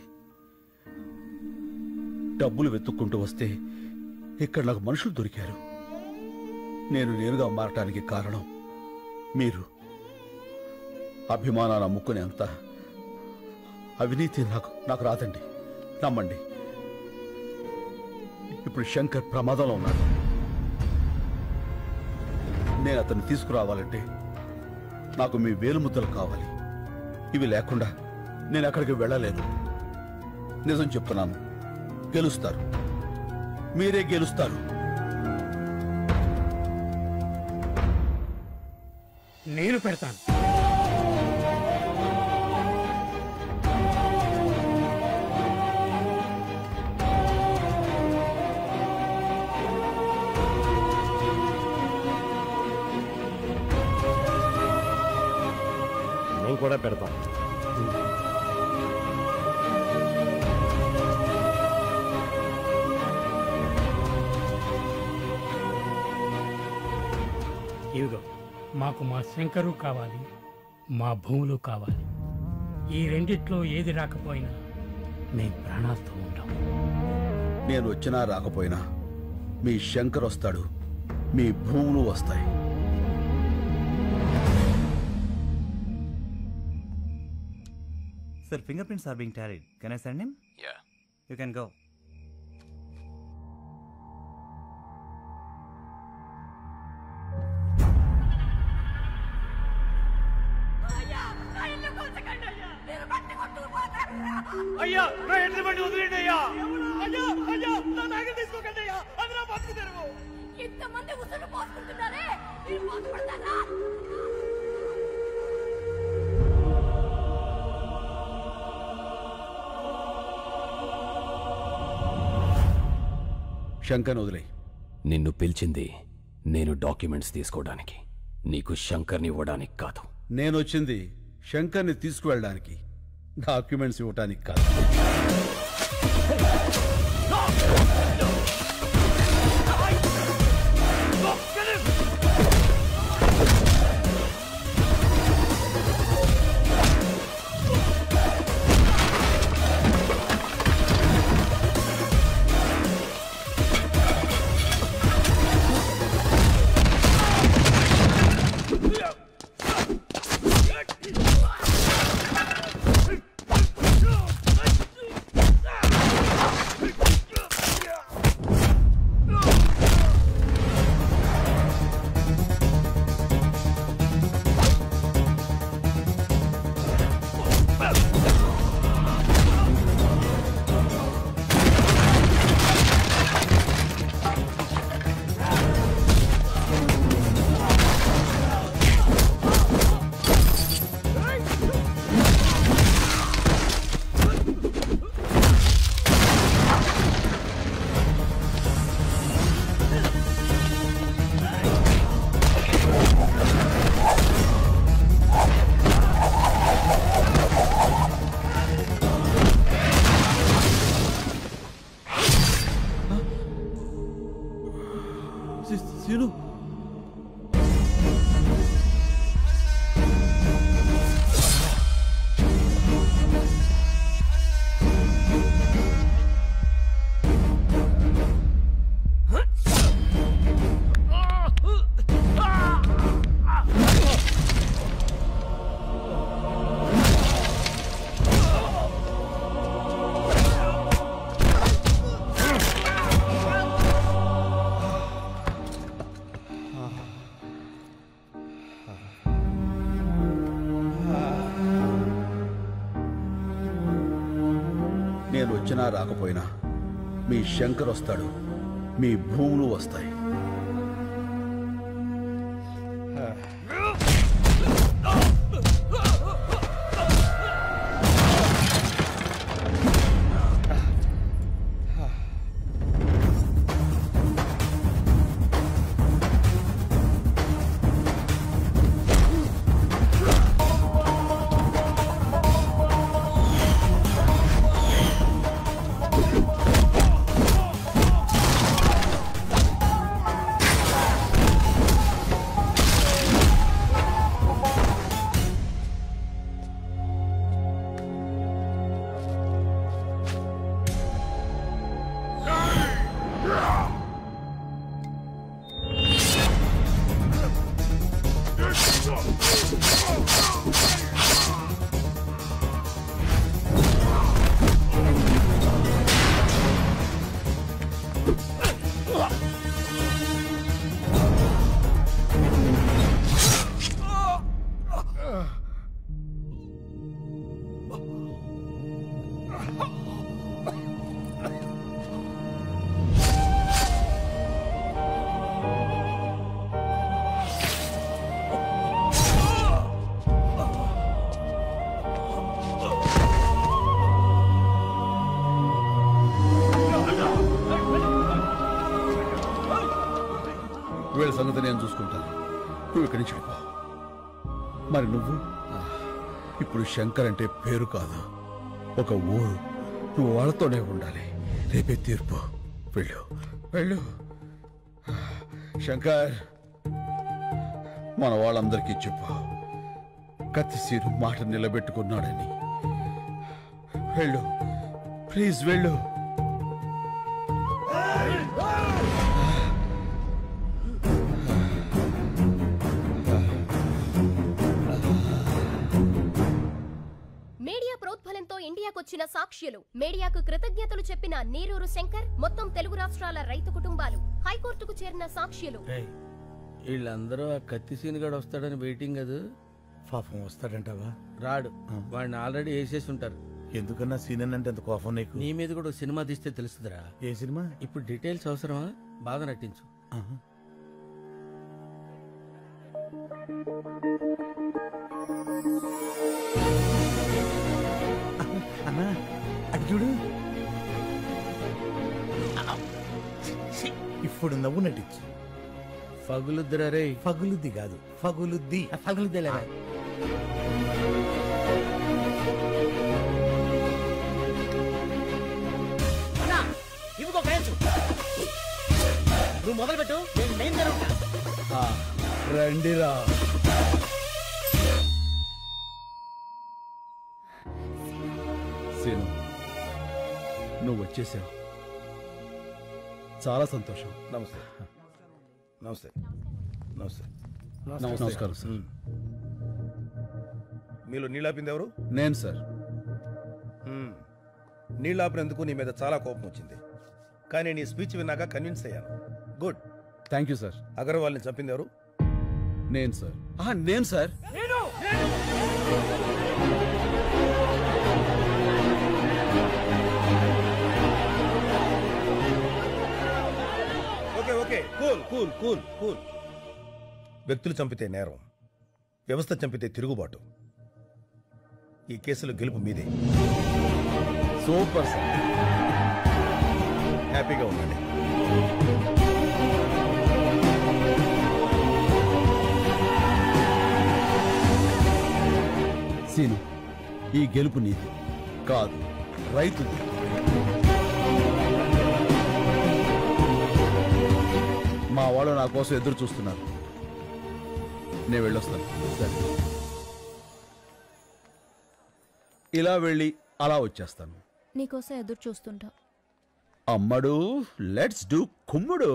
డబ్బులు వెతుక్కుంటూ వస్తే ఇక్కడ నాకు మనుషులు దొరికారు. నేను నేరుగా మారటానికి కారణం మీరు. అభిమానాన్ని అమ్ముకునేంత అవినీతి నాకు రాదండి, నమ్మండి. ఇప్పుడు శంకర్ ప్రమాదంలో ఉన్నాడు. నేను అతన్ని తీసుకురావాలంటే నాకు మీ వేలుముద్దలు కావాలి. ఇవి లేకుండా నేను అక్కడికి వెళ్ళలేను. నిజం చెప్తున్నాను, గెలుస్తారు, మీరే గెలుస్తారు. నేను పెడతాను. నేను కూడా పెడతాను. ఇదిగో మాకు మా శంకరు కావాలి, మా భూములు కావాలి. ఈ రెండిట్లో ఏది రాకపోయినా మేము ప్రాణాలతో ఉంటాం. నేను వచ్చినా రాకపోయినా మీ శంకర్ వస్తాడు, మీ భూములు వస్తాయి. Sir, fingerprints are being tallied. Can I send him? Yeah. You can go. అయ్యా నా ఇంటి బట్టి వదిలేండి అయ్యా. అయ్యా అయ్యా నా నాగలు తీసుకోకండి అయ్యా, అది నా బతుకు తెరువు. ఇంతమంది ఉసురు పోసుకుంటున్నారే, మీరు బాధపడతారా? శంకర్ వదిలే. నిన్ను పిలిచింది నేను డాక్యుమెంట్స్ తీసుకోవడానికి, నీకు శంకర్ని ఇవ్వడానికి కాదు. నేను వచ్చింది శంకర్ని తీసుకువెళ్ళడానికి, డాక్యుమెంట్స్ ఇవ్వడానికి కాదు. సీను నేను వచ్చినా రాకపోయినా మీ శంకర్ వస్తాడు, మీ భూములు వస్తాయి. నువ్వు ఇక్కడి నుంచి వెళ్ళిపో. మరి నువ్వు ఇప్పుడు శంకర్ అంటే పేరు కాదు, ఒక ఊరు. నువ్వు వాళ్ళతోనే ఉండాలి. రేపే తీర్పు. వెళ్ళు వెళ్ళు. శంకర్, మన వాళ్ళందరికీ చెప్పు, కత్తిసీరు మాట నిలబెట్టుకున్నాడని. వెళ్ళు ప్లీజ్, వెళ్ళు. మీడియా ప్రోద్బలంతో ఇండియాకొచ్చిన సాక్ష్యులు, మీడియాకు కృతజ్ఞతలు చెప్పిన నీరూరు శంకర్, మొత్తం తెలుగు రాష్ట్రాల రైతు కుటుంబాలు, హైకోర్టుకు చేరిన సాక్ష్యులు. వీళ్ళందరూ ఆ కత్తిసీనుగాడు వస్తాడని వెయిటింగ్. అది పాపం వస్తాడంటావా? రాడు, వాడిని ఆల్రెడీ వేసేసి ఉంటారు. ఎందుకన్నా సీన్ అంటే అంత కోపం నీకు? నీ మీద కూడా సినిమా తీస్తే తెలుస్తుందిరా. ఏ సినిమా? ఇప్పుడు డీటెయిల్స్ అవసరమా? బాగా నటించు. అన్నా అటు చూడు. ఇప్పుడు నవ్వు నటించు. ఫగులుద్దిరా రే. ఫగులుద్ది కాదు, ఫగులుద్ది. ఫగులుద్దిలేరా. ఇవిగో ఫ్రెండ్స్, నువ్వు మొదలు పెట్టు, నేను మెయిన్ జరుగుతా. రండిరా. సీను, నువ్వు వచ్చేసావు, చాలా సంతోషం. నమస్తే నమస్తే నమస్తే. నమస్కారం సార్. మీలో నీళ్ళాపింది ఎవరు? నేను సార్. నీళ్ళాపినందుకు నీ మీద చాలా కోపం వచ్చింది, కానీ నీ స్పీచ్ విన్నాక కన్విన్స్ అయ్యాను. గుడ్. Thank you sir. అగర్వాల్ని చంపింది ఎవరు? నేను సార్. నేను sir. Okay okay, cool cool cool cool. వ్యక్తులు చంపితే నేరం, వ్యవస్థ చంపితే తిరుగుబాటు. ఈ కేసులో గెలుపు మీదే. Super sir. హ్యాపీగా ఉండండి. సీను, ఈ గెలుపు నీది కాదు, రైతుది. మా వాళ్ళు నా కోసం ఎదురు చూస్తున్నారు. నేను వెళ్ళొస్తాను. సరే, ఇలా వెళ్ళి అలా వచ్చేస్తాను. నీకోసం ఎదురు చూస్తుంటా. అమ్మడు, లెట్స్ డూ కుమ్ముడు.